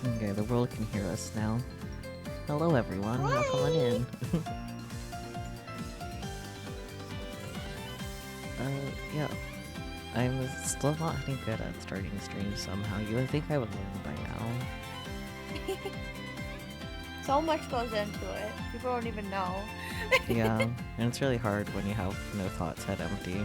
Okay, the world can hear us now. Hello everyone, welcome on in. Yeah. I'm still not any good at starting streams somehow. You would think I would learn by now. So much goes into it. People don't even know. Yeah, and it's really hard when you have no thoughts head empty.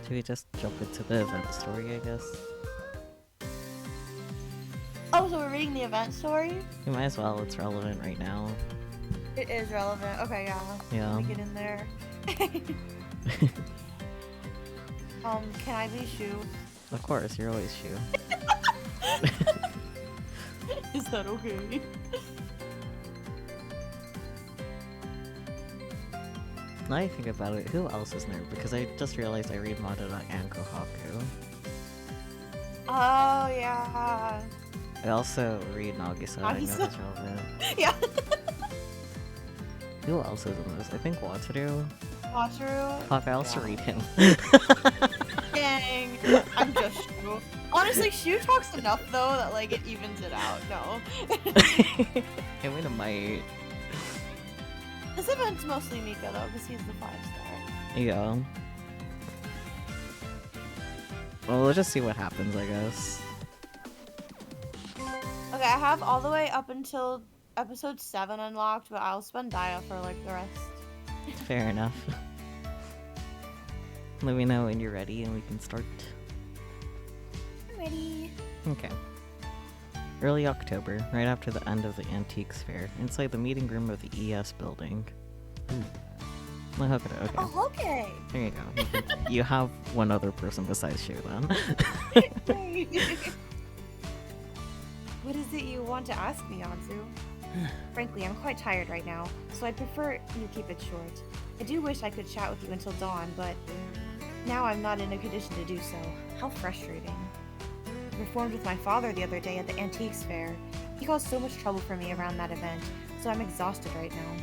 Should we just jump into the event story, I guess? Oh, so we're reading the event story? You might as well, it's relevant right now. It is relevant. Okay, yeah. Yeah. Let me get in there. Can I be Shu? Of course, you're always Shu. Is that okay? Now I think about it, who else is nerd? Because I just realized I read Madara and Kohaku. Oh, yeah. I also read Nagisa, I know Nagisa? that's relevant. Yeah. Who else is in this? I think Wataru. Wataru? Fuck, I also read him. Dang. I'm just Shu. Honestly, Shu talks enough, though, that, like, it evens it out. No. I mean, it might. This event's mostly Mika, though, because he's the 5-star. Yeah. Well, we'll just see what happens, I guess. Okay, I have all the way up until episode 7 unlocked, but I'll spend Dia for, like, the rest. Fair enough. Let me know when you're ready and we can start. I'm ready. Okay. Early October, right after the end of the Antiques Fair, inside the meeting room of the ES building. Well, okay. Oh, okay. There you go. You have one other person besides Shu then. What is it you want to ask me, Anzu? Frankly, I'm quite tired right now, so I'd prefer you keep it short. I do wish I could chat with you until dawn, but now I'm not in a condition to do so. How frustrating. I performed with my father the other day at the Antiques Fair. He caused so much trouble for me around that event, so I'm exhausted right now.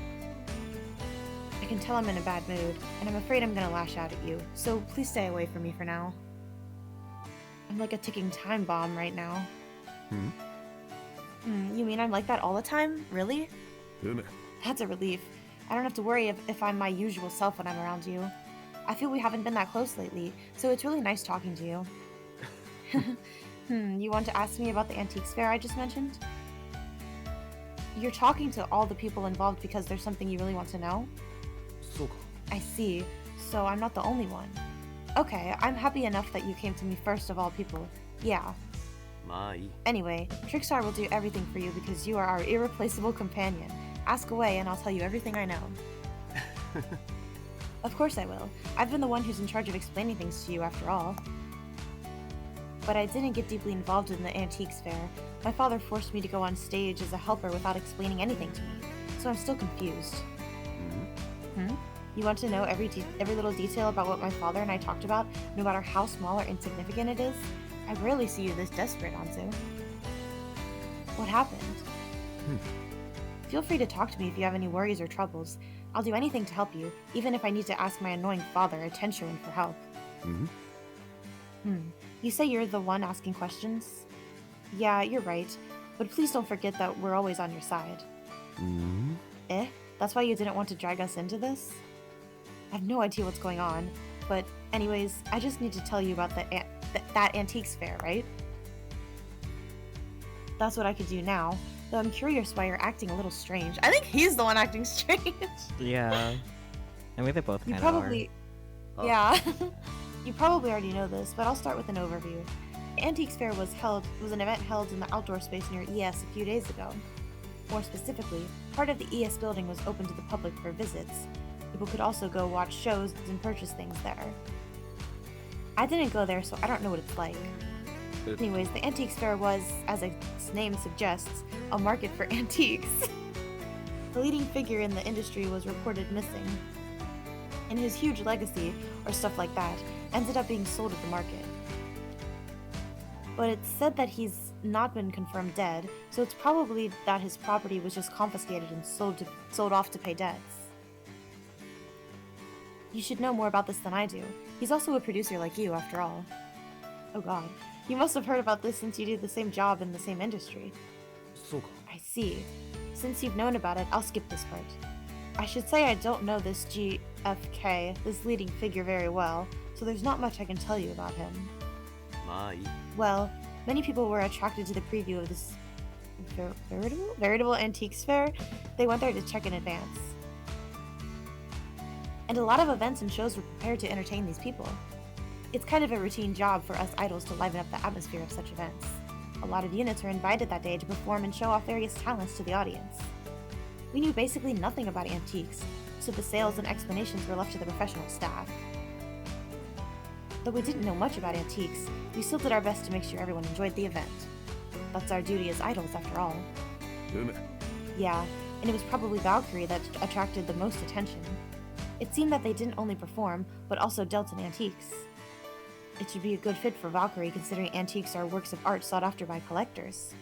I can tell I'm in a bad mood, and I'm afraid I'm gonna lash out at you, so please stay away from me for now. I'm like a ticking time bomb right now. You mean I'm like that all the time? Really? That's a relief. I don't have to worry if I'm my usual self when I'm around you. I feel we haven't been that close lately, so it's really nice talking to you. You want to ask me about the Antiques Fair I just mentioned? You're talking to all the people involved because there's something you really want to know? I see. So I'm not the only one. Okay, I'm happy enough that you came to me first of all people. Yeah. Anyway, Trickstar will do everything for you because you are our irreplaceable companion. Ask away and I'll tell you everything I know. Of course I will. I've been the one who's in charge of explaining things to you after all. But I didn't get deeply involved in the Antiques Fair. My father forced me to go on stage as a helper without explaining anything to me, so I'm still confused. You want to know every little detail about what my father and I talked about, no matter how small or insignificant it is? I rarely see you this desperate, Anzu. What happened? Feel free to talk to me if you have any worries or troubles. I'll do anything to help you, even if I need to ask my annoying father attention for help. You say you're the one asking questions? Yeah, you're right. But please don't forget that we're always on your side. Eh? That's why you didn't want to drag us into this? I have no idea what's going on. But anyways, I just need to tell you about that Antiques Fair, right? That's what I could do now. Though I'm curious why you're acting a little strange. I think he's the one acting strange. Yeah. I mean, they both kind of probably... are. Yeah. You probably already know this, but I'll start with an overview. The Antiques Fair was an event held in the outdoor space near ES a few days ago. More specifically, part of the ES building was open to the public for visits. People could also go watch shows and purchase things there. I didn't go there, so I don't know what it's like. Anyways, the Antiques Fair was, as its name suggests, a market for antiques. The leading figure in the industry was reported missing, and his huge legacy, or stuff like that, ended up being sold at the market. But it's said that he's not been confirmed dead, so it's probably that his property was just confiscated and sold off to pay debts. You should know more about this than I do. He's also a producer like you, after all. Oh god. You must have heard about this since you do the same job in the same industry. そうか。 I see. Since you've known about it, I'll skip this part. I should say I don't know this GFK, this leading figure, very well, so there's not much I can tell you about him. まあいい。 Well, many people were attracted to the preview of this veritable antiques fair. They went there to check in advance. And a lot of events and shows were prepared to entertain these people. It's kind of a routine job for us idols to liven up the atmosphere of such events. A lot of units are invited that day to perform and show off various talents to the audience. We knew basically nothing about antiques, so the sales and explanations were left to the professional staff. Though we didn't know much about antiques, we still did our best to make sure everyone enjoyed the event. That's our duty as idols, after all. うむ。 Yeah, and it was probably Valkyrie that attracted the most attention. It seemed that they didn't only perform, but also dealt in antiques. It should be a good fit for Valkyrie, considering antiques are works of art sought after by collectors.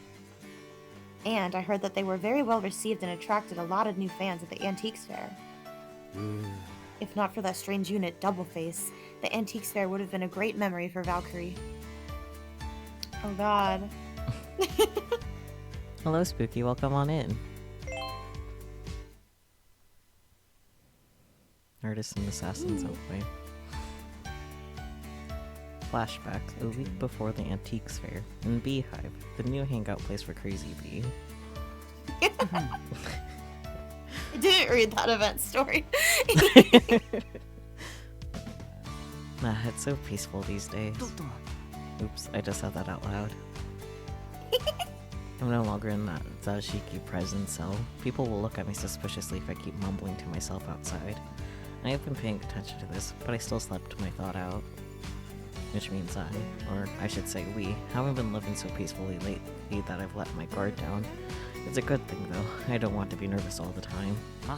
And I heard that they were very well received and attracted a lot of new fans at the Antiques Fair. うーん。 If not for that strange unit, Doubleface, the Antiques Fair would have been a great memory for Valkyrie. Oh god. Hello, Spooky. Welcome on in. Artists and Assassins, hopefully. Flashback, a week before the Antiques Fair, in Beehive, the new hangout place for Crazy Bee. I didn't read that event story. Nah, it's so peaceful these days. Oops, I just said that out loud. I'm no longer in that Zashiki prison cell. People will look at me suspiciously if I keep mumbling to myself outside. I have been paying attention to this, but I still slept my thought out. Which means or I should say we, haven't been living so peacefully lately that I've let my guard down. It's a good thing though, I don't want to be nervous all the time. Huh?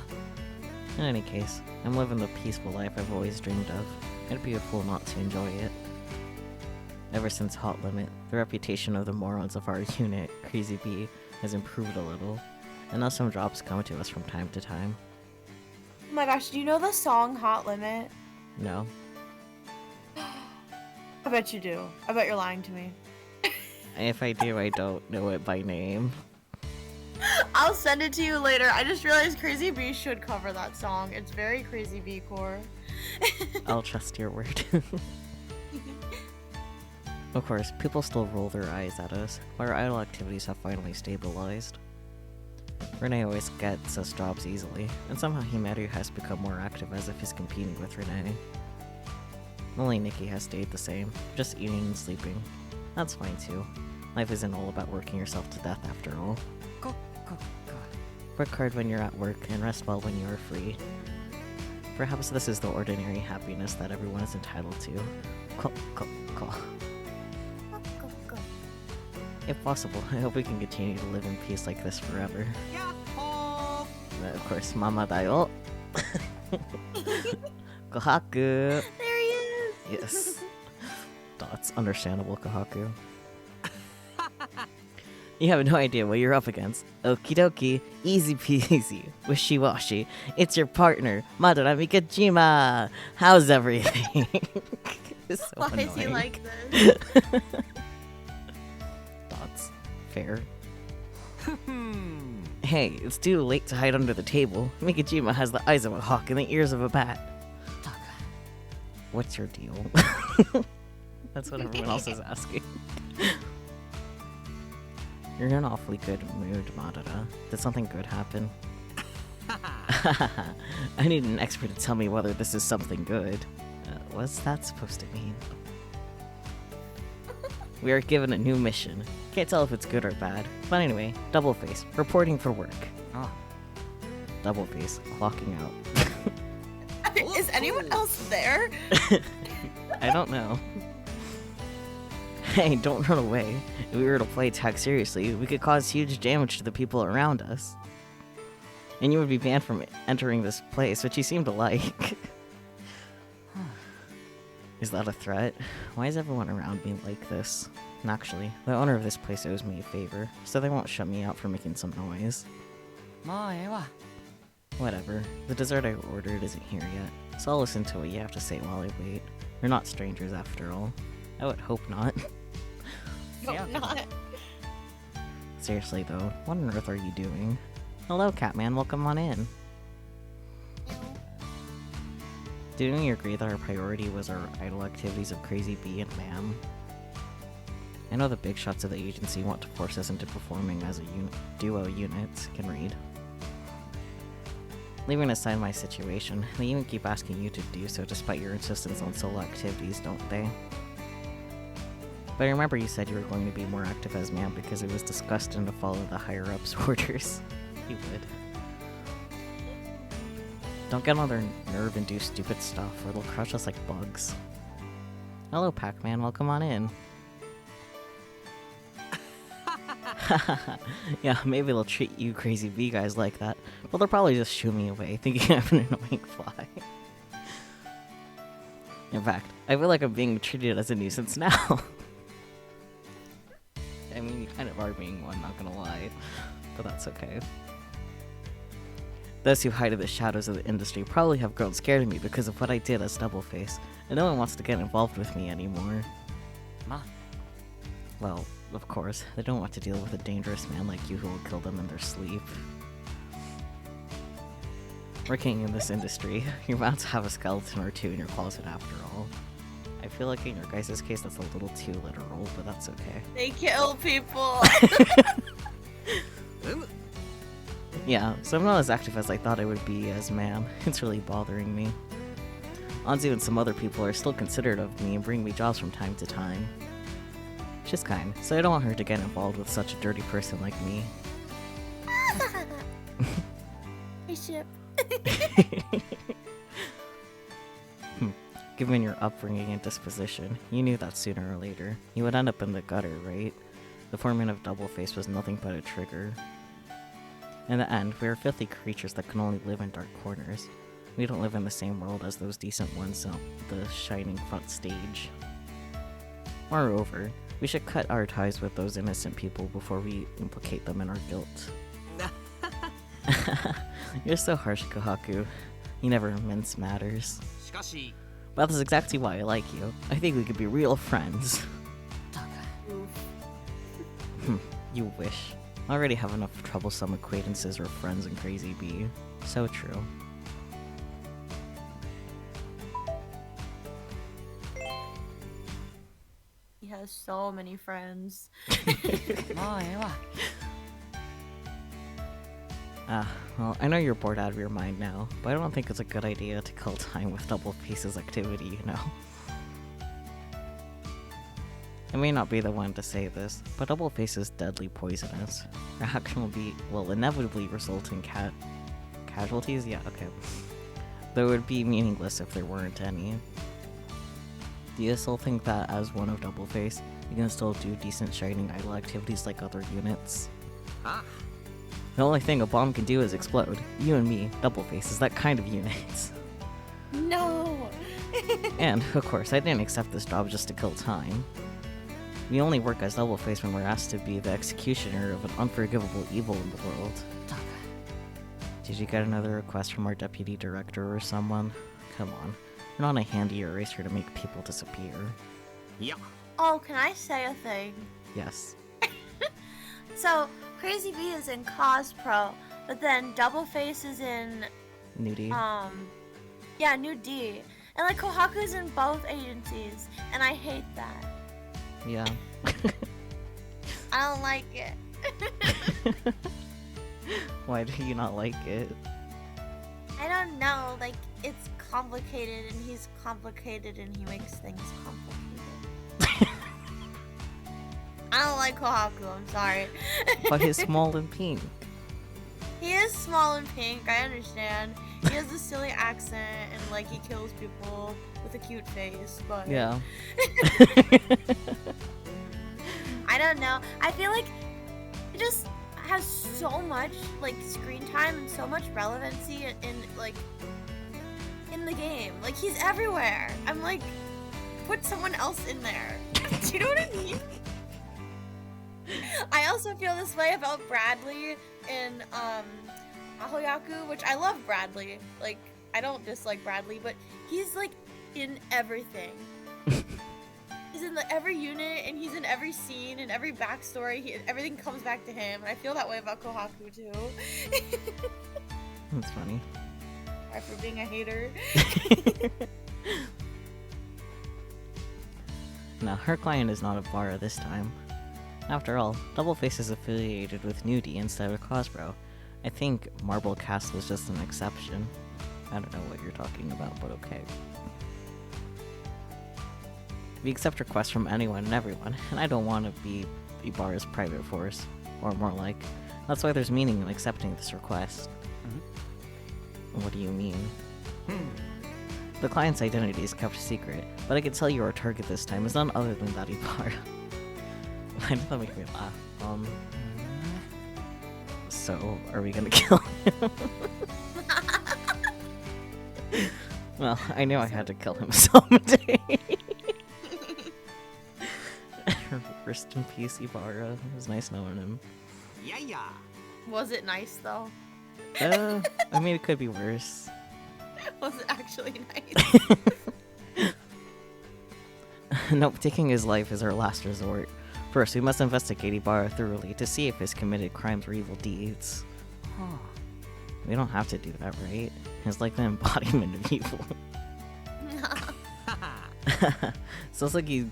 In any case, I'm living the peaceful life I've always dreamed of. I'd be a fool not to enjoy it. Ever since Hot Limit, the reputation of the morons of our unit, Crazy Bee, has improved a little, and now some drops come to us from time to time. Oh my gosh, do you know the song Hot Limit? No? I bet you do. I bet you're lying to me. If I do, I don't know it by name. I'll send it to you later. I just realized Crazy Bee should cover that song. It's very Crazy Bee core. I'll trust your word. Of course, people still roll their eyes at us, but our idle activities have finally stabilized. Renee always gets us jobs easily, and somehow Himeru has become more active as if he's competing with Renee. Only Nikki has stayed the same, just eating and sleeping. That's fine too. Life isn't all about working yourself to death after all. Work hard when you're at work and rest well when you are free. Perhaps this is the ordinary happiness that everyone is entitled to. If possible, I hope we can continue to live in peace like this forever. Of course, Mama Dayo. Kohaku. There he is! Yes. That's understandable, Kohaku. You have no idea what you're up against. Okie dokie, easy peasy, wishy-washy. It's your partner, Madara Mikajima. How's everything? It's so Why annoying. is he like this? Thoughts? Fair. Hey, it's too late to hide under the table. Mikajima has the eyes of a hawk and the ears of a bat. What's your deal? That's what everyone else is asking. You're in an awfully good mood, Madara. Did something good happen? I need an expert to tell me whether this is something good. What's that supposed to mean? We are given a new mission. Can't tell if it's good or bad. But anyway, Doubleface, reporting for work. Ah. Doubleface, clocking out. Is anyone else there? I don't know. Hey, don't run away. If we were to play tag seriously, we could cause huge damage to the people around us. And you would be banned from entering this place, which you seem to like. Is that a threat? Why is everyone around me like this? And actually, the owner of this place owes me a favor, so they won't shut me out for making some noise. Whatever. The dessert I ordered isn't here yet. so I'll listen to what you have to say while I wait. We're not strangers after all. I would hope not. Hope not. Seriously though, what on earth are you doing? Hello, Catman, welcome on in. Didn't you agree that our priority was our idle activities of Crazy Bee and Ma'am? I know the big shots of the agency want to force us into performing as a duo unit. Can read. Leaving aside my situation, they even keep asking you to do so despite your insistence on solo activities, don't they? But I remember you said you were going to be more active as Ma'am because it was disgusting to follow the higher-ups' orders. You would. Don't get on their nerve and do stupid stuff, or they'll crush us like bugs. Hello, Pac-Man, welcome on in. Yeah, maybe they'll treat you Crazy Bee guys like that, but they'll probably just shoo me away, thinking I'm an annoying fly. In fact, I feel like I'm being treated as a nuisance now. I mean, you kind of are being one, not gonna lie, but that's okay. Those who hide in the shadows of the industry probably have grown scared of me because of what I did as Doubleface, and no one wants to get involved with me anymore. Ma. Well, of course, they don't want to deal with a dangerous man like you who will kill them in their sleep. Working in this industry, you're bound to have a skeleton or two in your closet after all. I feel like in your guys' case that's a little too literal, but that's okay. They kill people. Yeah, so I'm not as active as I thought I would be as Ma'am. It's really bothering me. Anzu and some other people are still considerate of me and bring me jobs from time to time. She's kind, so I don't want her to get involved with such a dirty person like me. Hey, ship. Given your upbringing and disposition, you knew that sooner or later. You would end up in the gutter, right? The forming of Doubleface was nothing but a trigger. In the end, we are filthy creatures that can only live in dark corners. We don't live in the same world as those decent ones on the shining front stage. Moreover, we should cut our ties with those innocent people before we implicate them in our guilt. You're so harsh, Kohaku. You never mince matters. But that's exactly why I like you. I think we could be real friends. You wish. I already have enough troublesome acquaintances or friends in Crazy Bee. So true. He has so many friends. Well, I know you're bored out of your mind now, but I don't think it's a good idea to kill time with Doubleface's activity, you know? I may not be the one to say this, but Doubleface is deadly poisonous. Your action will inevitably result in casualties? Yeah, okay. Though it would be meaningless if there weren't any. Do you still think that as one of Doubleface, you can still do decent shining idle activities like other units? The only thing a bomb can do is explode. You and me, Doubleface, is that kind of unit. No! And, of course, I didn't accept this job just to kill time. We only work as Doubleface when we're asked to be the executioner of an unforgivable evil in the world. Did you get another request from our deputy director or someone? Come on. You're not a handy eraser to make people disappear. Yeah. Oh, can I say a thing? Yes. So, Crazy Bee is in Cos Pro, but then Doubleface is in, Nudie. yeah, New D. And, like, Kohaku's in both agencies, and I hate that. Yeah. I don't like it. Why do you not like it? I don't know, like, it's complicated, and he's complicated, and he makes things complicated. I don't like Kohaku, I'm sorry. But he's small and pink. He is small and pink, I understand. He has a silly accent, and, like, he kills people with a cute face, but... Yeah. I don't know. I feel like it just has so much, like, screen time and so much relevancy in like, in the game. Like, he's everywhere. I'm like, put someone else in there. Do you know what I mean? I also feel this way about Bradley in Ahoyaku, which I love Bradley. Like, I don't dislike Bradley, but he's like in everything. He's in every unit, and he's in every scene, and every backstory. Everything comes back to him, and I feel that way about Kohaku too. That's funny. Sorry for being a hater. No, her client is not Avara this time. After all, Doubleface is affiliated with Nudie instead of Cosbro. I think Marble Cast was just an exception. I don't know what you're talking about, but okay. We accept requests from anyone and everyone, and I don't want to be Ibarra's private force. Or more like, that's why there's meaning in accepting this request. What do you mean? The client's identity is kept secret, but I can tell you our target this time is none other than that Ibarra. Why did that make me laugh? So, are we gonna kill him? Well, I knew I had to kill him someday. Rest in peace, Ibarra. It was nice knowing him. Yeah. Was it nice though? I mean, it could be worse. Was it actually nice? Nope, taking his life is our last resort. First, we must investigate Ibarra thoroughly to see if he's committed crimes or evil deeds. We don't have to do that, right? He's like the embodiment of evil. Sounds like you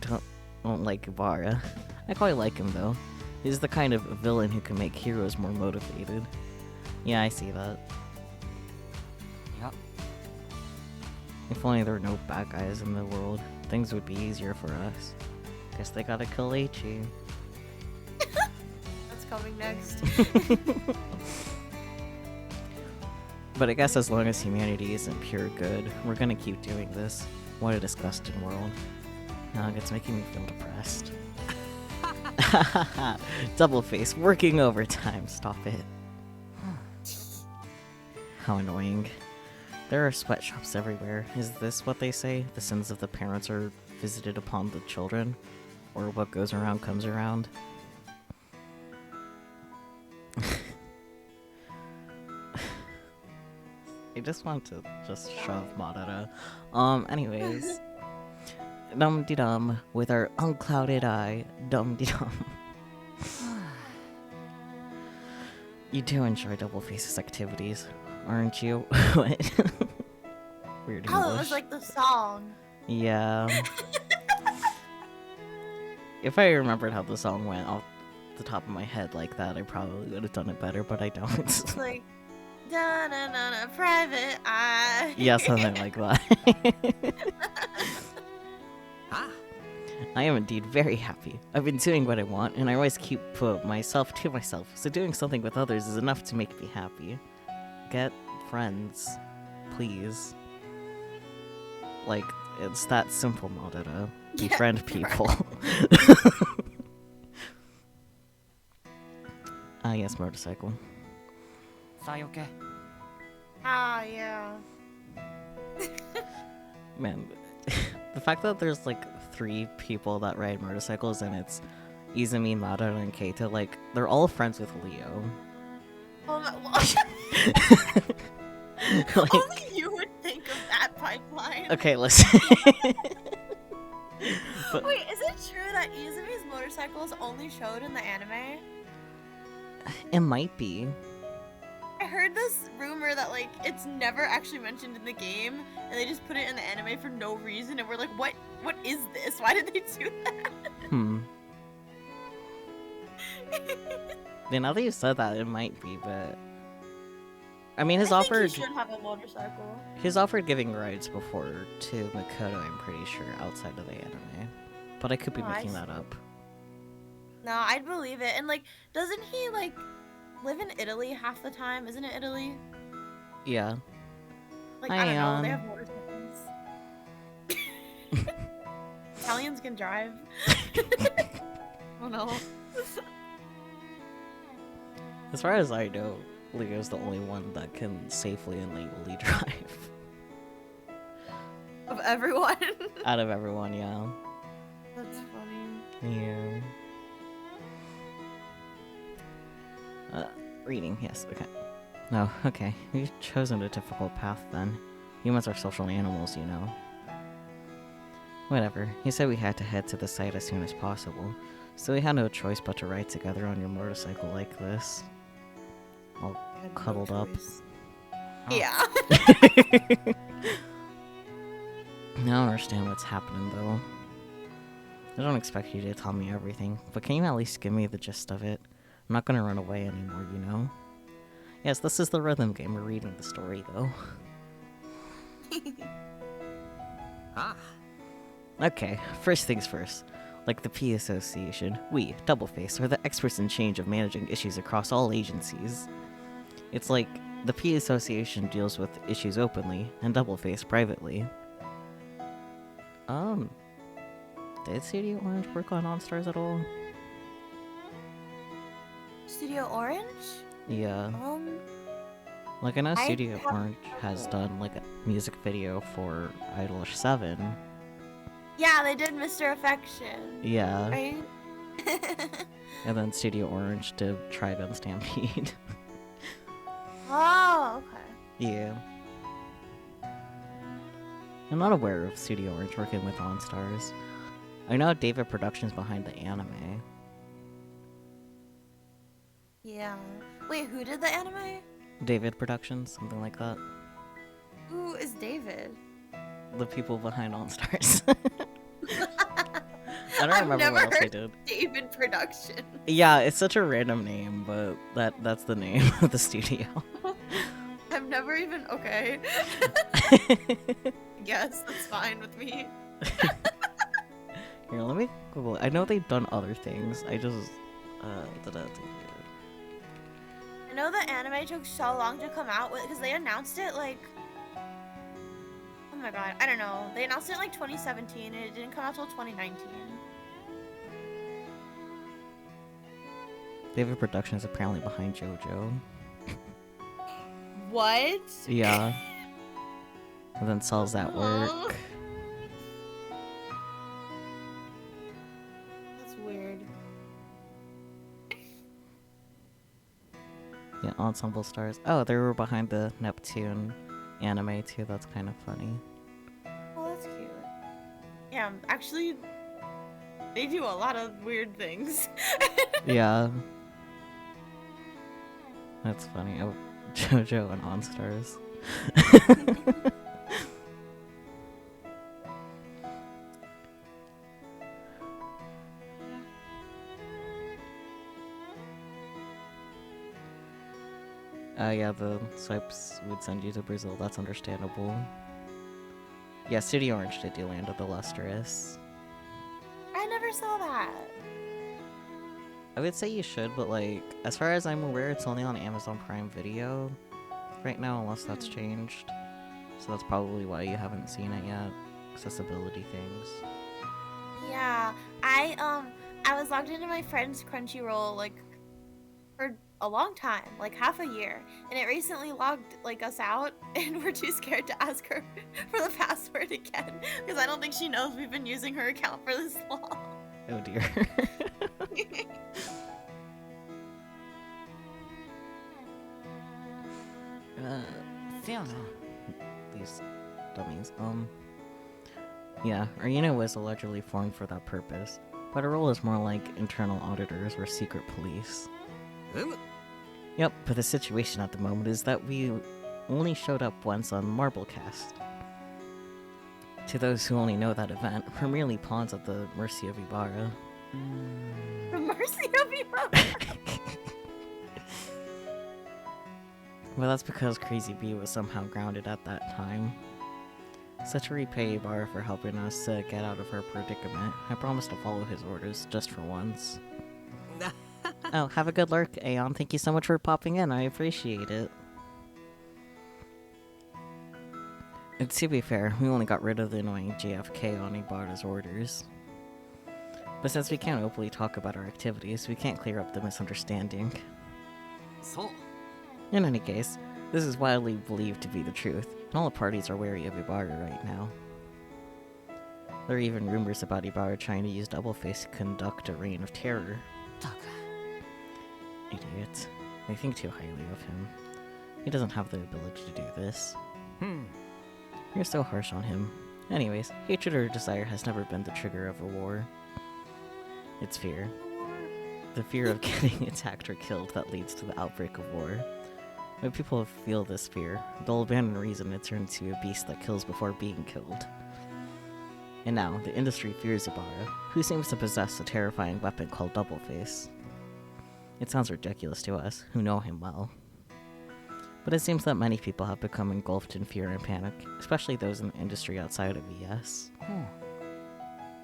don't like Ibarra. I quite like him, though. He's the kind of villain who can make heroes more motivated. Yeah, I see that. Yup. If only there were no bad guys in the world, things would be easier for us. Guess they gotta kill Eiichi. That's coming next. But I guess as long as humanity isn't pure good, we're gonna keep doing this. What a disgusting world. Ugh, it's making me feel depressed. Doubleface, working overtime, stop it. How annoying. There are sweatshops everywhere. Is this what they say? The sins of the parents are visited upon the children? Or what goes around comes around? I just want to just shove Madara. Anyways. Dum-de-dum, with our unclouded eye. Dum-de-dum. You do enjoy Doubleface's activities, aren't you? What? Weird English. Oh, it was like the song. Yeah. If I remembered how the song went off the top of my head like that, I probably would have done it better, but I don't. It's like, da-na-na-na, private eye. Yeah, something like that. I am indeed very happy. I've been doing what I want, and I always keep myself to myself, so doing something with others is enough to make me happy. Get friends. Please. Like, it's that simple, Madara. Befriend people. Yes, motorcycle. Sayoke. Ah, yeah. Man, the fact that there's like 3 people that ride motorcycles and it's Izumi, Madara, and Keita, like, they're all friends with Leo. Oh my, Like, only you would think of that pipeline. okay, listen. But Wait, is it true that Izumi's motorcycle is only showed in the anime? it might be. I heard this rumor that like it's never actually mentioned in the game, and they just put it in the anime for no reason, and we're like, what is this? Why did they do that? Yeah, now that you said that, it might be, but I mean, I think he should have a motorcycle. he's offered giving rides before to Makoto, I'm pretty sure, outside of the anime. But I could be Oh, I making that see. up. No, I'd believe it. And like, doesn't he like live in Italy half the time? Isn't it Italy? Yeah. Like, I don't know. They Hi, have motorcycles. Italians can drive. Oh no. As far as I know, Leo's the only one that can safely and legally drive. Of everyone. Out of everyone, yeah. That's funny. Yeah. Reading, yes, okay. No, okay. We've chosen a difficult path then. Humans are social animals, you know. Whatever. He said we had to head to the site as soon as possible, so we had no choice but to ride together on your motorcycle like this. All cuddled up. Yeah. I don't understand what's happening, though. I don't expect you to tell me everything, but can you at least give me the gist of it? I'm not gonna run away anymore, you know? Yes, this is the rhythm game. We're reading the story, though. Ah. Okay, first things first. Like the P Association, we, Doubleface, are the experts in charge of managing issues across all agencies. It's like the P Association deals with issues openly, and Doubleface privately. Did Studio Orange work on OnStars at all? Studio Orange? Yeah. Like, I know Studio Orange has done, like, a music video for Idolish 7. Yeah, they did Mr. Affection. Yeah. Right? And then Studio Orange did Trigun Stampede. Oh, okay. Yeah. I'm not aware of Studio Orange working with OnStars. I know David Productions behind the anime. Yeah. Wait, who did the anime? David Productions, something like that. Who is David? The people behind OnStars. I don't I've remember never what else they heard did. David Production. Yeah, it's such a random name, but that's the name of the studio. I've never even. Okay. Yes, that's fine with me. Here, let me Google it. I know they've done other things. I just I know the anime took so long to come out because they announced it like. Oh my god, I don't know. They announced it in like 2017 and it didn't come out till 2019. David Productions is apparently behind JoJo. What? Yeah. And then sells at work. That's weird. Yeah, Ensemble stars. Oh, they were behind the Neptune anime too. That's kind of funny. Oh, that's cute. Yeah, actually, they do a lot of weird things. Yeah. That's funny. Oh, JoJo and OnStars. Yeah, the swipes would send you to Brazil. That's understandable. Yeah, Studio Orange did do Land of the Lustrous. I never saw that. I would say you should, but like, as far as I'm aware, it's only on Amazon Prime Video right now, unless that's changed. So that's probably why you haven't seen it yet. Accessibility things. Yeah, I was logged into my friend's Crunchyroll like for a long time, like half a year, and it recently logged like us out, and we're too scared to ask her for the password again because I don't think she knows we've been using her account for this long. Oh dear. These dummies. Yeah, our unit was allegedly formed for that purpose, but our role is more like internal auditors or secret police. Yep, but the situation at the moment is that we only showed up once on Marblecast. To those who only know that event, we're merely pawns at the mercy of Ibarra. The mercy of Ibarra. Well, that's because Crazy Bee was somehow grounded at that time. So to repay Ibarra for helping us get out of her predicament, I promised to follow his orders just for once. Oh, have a good lurk, Aeon. Thank you so much for popping in. I appreciate it. And to be fair, we only got rid of the annoying JFK on Ibarra's orders. But since we can't openly talk about our activities, we can't clear up the misunderstanding. So. In any case, this is widely believed to be the truth, and all the parties are wary of Ibarra right now. There are even rumors about Ibarra trying to use Doubleface to conduct a reign of terror. Idiot. They think too highly of him. He doesn't have the ability to do this. You're so harsh on him. Anyways, hatred or desire has never been the trigger of a war. It's fear. The fear of getting attacked or killed that leads to the outbreak of war. When people feel this fear, they'll abandon reason and turn to a beast that kills before being killed. And now, the industry fears Ibarra, who seems to possess a terrifying weapon called Double Face. It sounds ridiculous to us, who know him well. But it seems that many people have become engulfed in fear and panic, especially those in the industry outside of ES.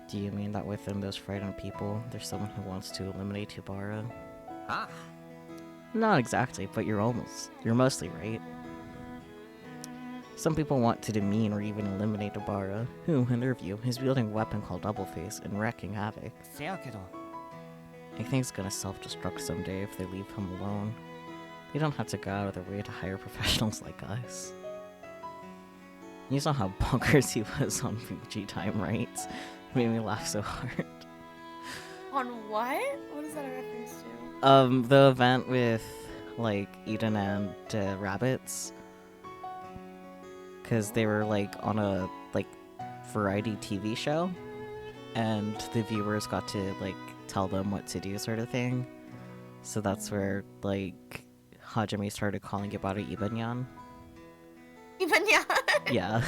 Do you mean that within those frightened people, there's someone who wants to eliminate Ibarra? Ah. Not exactly, but you're mostly right. Some people want to demean or even eliminate Ibarra, who, in their view, is wielding a weapon called Double Face and wreaking havoc. I think he's gonna self-destruct someday if they leave him alone. They don't have to go out of their way to hire professionals like us. You saw how bonkers he was on Fuji Time, right? Made me laugh so hard. On what? What is that a reference to? The event with, like, Eden and Rabbits. Because they were, like, on a, like, variety TV show. And the viewers got to, like, tell them what to do sort of thing. So that's where, like, Hajime started calling Ibarra Ibanyan. Ibanyan? Yeah.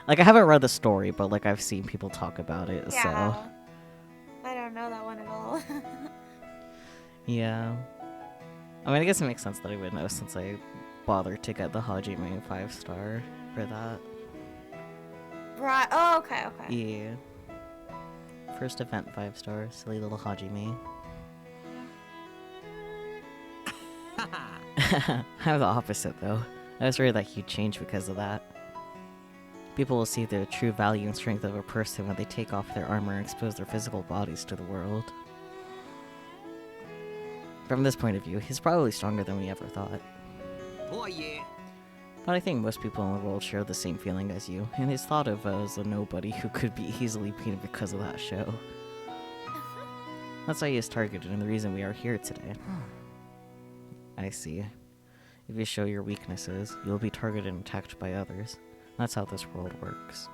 Like, I haven't read the story, but, like, I've seen people talk about it, Yeah. so... I don't know that one at all. Yeah. I mean, I guess it makes sense that I would know since I bothered to get the Hajime 5-star for that. Right. Oh, okay. Yeah. First event 5-star, silly little Hajime. I'm the opposite, though. I was worried that he'd change because of that. People will see the true value and strength of a person when they take off their armor and expose their physical bodies to the world. From this point of view, he's probably stronger than we ever thought. Oh yeah. But I think most people in the world share the same feeling as you, and he's thought of as a nobody who could be easily beaten because of that show. That's why he is targeted and the reason we are here today. I see. If you show your weaknesses, you'll be targeted and attacked by others. That's how this world works.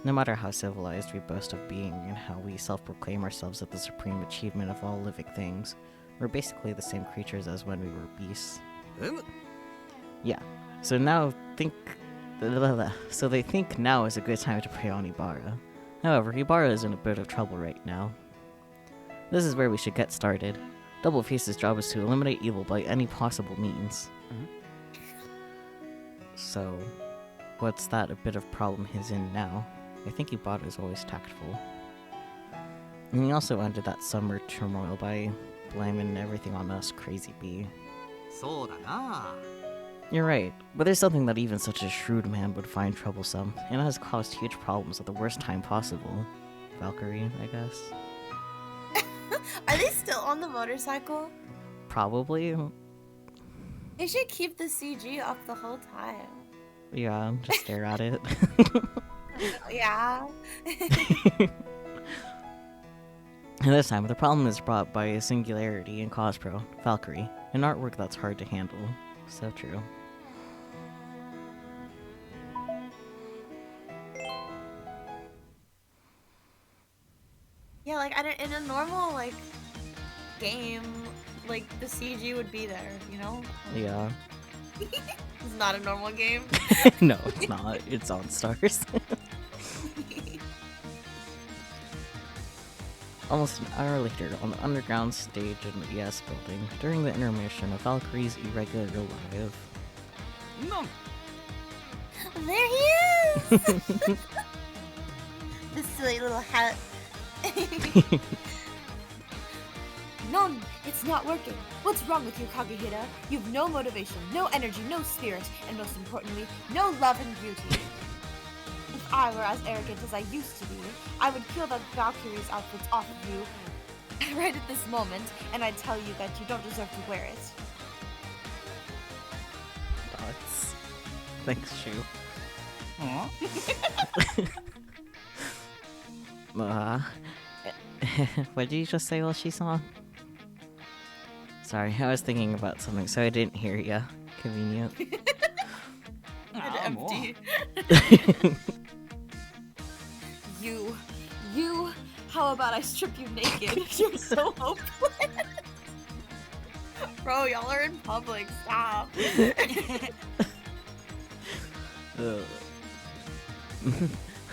No matter how civilized we boast of being and how we self-proclaim ourselves as the supreme achievement of all living things, we're basically the same creatures as when we were beasts. Yeah, so they think now is a good time to prey on Ibarra. However, Ibarra is in a bit of trouble right now. This is where we should get started. Double Face's job is to eliminate evil by any possible means. So, what's that a bit of problem he's in now? I think Ibarra is always tactful. And he also ended that summer turmoil by blaming everything on us crazy bee. そうだな。 You're right, but there's something that even such a shrewd man would find troublesome, and it has caused huge problems at the worst time possible. Valkyrie, I guess? Are they still on the motorcycle? Probably. They should keep the CG up the whole time. Yeah, just stare at it. Yeah. And this time, the problem is brought by a singularity in Cospro, Valkyrie, an artwork that's hard to handle. So true. Yeah, like in a normal like game, like the CG would be there, you know? Yeah. It's not a normal game. No, it's not. It's on stars. Almost an hour later, on the underground stage in the ES building, during the intermission of Valkyrie's irregular live. No. There he is! This silly little hat. None! It's not working! What's wrong with you, Kagehira? You've no motivation, no energy, no spirit, and most importantly, no love and beauty. If I were as arrogant as I used to be, I would peel that Valkyrie's outfits off of you right at this moment, and I'd tell you that you don't deserve to wear it. Thoughts? Thanks, Shu. What did you just say while she's on? Sorry, I was thinking about something, so I didn't hear ya. Convenient. I'm empty. You, how about I strip you naked? You're so hopeless. Bro, y'all are in public. Stop.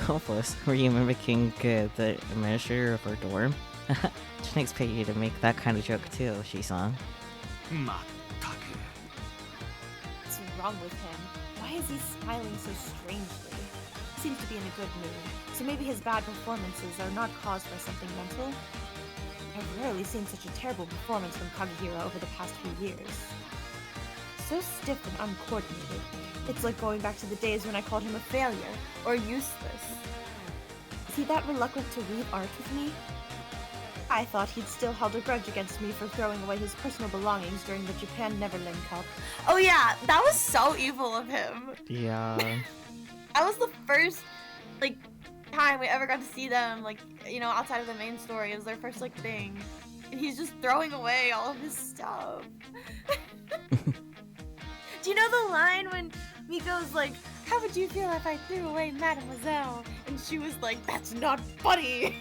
Hopeless. Were you mimicking the administrator of our dorm? Didn't expect you to make that kind of joke too, Shisan. まったく What's wrong with him? Why is he smiling so strangely? He seems to be in a good mood, so maybe his bad performances are not caused by something mental? I've rarely seen such a terrible performance from Kagehira over the past few years. So stiff and uncoordinated. It's like going back to the days when I called him a failure, or useless. Is he that reluctant to read art with me? I thought he'd still held a grudge against me for throwing away his personal belongings during the Japan Neverland Cup. Oh yeah, that was so evil of him. Yeah. That was the first, time we ever got to see them, outside of the main story. It was their first, thing. And he's just throwing away all of his stuff. Do you know the line when Miko's like, how would you feel if I threw away Mademoiselle? And she was like, that's not funny.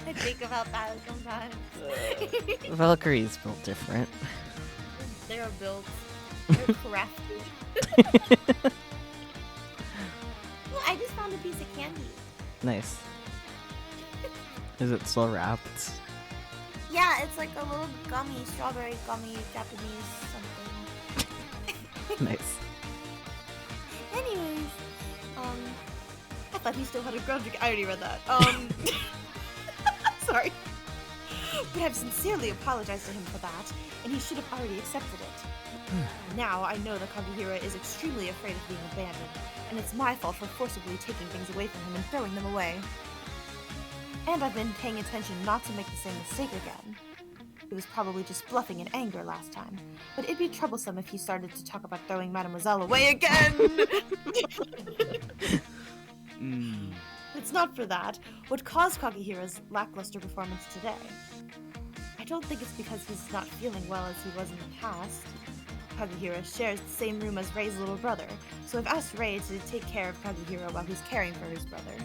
I think about that sometimes. Valkyrie's built different. They're built. They're crafty. Oh, I just found a piece of candy. Nice. Is it still wrapped? Yeah, it's like a little gummy, strawberry gummy, Japanese something. Nice. Anyways, I thought he still had a grudge. I already read that. Sorry. But I've sincerely apologized to him for that, and he should have already accepted it. Now I know that Kagehira is extremely afraid of being abandoned, and it's my fault for forcibly taking things away from him and throwing them away. And I've been paying attention not to make the same mistake again. He was probably just bluffing in anger last time, but it'd be troublesome if he started to talk about throwing Mademoiselle away again! It's not for that. What caused Kagehira's lackluster performance today? I don't think it's because he's not feeling well as he was in the past. Kagehira shares the same room as Rei's little brother, so I've asked Rei to take care of Kagehira while he's caring for his brother.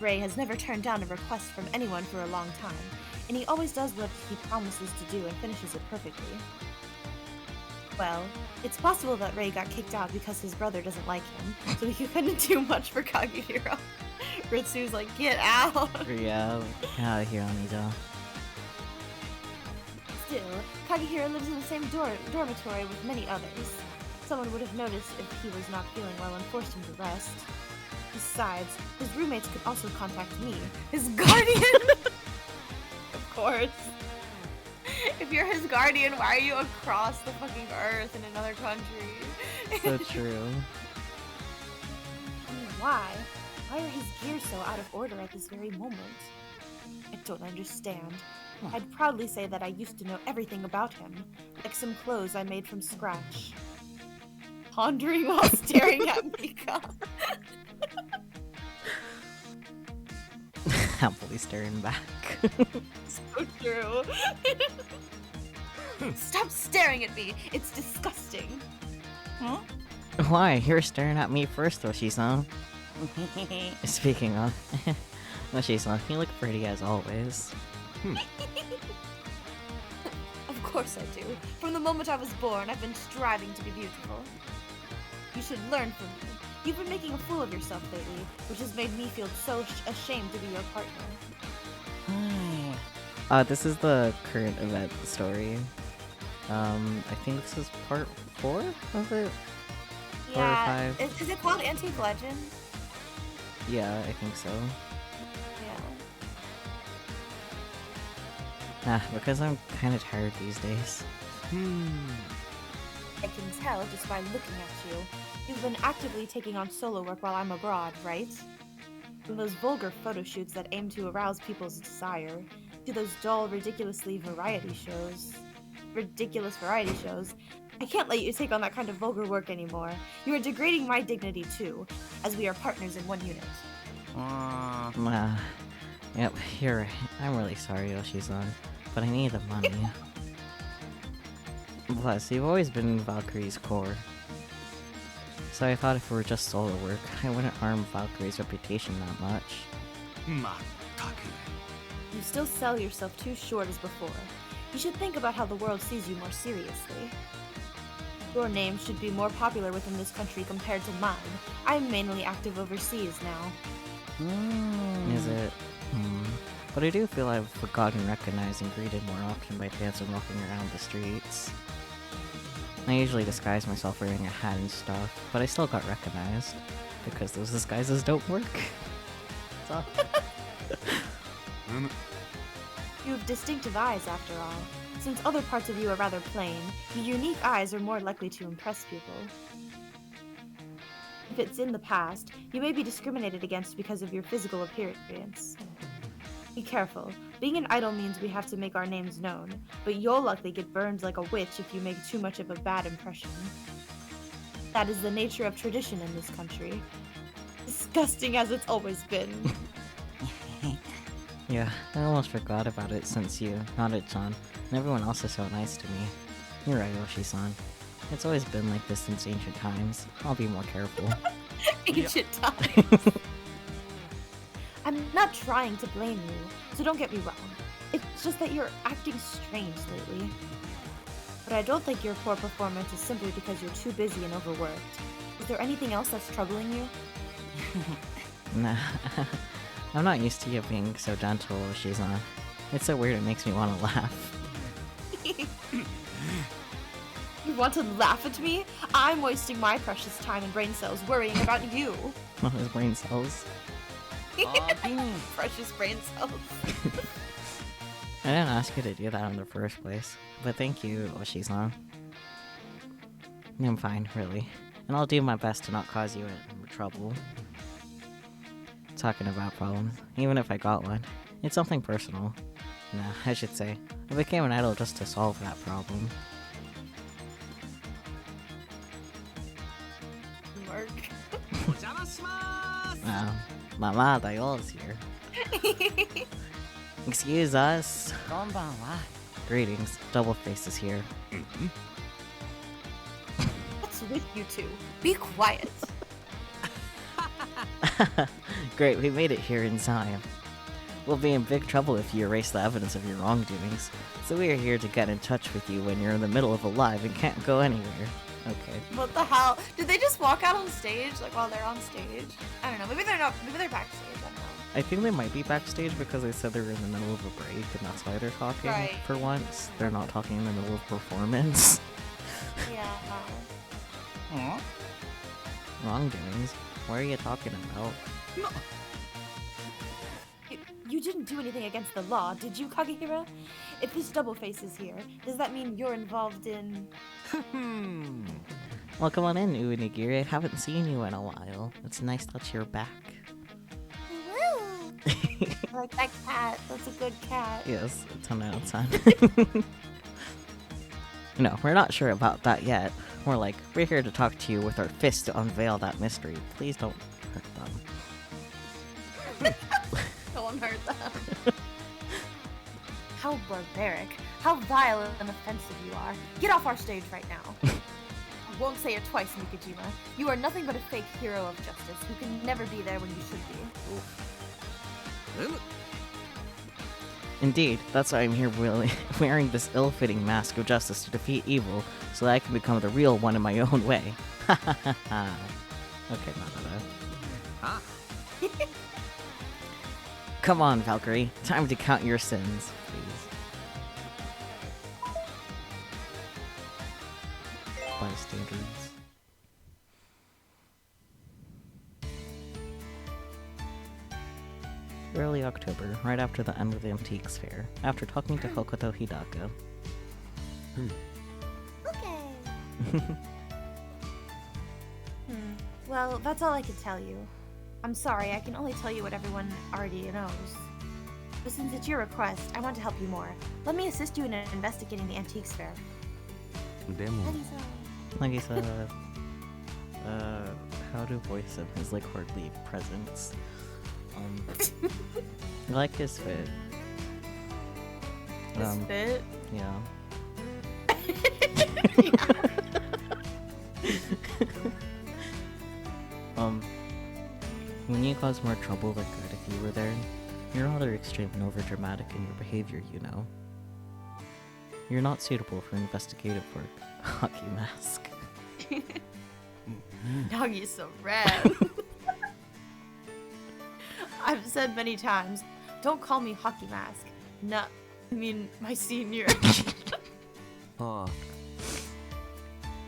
Rei has never turned down a request from anyone for a long time, and he always does what he promises to do and finishes it perfectly. Well, it's possible that Rei got kicked out because his brother doesn't like him, so he couldn't do much for Kagehira. Ritsu's like, get out! Yeah, get out of here, Onido. Still, Kagehira lives in the same dormitory with many others. Someone would have noticed if he was not feeling well and forced him to rest. Besides, his roommates could also contact me, his guardian! Of course. If you're his guardian, why are you across the fucking earth in another country? So true. Why? Why are his gears so out of order at this very moment? I don't understand. I'd proudly say that I used to know everything about him, like some clothes I made from scratch. Pondering while staring at Mika. Happily staring back. So true. Stop staring at me. It's disgusting. Huh? Why? You're staring at me first, Oshi-san. Speaking of, Oshi-san, you look pretty as always. Of course I do. From the moment I was born, I've been striving to be beautiful. You should learn from me. You've been making a fool of yourself lately, which has made me feel so ashamed to be your partner. This is the current event story. I think this is part 4 of it? Yeah. 4 or 5? Is it called Antique Legend? Yeah, I think so. Yeah. Because I'm kind of tired these days. I can tell just by looking at you. You've been actively taking on solo work while I'm abroad, right? From those vulgar photo shoots that aim to arouse people's desire, to those dull, ridiculous variety shows, I can't let you take on that kind of vulgar work anymore. You are degrading my dignity too, as we are partners in one unit. Yep, you're right. I'm really sorry, Yoshi-san, but I need the money. Plus, you've always been Valkyrie's core. So I thought if it were just solo work, I wouldn't harm Valkyrie's reputation that much. まったく You still sell yourself too short as before. You should think about how the world sees you more seriously. Your name should be more popular within this country compared to mine. I'm mainly active overseas now. Is it? But I do feel I've forgotten recognized and greeted more often by fans when walking around the streets. I usually disguise myself wearing a hat and stuff, but I still got recognized. Because those disguises don't work. So. You have distinctive eyes, after all. Since other parts of you are rather plain, your unique eyes are more likely to impress people. If it's in the past, you may be discriminated against because of your physical appearance. Be careful. Being an idol means we have to make our names known, but you'll likely get burned like a witch if you make too much of a bad impression. That is the nature of tradition in this country. Disgusting as it's always been. Yeah, I almost forgot about it since you, Nade-chan, and everyone else is so nice to me. You're right, Oshi-san. It's always been like this since ancient times. I'll be more careful. Ancient times. I'm not trying to blame you, so don't get me wrong. It's just that you're acting strange lately. But I don't think your poor performance is simply because you're too busy and overworked. Is there anything else that's troubling you? Nah. I'm not used to you being so gentle, Oshi-san. It's so weird it makes me want to laugh. You want to laugh at me? I'm wasting my precious time and brain cells worrying about you. Oh, his brain cells. Precious brain cells. I didn't ask you to do that in the first place, but thank you, Oshi-san. I'm fine, really. And I'll do my best to not cause you any trouble. Talking about problems, even if I got one, it's something personal. Nah, I should say, I became an idol just to solve that problem. Mark. お邪魔します Mama Dayo's here. Excuse us. こんばんは Greetings, Double-Face is here. What's with you two? Be quiet. Great, we made it here in time. We'll be in big trouble if you erase the evidence of your wrongdoings, so we are here to get in touch with you when you're in the middle of a live and can't go anywhere. Okay. What the hell? Did they just walk out on stage, like while they're on stage? I don't know. Maybe they're not. Maybe they're backstage. I don't know. I think they might be backstage because they said they were in the middle of a break and that's why they're talking Right. for once. They're not talking in the middle of performance. Yeah. Wrongdoings? What are you talking about? You didn't do anything against the law, did you, Kagehira? If this double face is here, does that mean you're involved in... Well, come on in, Unigiri. I haven't seen you in a while. It's nice that you're back. Woo! I like that cat. That's a good cat. Yes, 10 out of 10. No, we're not sure about that yet. More like, we're here to talk to you with our fists to unveil that mystery. Please don't hurt them. Don't hurt them. How barbaric. How vile and offensive you are. Get off our stage right now. I won't say it twice, Mikajima. You are nothing but a fake hero of justice who can never be there when you should be. Indeed, that's why I'm here wearing this ill-fitting mask of justice to defeat evil, so that I can become the real one in my own way. Ha ha ha ha. Okay, not that. Come on, Valkyrie. Time to count your sins, please. Bystanders. Early October, right after the end of the Antiques Fair, after talking to Hokuto Hidaka. Okay. Well, that's all I could tell you. I'm sorry, I can only tell you what everyone already knows. But since it's your request, I want to help you more. Let me assist you in investigating the Antiques Fair. でも Nagisa, how to voice him? His, like, hardly presence. I like his fit. This fit? Yeah. When you cause more trouble than good if you were there, you're rather extreme and overdramatic in your behavior, you know. You're not suitable for investigative work. Hockey mask. Doggy's so rad. I've said many times, don't call me Hockey Mask. No, I mean my senior. Ah,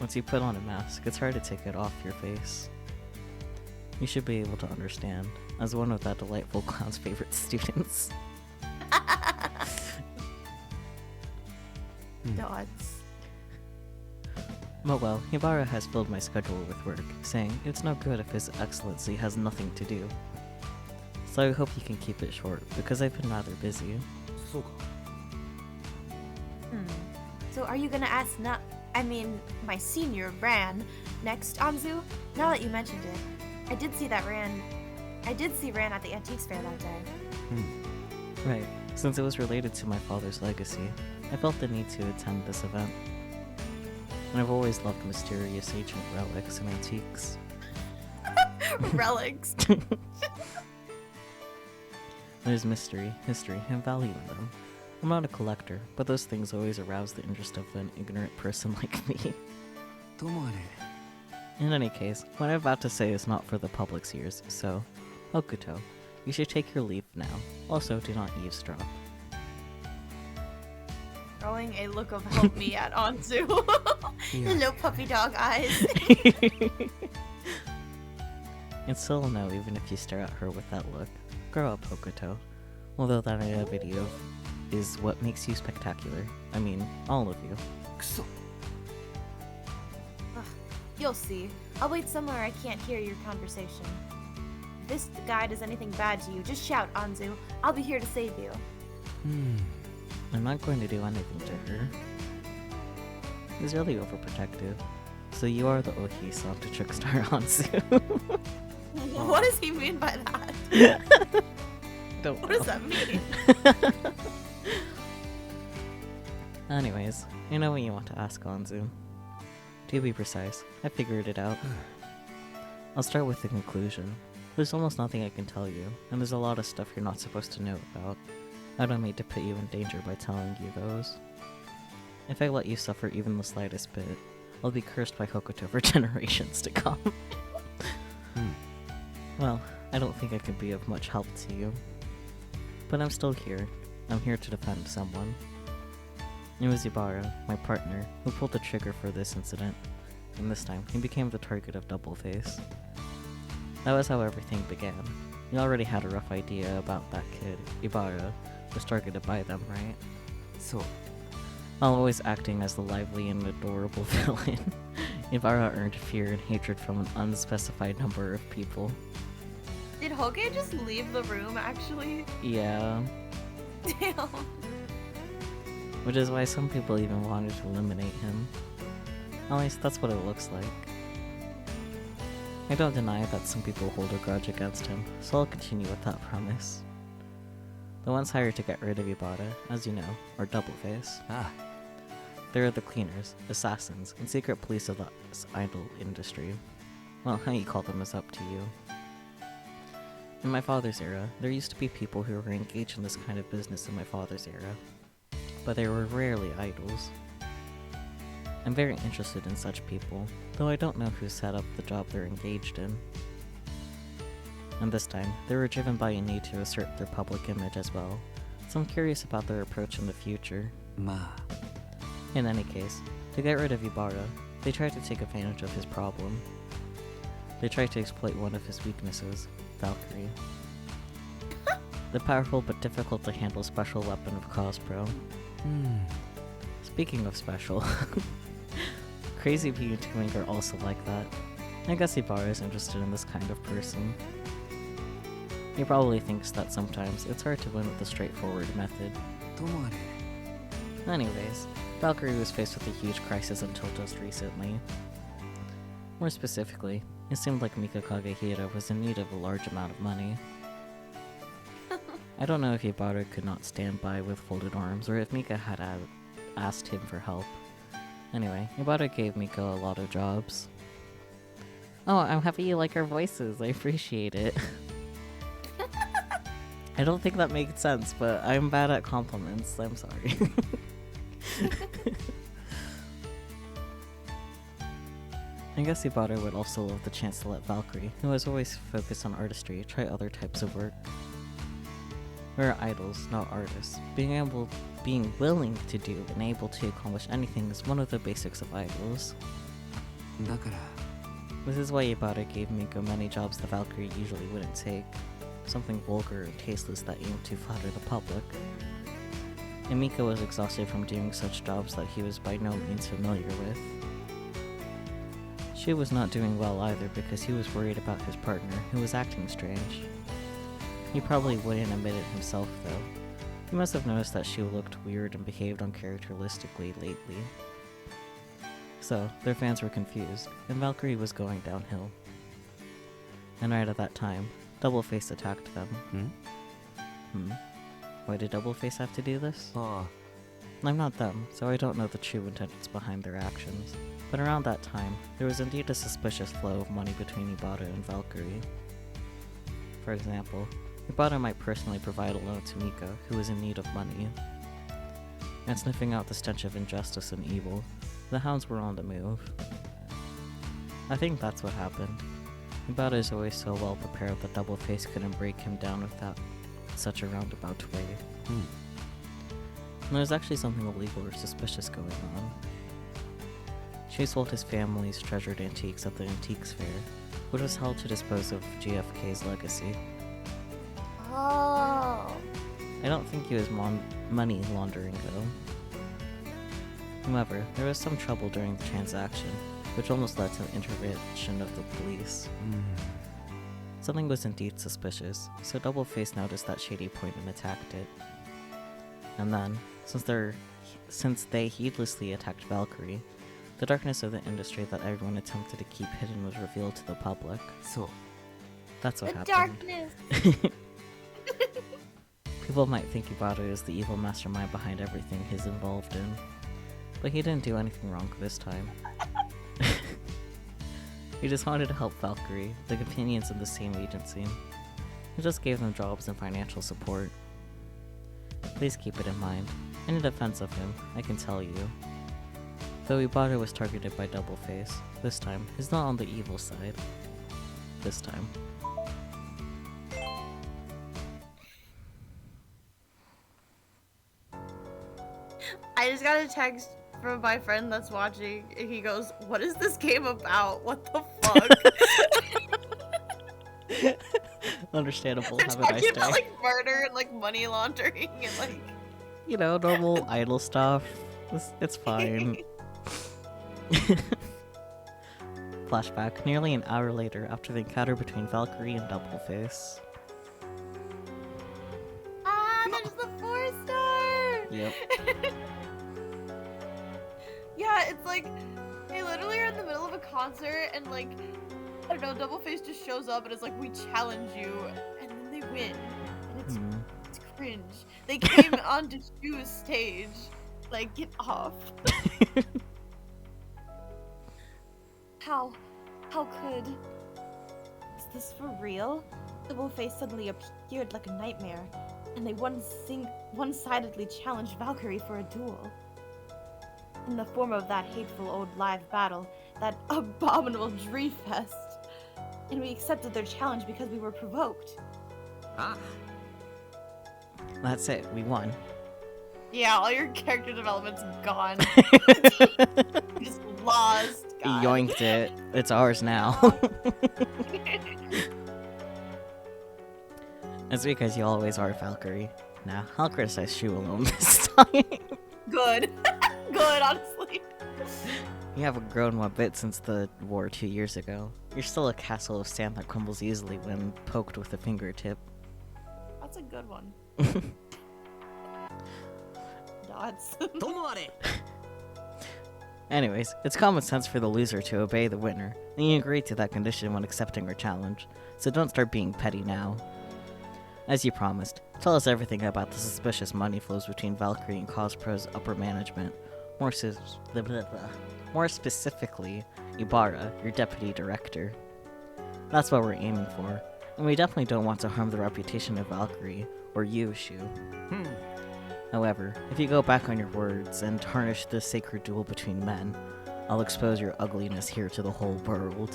Once you put on a mask, it's hard to take it off your face. You should be able to understand, as one of that delightful clown's favorite students. Dots. Oh well, Hibara has filled my schedule with work, saying it's no good if His Excellency has nothing to do. So I hope you can keep it short, because I've been rather busy. そうか。 So are you gonna ask my senior Ran next, Anzu? Now that you mentioned it, I did see Ran at the Antiques Fair that day. Right, since it was related to my father's legacy, I felt the need to attend this event. And I've always loved mysterious ancient relics and antiques. Relics. There's mystery, history, and value in them. I'm not a collector, but those things always arouse the interest of an ignorant person like me. ともあれ。 In any case, what I'm about to say is not for the public's ears, so, Hokuto, you should take your leave now. Also, do not eavesdrop. Throwing a look of help me at Anzu. Hello, puppy dog eyes. It's still a no even if you stare at her with that look. Grow up, Hokuto. Although that video is what makes you spectacular. I mean, all of you. くそ。 You'll see. I'll wait somewhere I can't hear your conversation. If this guy does anything bad to you, just shout, Anzu. I'll be here to save you. I'm not going to do anything to her. He's really overprotective. So you are the Ohi-san to Trickstar Hansu. What does he mean by that? Don't What does that mean? Anyways, you know what you want to ask Anzu. To be precise, I figured it out. I'll start with the conclusion. There's almost nothing I can tell you, and there's a lot of stuff you're not supposed to know about. I don't mean to put you in danger by telling you those. If I let you suffer even the slightest bit, I'll be cursed by Hokuto for generations to come. Well, I don't think I could be of much help to you. But I'm still here. I'm here to defend someone. It was Yubara, my partner, who pulled the trigger for this incident, and this time he became the target of Double Face. That was how everything began. You already had a rough idea about that kid, Yubara, was targeted by them, right? そう。 While always acting as the lively and adorable villain, Yubara earned fear and hatred from an unspecified number of people. Did Hoge just leave the room, actually? Yeah, Damn. which is why some people even wanted to eliminate him. At least that's what it looks like. I don't deny that some people hold a grudge against him, so I'll continue with that premise. The ones hired to get rid of Yubara, as you know, are Double Face. あ They are the cleaners, assassins, and secret police of this idol industry. Well, how you call them is up to you. In my father's era, there used to be people who were engaged in this kind of business in my father's era, but they were rarely idols. I'm very interested in such people, though I don't know who set up the job they're engaged in. And this time, they were driven by a need to assert their public image as well, so I'm curious about their approach in the future. まあ。 In any case, to get rid of Yubara, they tried to take advantage of his problem. They tried to exploit one of his weaknesses, Valkyrie. The powerful but difficult to handle special weapon of Cosbro. Speaking of special, Crazy Bee and Twink are also like that. I guess Yubara is interested in this kind of person. He probably thinks that sometimes it's hard to win with the straightforward method. ともあれ。 Anyways, Valkyrie was faced with a huge crisis until just recently. More specifically, it seemed like Mika Kagehira was in need of a large amount of money. I don't know if Yubara could not stand by with folded arms or if Mika had asked him for help, Anyway, Yubata gave Miko a lot of jobs. Oh, I'm happy you like our voices. I appreciate it. I don't think that makes sense, but I'm bad at compliments. I'm sorry. I guess Yubata would also love the chance to let Valkyrie, who was always focused on artistry, try other types of work. We're idols, not artists. Being willing to do and able to accomplish anything is one of the basics of idols. だから This is why Yubata gave Miko many jobs that Valkyrie usually wouldn't take. Something vulgar and tasteless that aimed to flatter the public. And Miko was exhausted from doing such jobs that he was by no means familiar with. Shu was not doing well either because he was worried about his partner, who was acting strange. He probably wouldn't admit it himself, though. He must have noticed that Shu looked weird and behaved uncharacteristically lately. So, their fans were confused, and Valkyrie was going downhill. And right at that time, Doubleface attacked them. Why did Doubleface have to do this? あ I'm not them, so I don't know the true intentions behind their actions. But around that time, there was indeed a suspicious flow of money between Yubata and Valkyrie. For example, Yubata might personally provide a loan to Miko, who was in need of money. And sniffing out the stench of injustice and evil, the hounds were on the move. I think that's what happened. Yubata is always so well prepared that Doubleface couldn't break him down without such a roundabout way. うん And there's actually something illegal or suspicious going on. Shu sold his family's treasured antiques at the Antiques Fair, which was held to dispose of GFK's legacy. Oh. I don't think he was money laundering, though. However, there was some trouble during the transaction, which almost led to the intervention of the police. うん Something was indeed suspicious, so Doubleface noticed that shady point and attacked it. And then, since they heedlessly attacked Valkyrie, the darkness of the industry that everyone attempted to keep hidden was revealed to the public. そう That's what The happened. darkness. People might think Yubata is the evil mastermind behind everything he's involved in, but he didn't do anything wrong this time. He just wanted to help Valkyrie, the companions in the same agency. He just gave them jobs and financial support. Please keep it in mind. In defense of him, I can tell you. Though Yubata was targeted by Doubleface, this time, he's not on the evil side. This time. I just got a text from my friend that's watching, and he goes, "What is this game about? What the fuck?" Understandable. They're Have a nice talking day. about like murder and like money laundering and like. You know, normal idle stuff. It's fine. Flashback, nearly an hour later after the encounter between Valkyrie and Doubleface. Ah, there's the 4-star. Yep. Yeah, it's like they literally are in the middle of a concert and like I don't know, Doubleface just shows up and is like, "We challenge you," and then they win, and it's cringe. They came onto Shu's stage, like, get off. How could? Is this for real? Doubleface suddenly appeared like a nightmare, and they one-sidedly challenged Valkyrie for a duel. In the form of that hateful old live battle, that abominable Dree Fest. And we accepted their challenge because we were provoked. あ That's it, we won. Yeah, all your character development's gone. You just lost. God. Yoinked it. It's ours now. It's because you always are Valkyrie. Nah, I'll criticize Shu alone this time. Good. Good, honestly. You haven't grown one bit since the war 2 years ago. You're still a castle of sand that crumbles easily when poked with a fingertip. That's a good one. Dots. ともあれ Anyways, it's common sense for the loser to obey the winner, and you agreed to that condition when accepting her challenge, so don't start being petty now. As you promised, tell us everything about the suspicious money flows between Valkyrie and Cospro's upper management, More, blah, blah, blah. More specifically, Ibarra, your deputy director. That's what we're aiming for, and we definitely don't want to harm the reputation of Valkyrie, or you, Shu. However, if you go back on your words and tarnish this sacred duel between men, I'll expose your ugliness here to the whole world.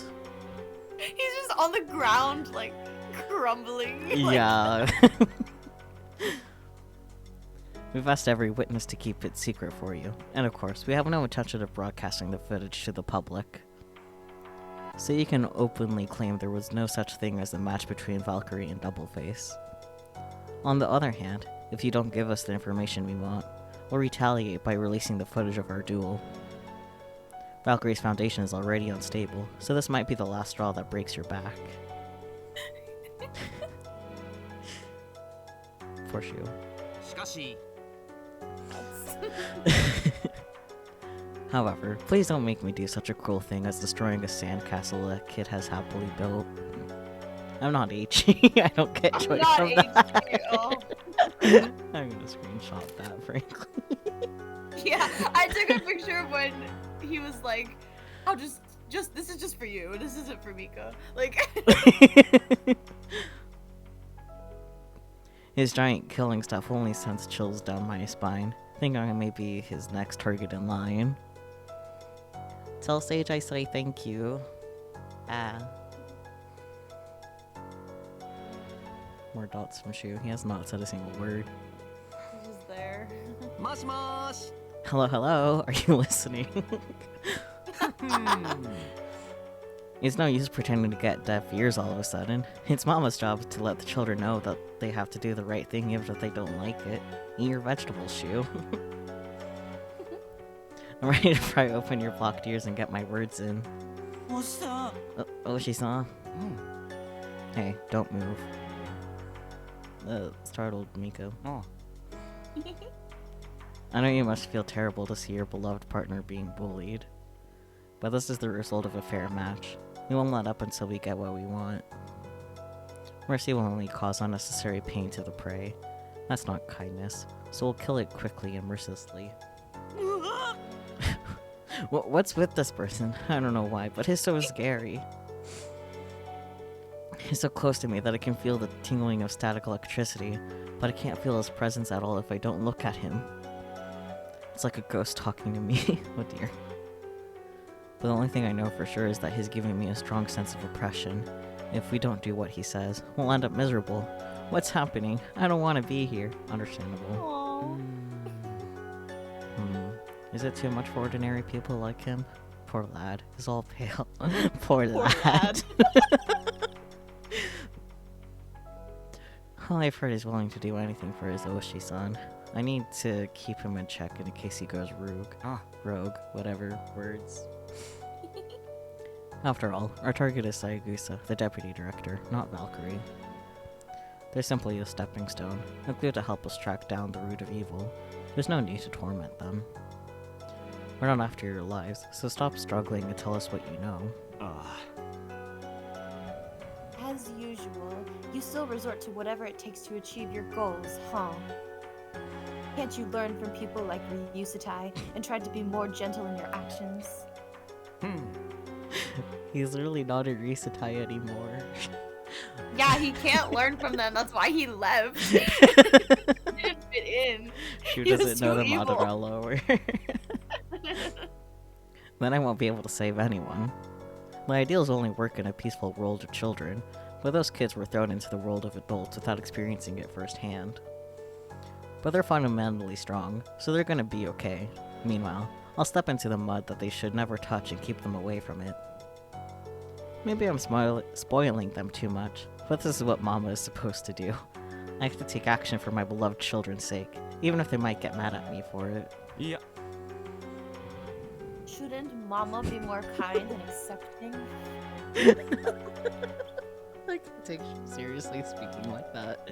He's just on the ground, like, crumbling. Like, Yeah. We've asked every witness to keep it secret for you, and of course, we have no intention of broadcasting the footage to the public. So you can openly claim there was no such thing as a match between Valkyrie and Doubleface. On the other hand, if you don't give us the information we want, we'll retaliate by releasing the footage of our duel. Valkyrie's foundation is already unstable, so this might be the last straw that breaks your back. For Shu. しかし However, please don't make me do such a cruel thing as destroying a sandcastle a kid has happily built. I'm not HE. I don't get joy from that. I'm gonna screenshot that, frankly. Yeah, I took a picture of when he was like, "Oh, just this is just for you. This isn't for Mika." Like, His giant killing stuff only sends chills down my spine, thinking I may be his next target in line. Tell Sage I say thank you. More dots from Shu. He has not said a single word. he's just there. もしもーし Hello, hello. Are you listening? It's no use pretending to get deaf ears all of a sudden. It's Mama's job to let the children know that they have to do the right thing even if they don't like it. Eat your vegetables, Shu. I'm ready to pry open your blocked ears and get my words in. What's up? Oh, she saw. Hey, don't move. Startled Miko. Oh. I know you must feel terrible to see your beloved partner being bullied. But this is the result of a fair match. We won't let up until we get what we want. Mercy will only cause unnecessary pain to the prey. That's not kindness, so we'll kill it quickly and mercilessly. What's with this person? I don't know why, but he's so scary. He's so close to me that I can feel the tingling of static electricity, but I can't feel his presence at all if I don't look at him. It's like a ghost talking to me. Oh dear. But the only thing I know for sure is that he's giving me a strong sense of oppression. If we don't do what he says, we'll end up miserable. What's happening? I don't want to be here. Understandable. Aww. Is it too much for ordinary people like him? Poor lad. He's all pale. Poor Poor lad. lad. Well, I've heard he's willing to do anything for his Oshi-san. I need to keep him in check in case he goes rogue. Rogue, whatever words. After all, our target is Sayagusa, the deputy director, not Valkyrie. They're simply a stepping stone, a clue to help us track down the root of evil. There's no need to torment them. We're not after your lives, so stop struggling and tell us what you know. As usual, you still resort to whatever it takes to achieve your goals, huh? Can't you learn from people like Ryusutai and try to be more gentle in your actions? He's literally not a Risatai anymore. Yeah, he can't learn from them. That's why he left. He didn't fit in. She He was doesn't know too the evil. Madarello or... Then I won't be able to save anyone. My ideals only work in a peaceful world of children, but those kids were thrown into the world of adults without experiencing it firsthand. But they're fundamentally strong, so they're gonna be okay. Meanwhile, I'll step into the mud that they should never touch and keep them away from it. Maybe I'm spoiling them too much, but this is what Mama is supposed to do. I have to take action for my beloved children's sake, even if they might get mad at me for it. Yeah. Shouldn't Mama be more kind and accepting? I can't take you seriously speaking like that.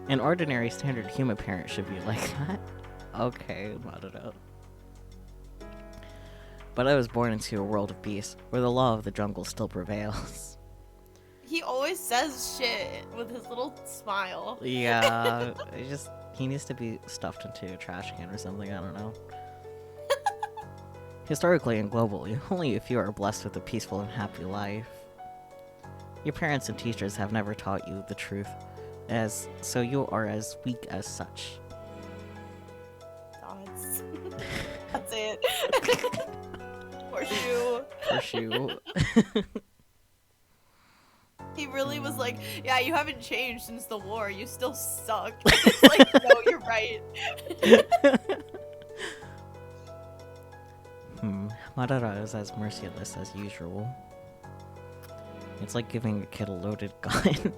An ordinary standard human parent should be like that. Okay, not it up. But I was born into a world of beasts, where the law of the jungle still prevails. He always always says shit with his little smile. Yeah, he needs to be stuffed into a trash can or something, I don't know. Historically and globally, only a few are blessed with a peaceful and happy life. Your parents and teachers have never taught you the truth, so you are as weak as such. Dots. That's it. Poor Shu. For Shu. He really was like, yeah, you haven't changed since the war. You still suck. It's like, no, you're right. Madara is as merciless as usual. It's like giving a kid a loaded gun.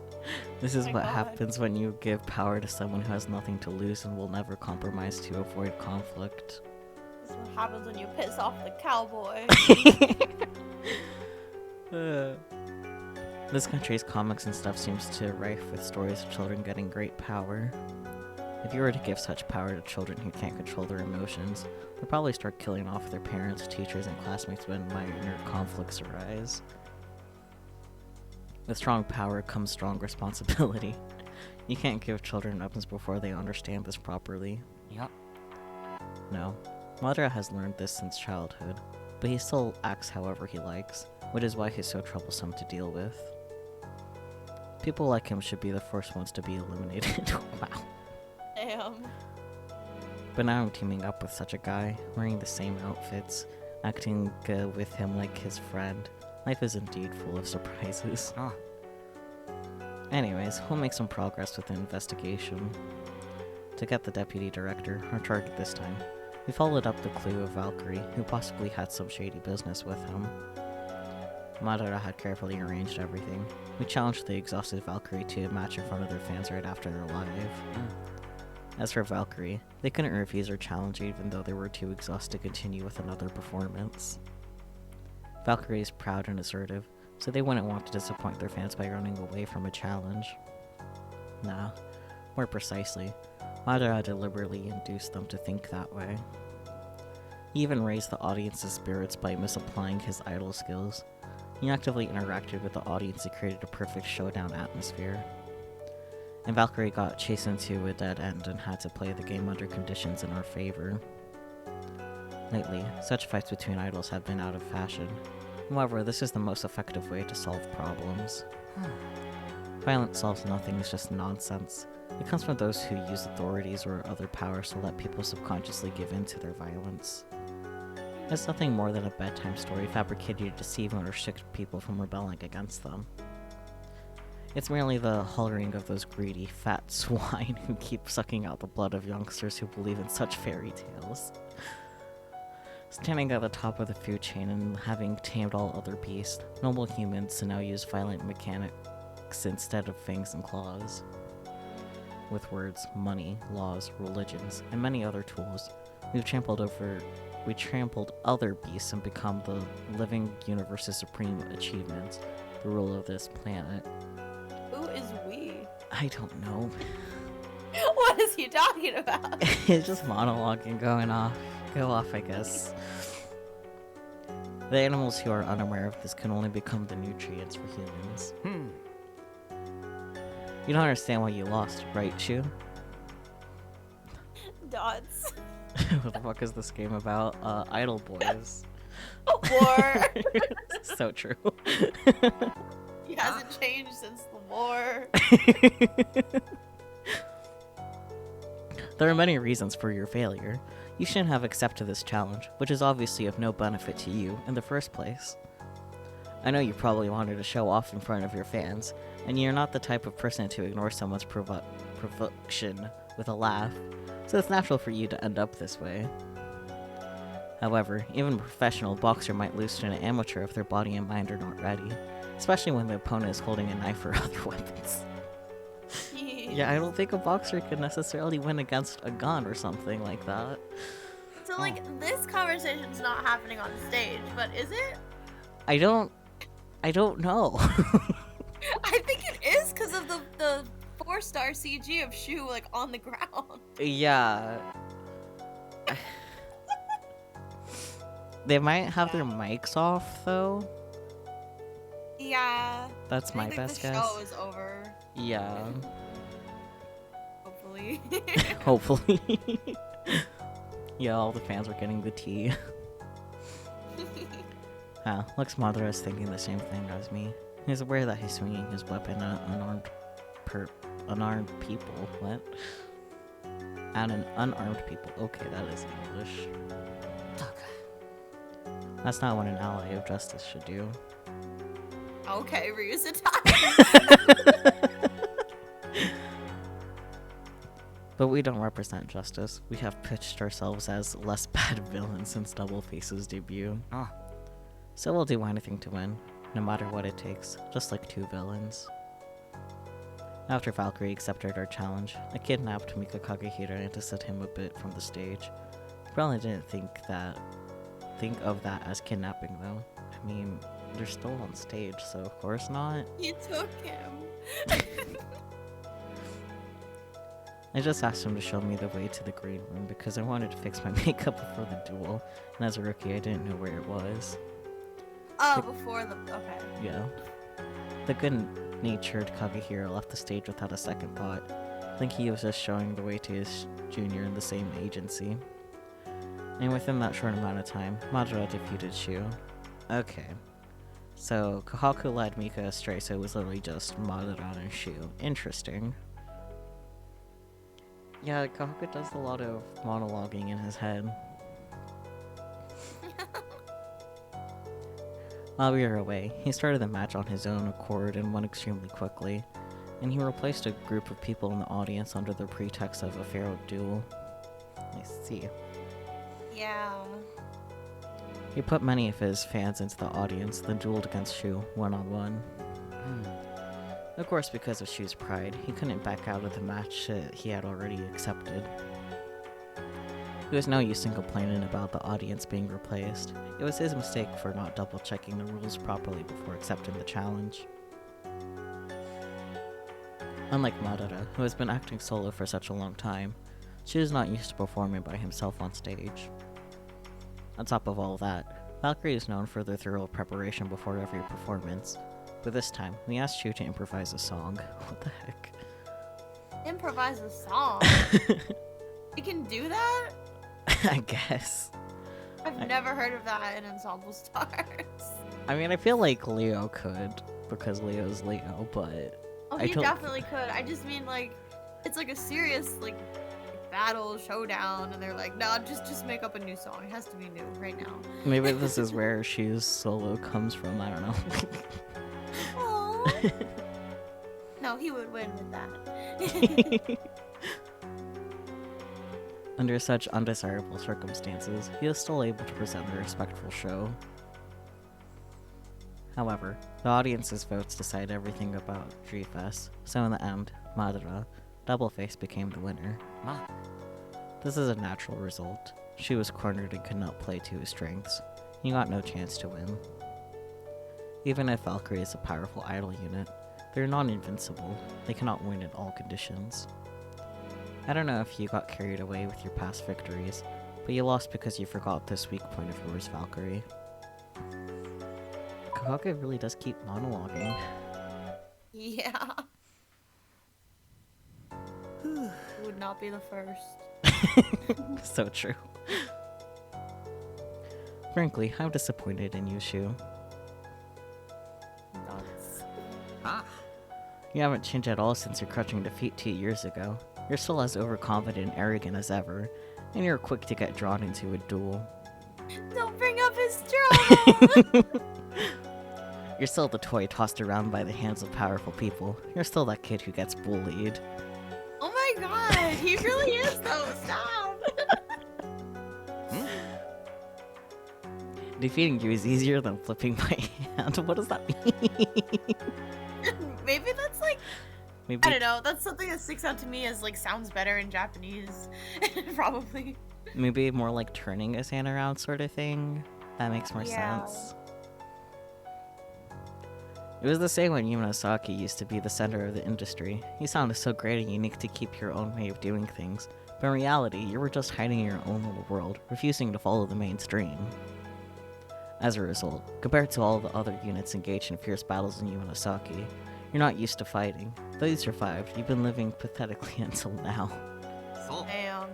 This is my what God. happens when you give power to someone who has nothing to lose and will never compromise to avoid conflict. This is what happens when you piss off the cowboy. This country's comics and stuff seems to rife with stories of children getting great power. If you were to give such power to children who can't control their emotions, they'll probably start killing off their parents, teachers, and classmates when minor conflicts arise. With strong power comes strong responsibility. You can't give children weapons before they understand this properly. Yep. No, Madara has learned this since childhood, but he still acts however he likes, which is why he's so troublesome to deal with. People like him should be the first ones to be eliminated. Wow. Damn. But now I'm teaming up with such a guy, wearing the same outfits, acting with him like his friend. Life is indeed full of surprises. Huh. Anyways, we'll make some progress with the investigation. To get the deputy director, our target this time, we followed up the clue of Valkyrie, who possibly had some shady business with him. Madara had carefully arranged everything. We challenged the exhausted Valkyrie to a match in front of their fans right after they're live. As for Valkyrie, they couldn't refuse her challenge even though they were too exhausted to continue with another performance. Valkyrie is proud and assertive, so they wouldn't want to disappoint their fans by running away from a challenge. Nah, more precisely, Madara deliberately induced them to think that way. He even raised the audience's spirits by misapplying his idol skills. He actively interacted with the audience and created a perfect showdown atmosphere. And Valkyrie got chased into a dead end and had to play the game under conditions in our favor. Lately, such fights between idols have been out of fashion. However, this is the most effective way to solve problems. Violence solves nothing, it's just nonsense. It comes from those who use authorities or other powers to let people subconsciously give in to their violence. It's nothing more than a bedtime story fabricated to deceive and restrict people from rebelling against them. It's merely the hollering of those greedy, fat swine who keep sucking out the blood of youngsters who believe in such fairy tales. Standing at the top of the food chain and having tamed all other beasts, noble humans now use violent mechanics instead of fangs and claws. With words, money, laws, religions, and many other tools, we trampled other beasts and become the living universe's supreme achievement, the rule of this planet. Who is we? I don't know. What is he talking about? It's just monologuing going off. Go off, I guess. The animals who are unaware of this can only become the nutrients for humans. You don't understand why you lost, right, Shu? Dots. What the fuck is this game about? Idol boys. War. So true. He hasn't changed since the war. There are many reasons for your failure. You shouldn't have accepted this challenge, which is obviously of no benefit to you in the first place. I know you probably wanted to show off in front of your fans, and you're not the type of person to ignore someone's provocation with a laugh, so it's natural for you to end up this way. However, even a professional boxer might lose to an amateur if their body and mind are not ready, especially when the opponent is holding a knife or other weapons. Yeah, I don't think a boxer could necessarily win against a gun or something like that. So, like, this conversation's not happening on stage, but is it? I don't know. I think it is because of the 4-star CG of Shu, like, on the ground. Yeah. They might have their mics off, though. Yeah. That's my I think best the guess. show is over. Yeah. Hopefully. Hopefully. Yeah, all the fans were getting the tea. Huh, looks Madara is thinking the same thing as me. He's aware that he's swinging his weapon at unarmed people. What? At an unarmed people. Okay, that is English. That's not what an ally of justice should do. Okay, Ryusutai. But we don't represent justice. We have pitched ourselves as less bad villains since Double Face's debut. Ah. So we'll do anything to win, no matter what it takes, just like two villains. After Valkyrie accepted our challenge, I kidnapped Mika Kagehira and to set him a bit from the stage. He probably didn't think of that as kidnapping though. I mean, they're still on stage, so of course not. You took him. I just asked him to show me the way to the green room because I wanted to fix my makeup before the duel, and as a rookie I didn't know where it was. Oh, before the... Okay. Yeah. The good-natured Kagehira left the stage without a second thought. I think he was just showing the way to his junior in the same agency. And within that short amount of time, Madara defeated Shu. Okay. So, Kahaku led Mika astray, so it was literally just Madara and Shu. Interesting. Yeah, Kahaku does a lot of monologuing in his head. While we were away, he started the match on his own accord and won extremely quickly, and he replaced a group of people in the audience under the pretext of a failed duel. I see. Yeah. He put many of his fans into the audience, then dueled against Shu, one-on-one. Of course, because of Shu's pride, he couldn't back out of the match that he had already accepted. It was no use in complaining about the audience being replaced. It was his mistake for not double-checking the rules properly before accepting the challenge. Unlike Madara, who has been acting solo for such a long time, Shu is not used to performing by himself on stage. On top of all that, Valkyrie is known for their thorough preparation before every performance, but this time, we asked Shu to improvise a song. What the heck? Improvise a song? You can do that? I guess. I've never heard of that in Ensemble Stars. I mean, I feel like Leo could, because Leo's Leo, but... Oh, I he don't- definitely could. I just mean, like, it's like a serious, like, battle, showdown, and they're like, no, just make up a new song. It has to be new right now. Maybe this is where Shu's solo comes from, I don't know. Aww. No, he would win with that. Under such undesirable circumstances, he was still able to present a respectful show. However, the audience's votes decide everything about G-Fest, so in the end, Madara, Doubleface became the winner. Ma. This is a natural result. She was cornered and could not play to his strengths. He got no chance to win. Even if Valkyrie is a powerful idol unit, they're non-invincible. They cannot win in all conditions. I don't know if you got carried away with your past victories, but you lost because you forgot this weak point of yours, Valkyrie. Kahaku really does keep monologuing. Yeah. You would not be the first. So true. Frankly, I'm disappointed in you, Shu. Nuts. Ah. You haven't changed at all since your crushing defeat 2 years ago. You're still as overconfident and arrogant as ever, and you're quick to get drawn into a duel. Don't bring up his trouble! You're still the toy tossed around by the hands of powerful people. You're still that kid who gets bullied. Oh my god, he really is though, stop! Defeating you is easier than flipping my hand. What does that mean? Maybe that's like, Maybe I don't know, that's something that sticks out to me as like sounds better in Japanese. Probably. maybe more like turning his hand around sort of thing. That makes more Yeah. sense. It was the same when Yunosaki used to be the center of the industry. You sounded so great and unique to keep your own way of doing things, but in reality, you were just hiding in your own little world, refusing to follow the mainstream. As a result, compared to all the other units engaged in fierce battles in Uenosaki, you're not used to fighting. Though you survived, you've been living pathetically until now. そう Damn.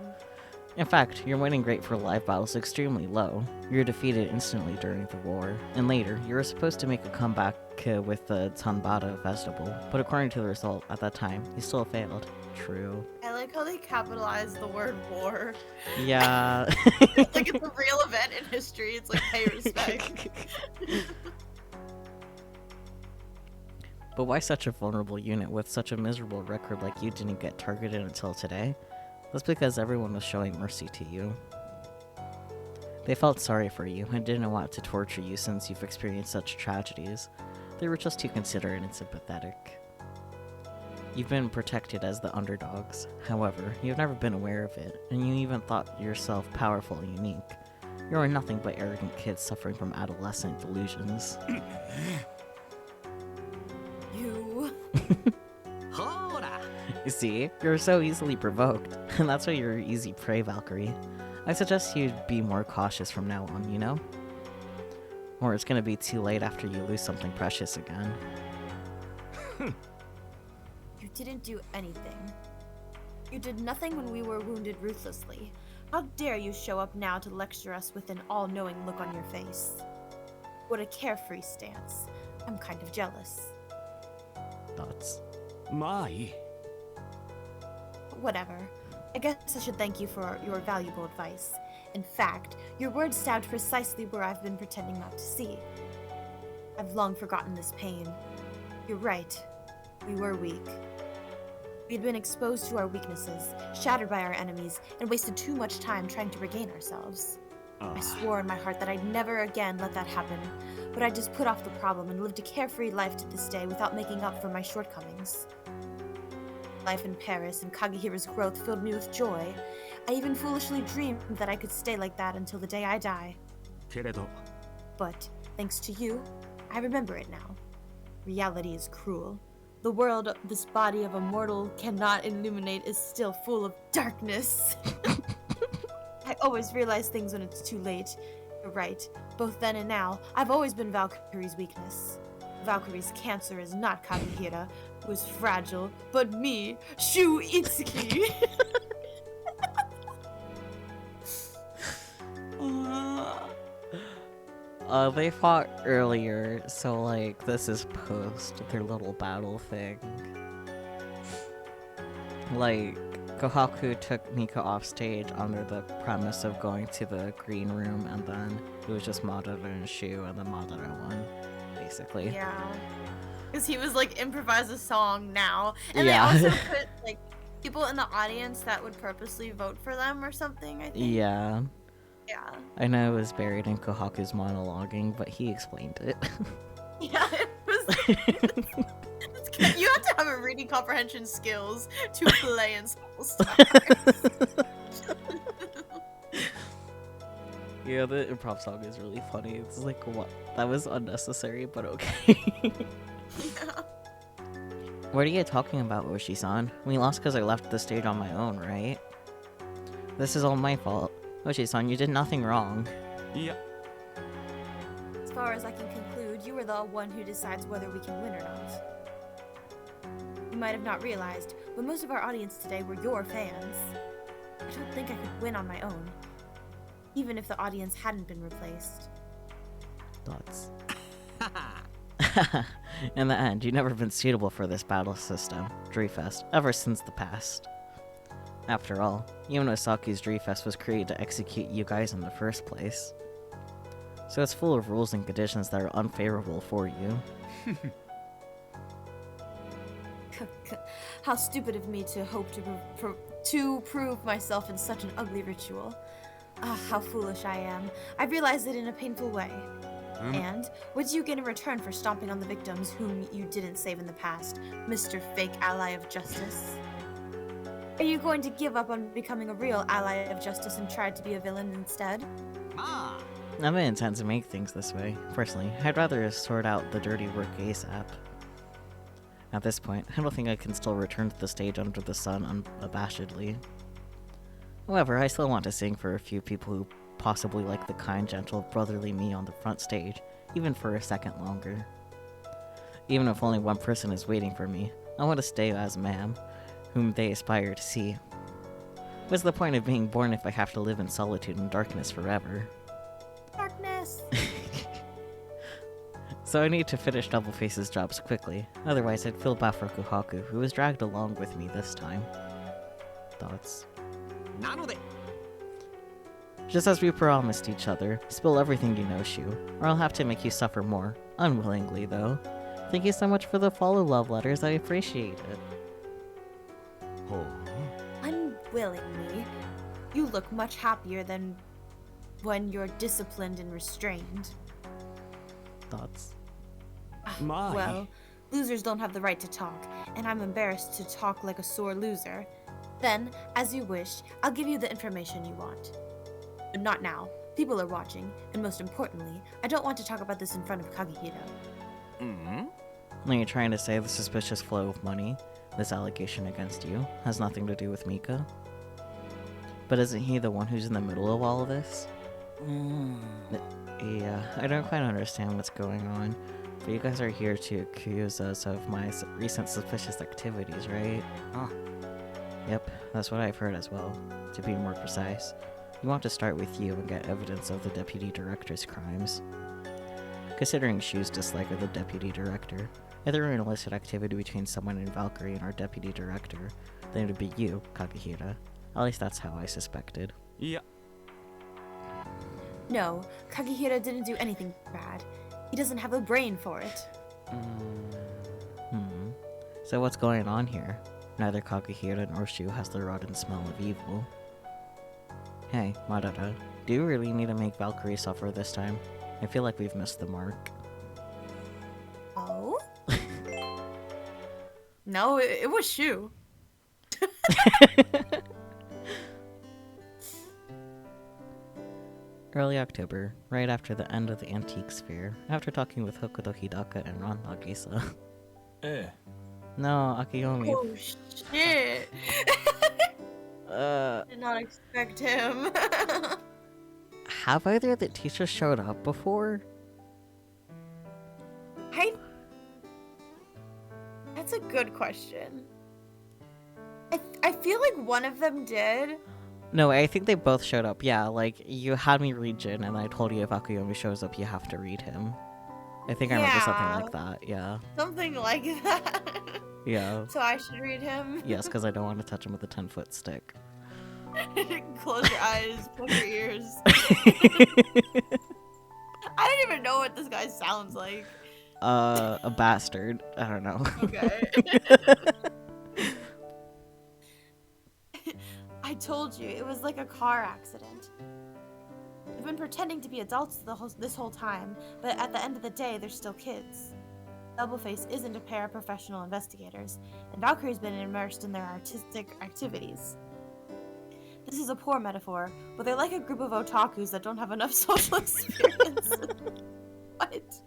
In fact, your winning rate for live battles is extremely low. You were defeated instantly during the war, and later, you were supposed to make a comeback with the Tanbata Festival, but according to the result at that time, you still failed. True. I like how they capitalize the word war. Yeah. Like it's a real event in history. It's like pay respect. But why such a vulnerable unit with such a miserable record like you didn't get targeted until today? That's because everyone was showing mercy to you. They felt sorry for you and didn't want to torture you since you've experienced such tragedies. They were just too considerate and sympathetic. You've been protected as the underdogs. However, you've never been aware of it, and you even thought yourself powerful and unique. You are nothing but arrogant kids suffering from adolescent delusions. You. ほーら You see, you're so easily provoked, and that's why you're easy prey, Valkyrie. I suggest you be more cautious from now on, you know? Or it's gonna be too late after you lose something precious again. You didn't do anything. You did nothing when we were wounded ruthlessly. How dare you show up now to lecture us with an all-knowing look on your face? What a carefree stance. I'm kind of jealous. Thoughts? まあいい Whatever. I guess I should thank you for your valuable advice. In fact, your words stabbed precisely where I've been pretending not to see. I've long forgotten this pain. You're right. We were weak. We'd been exposed to our weaknesses, shattered by our enemies, and wasted too much time trying to regain ourselves. I swore in my heart that I'd never again let that happen, but I just put off the problem and lived a carefree life to this day without making up for my shortcomings. Life in Paris and Kagehira's growth filled me with joy. I even foolishly dreamed that I could stay like that until the day I die. けれど But, thanks to you, I remember it now. Reality is cruel. The world this body of a mortal cannot illuminate is still full of darkness. I always realize things when it's too late. You're right. Both then and now, I've always been Valkyrie's weakness. Valkyrie's cancer is not Kagehira, who is fragile, but me, Shu Itsuki. They fought earlier, so like this is post their little battle thing. Like, Kohaku took Mika off stage under the premise of going to the green room, and then it was just Madara and Shu, and then Madara won, basically. Yeah. Because he was like, improvise a song now. And Yeah. they also put like people in the audience that would purposely vote for them or something, I think. Yeah. Yeah. I know it was buried in Kohaku's monologuing, but he explained it. Yeah, it was. You have to have a reading comprehension skills to play Ensemble Stars. Yeah, the improv song is really funny. It's like, what? That was unnecessary, but okay. Yeah. What are you talking about, Oshi-san? We lost because I left the stage on my own, right? This is all my fault. Oshi-san, you did nothing wrong. いや As far as I can conclude, you are the one who decides whether we can win or not. You might have not realized, but most of our audience today were your fans. I don't think I could win on my own, even if the audience hadn't been replaced. Thoughts? In the end, you've never been suitable for this battle system, Dreefest, ever since the past. After all, Uenosaki's Dreefest was created to execute you guys in the first place. So it's full of rules and conditions that are unfavorable for you. How stupid of me to hope to prove myself in such an ugly ritual. Ah, how foolish I am. I realized it in a painful way. And what do you get in return for stomping on the victims whom you didn't save in the past, Mr. Fake Ally of Justice? Are you going to give up on becoming a real ally of justice and try to be a villain instead? まあ I don't intend to make things this way. Personally, I'd rather sort out the dirty work ASAP. At this point, I don't think I can still return to the stage under the sun unabashedly. However, I still want to sing for a few people who possibly like the kind, gentle, brotherly me on the front stage, even for a second longer. Even if only one person is waiting for me, I want to stay as ma'am, whom they aspire to see. What's the point of being born if I have to live in solitude and darkness forever? Darkness. So I need to finish Doubleface's jobs quickly, otherwise I'd feel bad for Kohaku, who was dragged along with me this time. Thoughts? なので Just as we promised each other, spill everything you know, Shu, or I'll have to make you suffer more. Unwillingly, though. Thank you so much for the follow love letters, I appreciate it. ほう Unwillingly. You look much happier than when you're disciplined and restrained. Thoughts? My. Well, losers don't have the right to talk, and I'm embarrassed to talk like a sore loser. Then, as you wish, I'll give you the information you want. But not now. People are watching, and most importantly, I don't want to talk about this in front of Kagehiro. うん Are you trying to say the suspicious flow of money, this allegation against you, has nothing to do with Mika? But isn't he the one who's in the middle of all of this? Yeah, I don't quite understand what's going on, but you guys are here to accuse us of my recent suspicious activities, right? Huh. Yep, that's what I've heard as well. To be more precise, we want to start with you and get evidence of the Deputy Director's crimes. Considering Shu's dislike of the Deputy Director, if there were an illicit activity between someone in Valkyrie and our Deputy Director, then it would be you, Kagehira. At least that's how I suspected. いや No, Kagehiro didn't do anything bad. He doesn't have a brain for it. So what's going on here? Neither Kagehira nor Shu has the rotten smell of evil. Hey, Madara, do you really need to make Valkyrie suffer this time? I feel like we've missed the mark. Oh? No, it was Shu. Early October, right after the end of the Antiques Fair, after talking with Hokuto Hidaka and Ron Nagisa. え No, Akiyomi. Oh shit! Did not expect him. Have either of the teachers showed up before? That's a good question. I feel like one of them did. No, I think they both showed up. Yeah, like, you had me read Jin, and I told you if Akuyomi shows up, you have to read him. I think I remember something Yeah. like that, yeah. Something like that. Yeah. So I should read him? Yes, because I don't want to touch him with a 10-foot stick. Close your eyes, plug your ears. I don't even know what this guy sounds like. A bastard. I don't know. Okay. I told you, it was like a car accident. They've been pretending to be adults this whole time, but at the end of the day, they're still kids. Doubleface isn't a pair of professional investigators, and Valkyrie's been immersed in their artistic activities. This is a poor metaphor, but they're like a group of otakus that don't have enough social experience. What?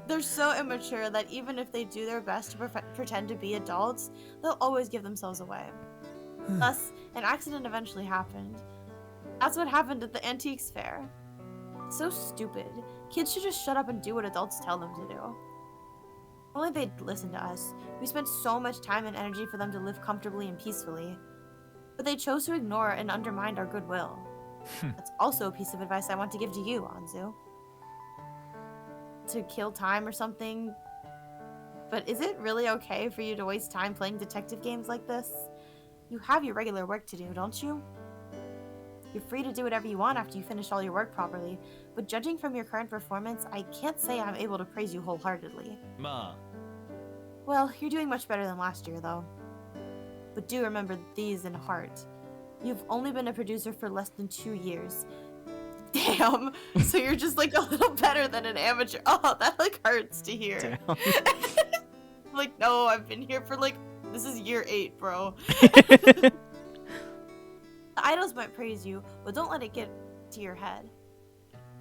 They're so immature that even if they do their best to pretend to be adults, they'll always give themselves away. Thus, an accident eventually happened. That's what happened at the Antiques Fair. So stupid. Kids should just shut up and do what adults tell them to do. If only they'd listen to us. We spent so much time and energy for them to live comfortably and peacefully. But they chose to ignore and undermine our goodwill. That's also a piece of advice I want to give to you, Anzu. To kill time or something. But is it really okay for you to waste time playing detective games like this? You have your regular work to do, don't you? You're free to do whatever you want after you finish all your work properly, but judging from your current performance, I can't say I'm able to praise you wholeheartedly. ま Well, you're doing much better than last year, though. But do remember these in heart. You've only been a producer for less than 2 years. Damn! So you're just like a little better than an amateur. Oh, that like hurts to hear. Damn. Like, no, I've been here for like, this is year 8, bro. The idols might praise you, but don't let it get to your head.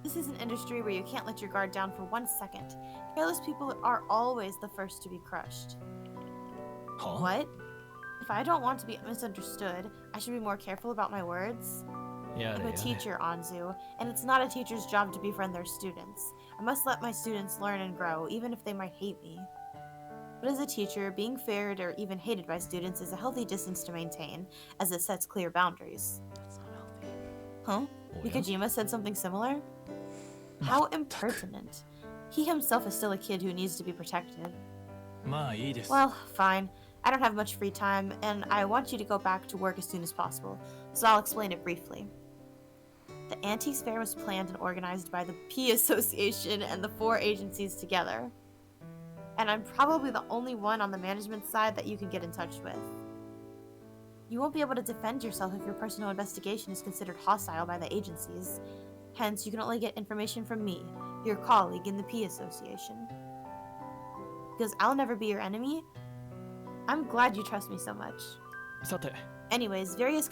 This is an industry where you can't let your guard down for 1 second. Careless people are always the first to be crushed. あ は What? If I don't want to be misunderstood, I should be more careful about my words? Yada, I'm a yada. teacher, Anzu, and it's not a teacher's job to befriend their students. I must let my students learn and grow, even if they might hate me. But as a teacher, being feared or even hated by students is a healthy distance to maintain, as it sets clear boundaries. That's not healthy. Huh? Oh, yeah? Mikajima said something similar? How impertinent. He himself is still a kid who needs to be protected. Well, fine. I don't have much free time, and I want you to go back to work as soon as possible, so I'll explain it briefly. The Antiques Fair was planned and organized by the P Association and the 4 agencies together. And I'm probably the only one on the management side that you can get in touch with. You won't be able to defend yourself if your personal investigation is considered hostile by the agencies. Hence, you can only get information from me, your colleague in the P Association. Because I'll never be your enemy. I'm glad you trust me so much. さて Anyways, various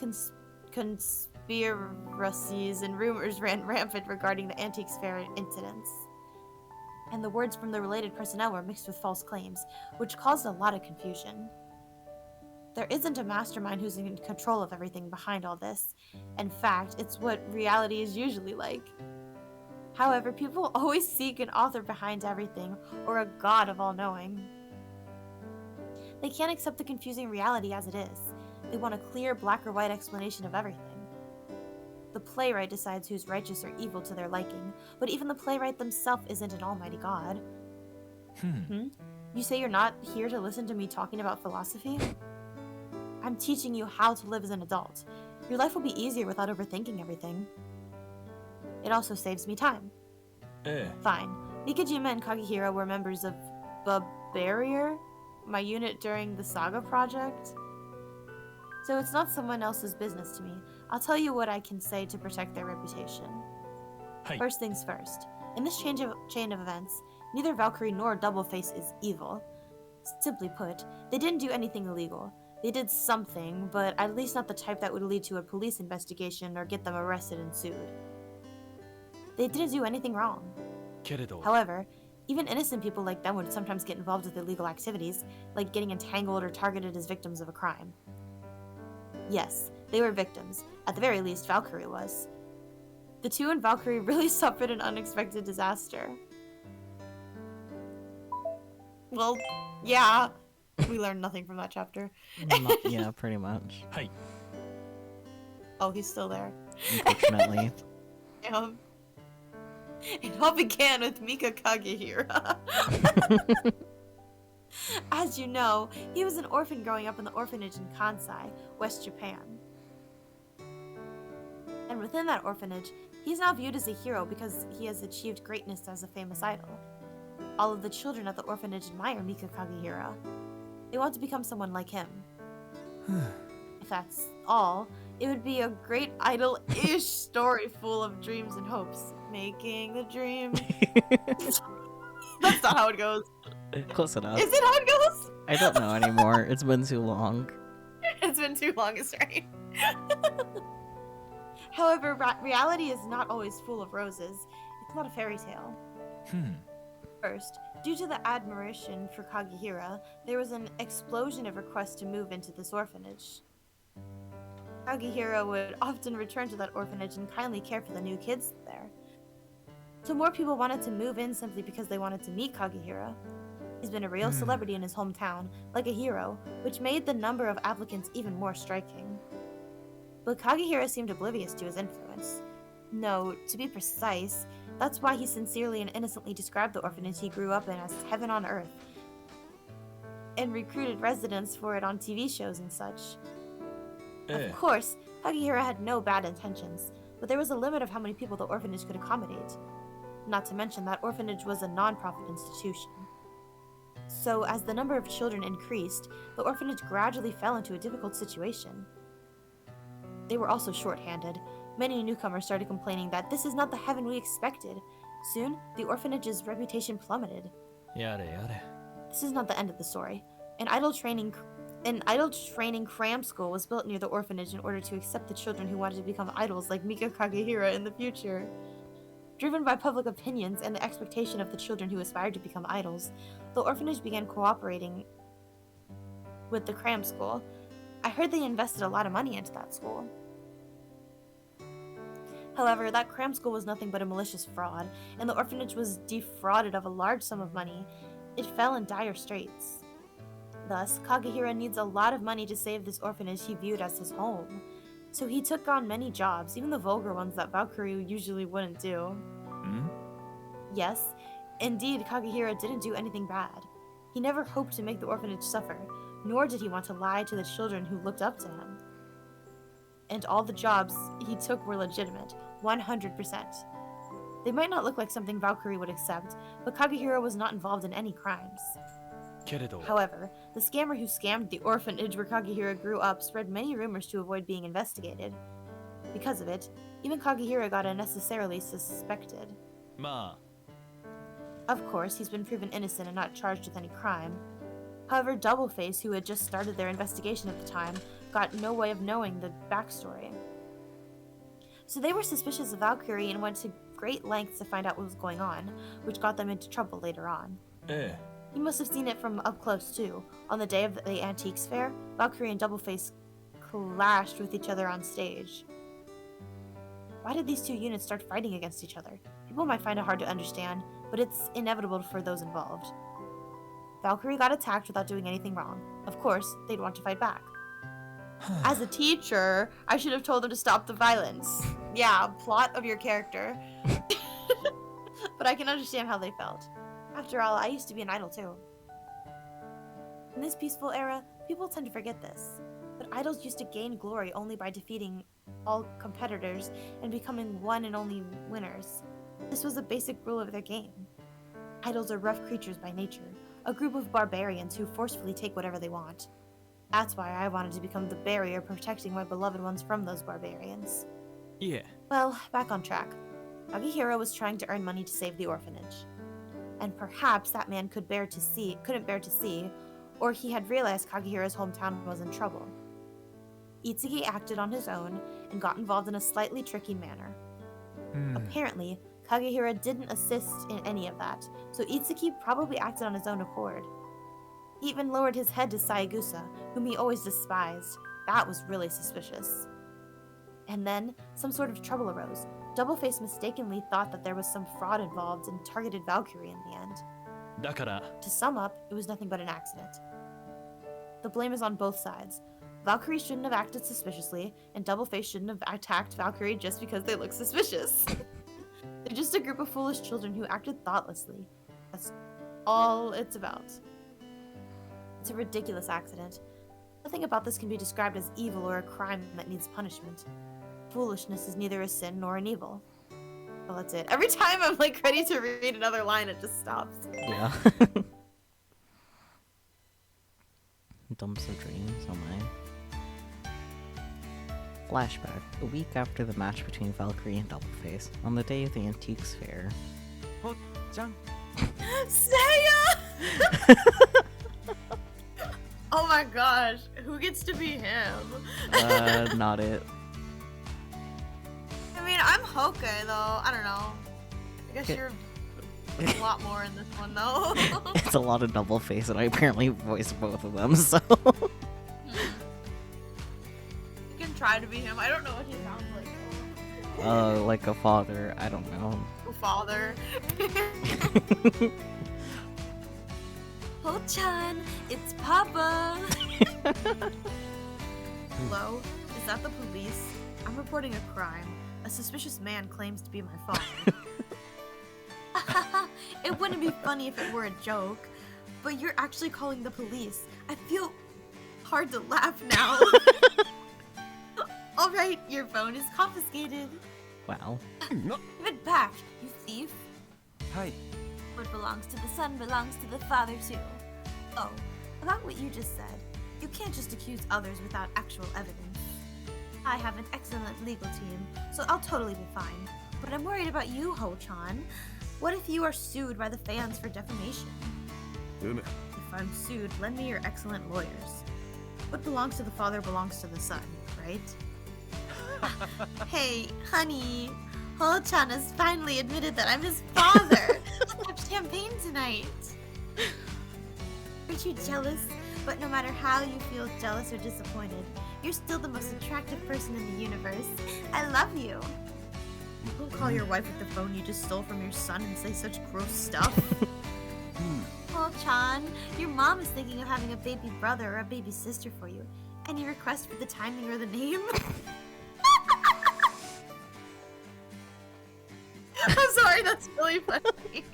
conspiracies and rumors ran rampant regarding the Antiques Fair incidents. And the words from the related personnel were mixed with false claims, which caused a lot of confusion. There isn't a mastermind who's in control of everything behind all this. In fact, it's what reality is usually like. However, people always seek an author behind everything, or a god of all-knowing. They can't accept the confusing reality as it is. They want a clear black or white explanation of everything. The playwright decides who's righteous or evil to their liking, but even the playwright themselves isn't an almighty god. You say you're not here to listen to me talking about philosophy? I'm teaching you how to live as an adult. Your life will be easier without overthinking everything. It also saves me time. え Fine. Mikajima and Kagehira were members of Barrier, my unit during the Saga project. So it's not someone else's business to me. I'll tell you what I can say to protect their reputation. はい First things first. In this chain of events, neither Valkyrie nor Doubleface is evil. Simply put, they didn't do anything illegal. They did something, but at least not the type that would lead to a police investigation or get them arrested and sued. They didn't do anything wrong. けれど However, even innocent people like them would sometimes get involved with illegal activities, like getting entangled or targeted as victims of a crime. Yes, they were victims. At the very least, Valkyrie was. The two and Valkyrie really suffered an unexpected disaster. Well, yeah. We learned nothing from that chapter. Yeah, pretty much. はい Oh, he's still there. Unfortunately. Damn. It all began with Mika Kagehira. As you know, he was an orphan growing up in the orphanage in Kansai, West Japan. And within that orphanage, he's now viewed as a hero because he has achieved greatness as a famous idol. All of the children at the orphanage admire Mika Kagehira. They want to become someone like him. If that's all, it would be a great idol-ish story full of dreams and hopes. Making the dream. That's not how it goes. Close enough. Is it how it goes? I don't know anymore. It's been too long. It's been too long, it's right. However, reality is not always full of roses. It's not a fairy tale. First, due to the admiration for Kagehira, there was an explosion of requests to move into this orphanage. Kagehira would often return to that orphanage and kindly care for the new kids there. So more people wanted to move in simply because they wanted to meet Kagehira. He's been a real celebrity in his hometown, like a hero, which made the number of applicants even more striking. But Kagehira seemed oblivious to his influence. No, to be precise, that's why he sincerely and innocently described the orphanage he grew up in as heaven on earth, and recruited residents for it on TV shows and such. え Of course, Kagehira had no bad intentions, but there was a limit of how many people the orphanage could accommodate. Not to mention that orphanage was a non-profit institution. So, as the number of children increased, the orphanage gradually fell into a difficult situation. They were also short-handed. Many newcomers started complaining that this is not the heaven we expected. Soon, the orphanage's reputation plummeted. やれやれ This is not the end of the story. An idol training cram school was built near the orphanage in order to accept the children who wanted to become idols like Mika Kagehira in the future. Driven by public opinions and the expectation of the children who aspired to become idols, the orphanage began cooperating with the cram school. I heard they invested a lot of money into that school. However, that cram school was nothing but a malicious fraud, and the orphanage was defrauded of a large sum of money. It fell in dire straits. Thus, Kagehira needs a lot of money to save this orphanage he viewed as his home. So he took on many jobs, even the vulgar ones that Valkyrie usually wouldn't do. Hmm? Yes, indeed, Kagehira didn't do anything bad. He never hoped to make the orphanage suffer, nor did he want to lie to the children who looked up to him. And all the jobs he took were legitimate, 100%. They might not look like something Valkyrie would accept, but Kagehira was not involved in any crimes. けれど However, the scammer who scammed the orphanage where Kagehira grew up spread many rumors to avoid being investigated. Because of it, even Kagehira got unnecessarily suspected. ま Of course, he's been proven innocent and not charged with any crime. However, Doubleface, who had just started their investigation at the time, got no way of knowing the backstory. So they were suspicious of Valkyrie and went to great lengths to find out what was going on, which got them into trouble later on. あえ You must have seen it from up close too. On the day of the Antiques Fair, Valkyrie and Doubleface clashed with each other on stage. Why did these two units start fighting against each other? People might find it hard to understand, but it's inevitable for those involved. Valkyrie got attacked without doing anything wrong. Of course, they'd want to fight back. As a teacher, I should have told them to stop the violence. Yeah, plot of your character. But I can understand how they felt. After all, I used to be an idol too. In this peaceful era, people tend to forget this. But idols used to gain glory only by defeating all competitors and becoming one and only winners. This was a basic rule of their game. Idols are rough creatures by nature, a group of barbarians who forcefully take whatever they want. That's why I wanted to become the barrier protecting my beloved ones from those barbarians. いえ Well, back on track. Kagehira was trying to earn money to save the orphanage. And perhaps that man couldn't bear to see, or he had realized Kagehira's hometown was in trouble. Itsuki acted on his own and got involved in a slightly tricky manner. Apparently, Kagehira didn't assist in any of that, so Itsuki probably acted on his own accord. He even lowered his head to Saegusa, whom he always despised. That was really suspicious. And then, some sort of trouble arose. Doubleface mistakenly thought that there was some fraud involved and targeted Valkyrie in the end. だから To sum up, it was nothing but an accident. The blame is on both sides. Valkyrie shouldn't have acted suspiciously, and Doubleface shouldn't have attacked Valkyrie just because they look suspicious. They're just a group of foolish children who acted thoughtlessly. That's all it's about. It's a ridiculous accident. Nothing about this can be described as evil or a crime that needs punishment. Foolishness is neither a sin nor an evil. Well, that's it. Every time I'm like ready to read another line, it just stops. Yeah. Dumps of dreams, oh my. Flashback. A week after the match between Valkyrie and Doubleface, on the day of the Antiques Fair. ほっちゃん Seiya! Oh my gosh, who gets to be him? Not it. I mean, I'm Hoke though. I don't know. I guess Okay. you're a lot more in this one though. It's a lot of Doubleface, and I apparently voiced both of them, so. You can try to be him. I don't know what he sounds like. Like a father, I don't know. Father. Ho-chan, it's Papa. Hello? Is that the police? I'm reporting a crime. A suspicious man claims to be my father. It wouldn't be funny if it were a joke, but you're actually calling the police. I feel hard to laugh now. Alright, your phone is confiscated. Wow. No. Give it back, you thief. はい What belongs to the son belongs to the father too. Oh, about what you just said, you can't just accuse others without actual evidence. I have an excellent legal team, so I'll totally be fine. But I'm worried about you, Ho-chan. What if you are sued by the fans for defamation? うむ If I'm sued, lend me your excellent lawyers. What belongs to the father belongs to the son, right? Hey, honey. Ho-chan has finally admitted that I'm his father. Let's have champagne tonight. Aren't you jealous? But no matter how you feel jealous or disappointed, you're still the most attractive person in the universe. I love you. Don't call your wife with the phone you just stole from your son and say such gross stuff. Oh, Chan, your mom is thinking of having a baby brother or a baby sister for you. Any request for the timing or the name? I'm sorry, that's really funny.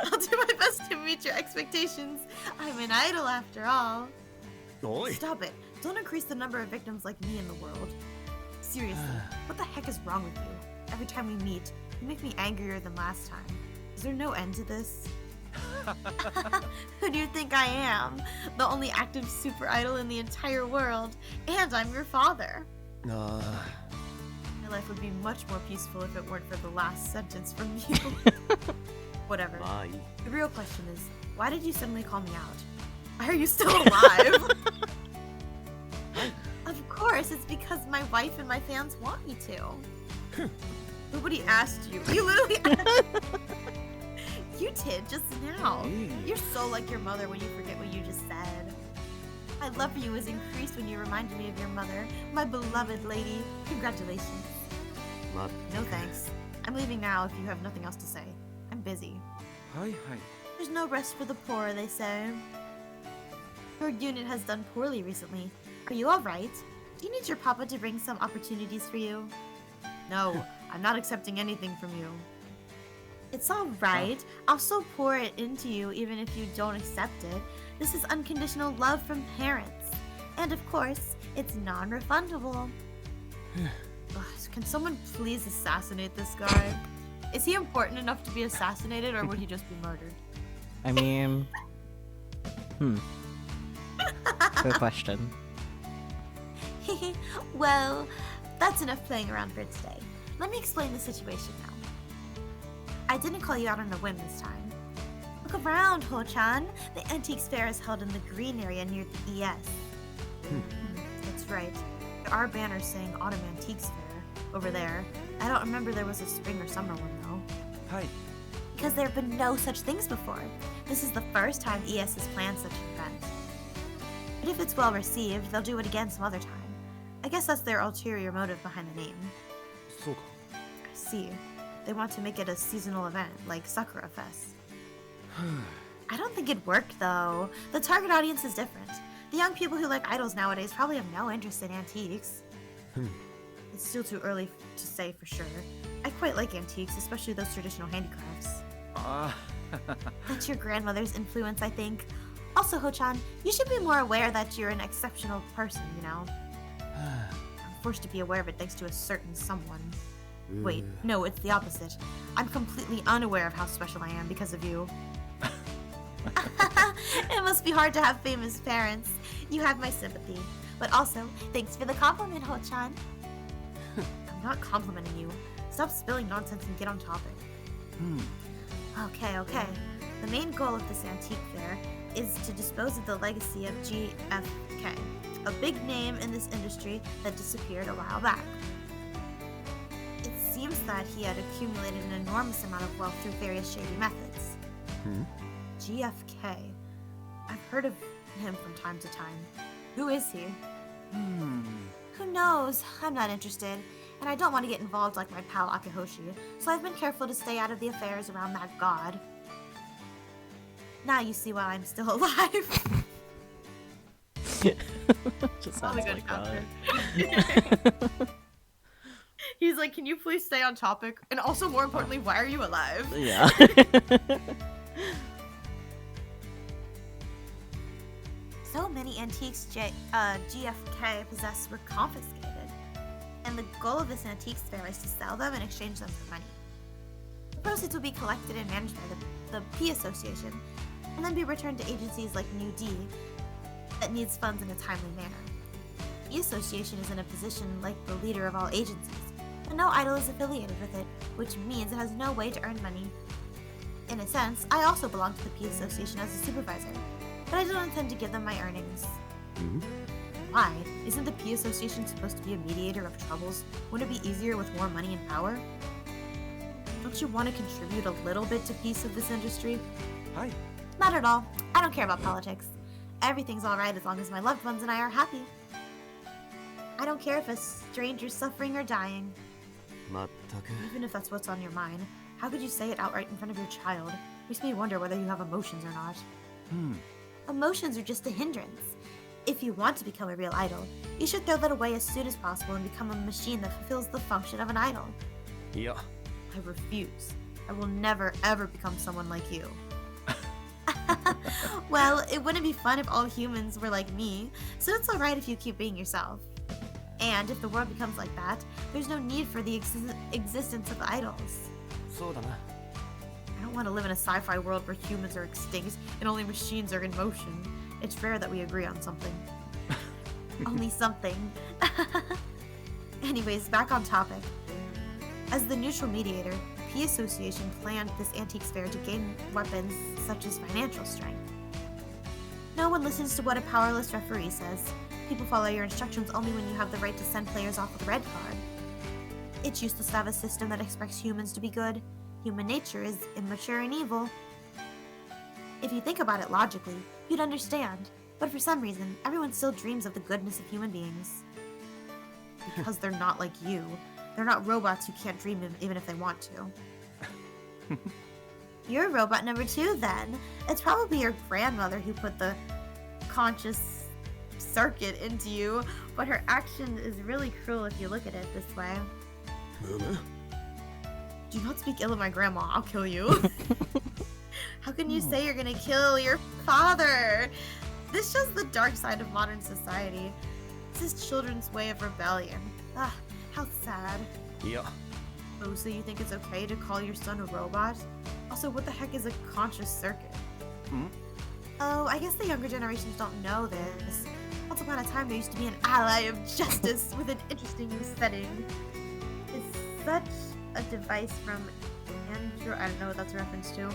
I'll do my best to meet your expectations. I'm an idol after all. Oi. Stop it. Don't increase the number of victims like me in the world. Seriously, what the heck is wrong with you? Every time we meet, you make me angrier than last time. Is there no end to this? Who do you think I am? The only active super idol in the entire world, and I'm your father. My life would be much more peaceful if it weren't for the last sentence from you. Whatever. Bye. The real question is, why did you suddenly call me out? Why are you still alive? Of course, it's because my wife and my fans want me to. Nobody asked you. You literally asked. You did just now. You're so like your mother when you forget what you just said. My love for you is increased when you reminded me of your mother, my beloved lady. Congratulations. No thanks. I'm leaving now if you have nothing else to say. I'm busy. Hi. There's no rest for the poor, they say. Your unit has done poorly recently. Are you alright? Do you need your papa to bring some opportunities for you? No, I'm not accepting anything from you. It's alright. I'll still pour it into you even if you don't accept it. This is unconditional love from parents. And of course, it's non-refundable. Ugh, can someone please assassinate this guy? Is he important enough to be assassinated or would he just be murdered? I mean... Good question. Well, that's enough playing around for today. Let me explain the situation now. I didn't call you out on a whim this time. Look around, Ho-chan. The Antiques Fair is held in the green area near the ES. That's right. There are banners saying Autumn Antiques Fair over there. I don't remember there was a spring or summer one, though. Hi. Because there have been no such things before. This is the first time ES has planned such an event. But if it's well received, they'll do it again some other time. I guess that's their ulterior motive behind the name. So. I see. They want to make it a seasonal event, like Sakura Fest. I don't think it'd work, though. The target audience is different. The young people who like idols nowadays probably have no interest in antiques. It's still too early to say for sure. I quite like antiques, especially those traditional handicrafts. That's your grandmother's influence, I think. Also, Ho-chan, you should be more aware that you're an exceptional person, you know? I'm forced to be aware of it thanks to a certain someone. Wait, no, it's the opposite. I'm completely unaware of how special I am because of you. It must be hard to have famous parents. You have my sympathy. But also, thanks for the compliment, Ho-chan. I'm not complimenting you. Stop spilling nonsense and get on topic. Okay. The main goal of this antique fair is to dispose of the legacy of GFK, a big name in this industry that disappeared a while back. It seems that he had accumulated an enormous amount of wealth through various shady methods. GFK. I've heard of him from time to time. Who is he? Who knows? I'm not interested, and I don't want to get involved like my pal Akihoshi, so I've been careful to stay out of the affairs around that god. Now you see why I'm still alive. Just Probably sounds good like that. counter. He's like, can you please stay on topic? And also, more importantly, why are you alive? Yeah. So many antiques GFK possessed were confiscated. And the goal of this antiques fair is to sell them and exchange them for money. The proceeds will be collected and managed by the P Association, and then be returned to agencies like New D that needs funds in a timely manner. The Association is in a position like the leader of all agencies, but no idol is affiliated with it, which means it has no way to earn money. In a sense, I also belong to the P Association as a supervisor, but I don't intend to give them my earnings. Why? Isn't the P Association supposed to be a mediator of troubles? Wouldn't it be easier with more money and power? Don't you want to contribute a little bit to peace of this industry? Hi. Not at all. I don't care about politics. Everything's alright as long as my loved ones and I are happy. I don't care if a stranger's suffering or dying. 全く Even if that's what's on your mind, how could you say it outright in front of your child? Makes me wonder whether you have emotions or not. Emotions are just a hindrance. If you want to become a real idol, you should throw that away as soon as possible and become a machine that fulfills the function of an idol. いや I refuse. I will never ever become someone like you. Well, it wouldn't be fun if all humans were like me, so it's alright if you keep being yourself. And if the world becomes like that, there's no need for the existence of idols. そうだな I don't want to live in a sci-fi world where humans are extinct and only machines are in motion. It's rare that we agree on something. Only something. Anyways, back on topic. As the neutral mediator, the P Association planned this antiques fair to gain weapons such as financial strength. No one listens to what a powerless referee says. People follow your instructions only when you have the right to send players off with a red card. It's useless to have a system that expects humans to be good. Human nature is immature and evil. If you think about it logically, you'd understand. But for some reason, everyone still dreams of the goodness of human beings. Because they're not like you. They're not robots who can't dream even if they want to. You're robot number 2 then. It's probably your grandmother who put the conscious circuit into you, but her action is really cruel if you look at it this way. むむ Do not speak ill of my grandma, I'll kill you. How can you say you're gonna kill your father? This shows the dark side of modern society. This is children's way of rebellion. Ah, how sad. いや Oh, so you think it's okay to call your son a robot? Also, what the heck is a conscious circuit? Oh, I guess the younger generations don't know this. Once upon a time, there used to be an ally of justice with an interesting setting. Is such a device from Andrew? I don't know what that's a reference to.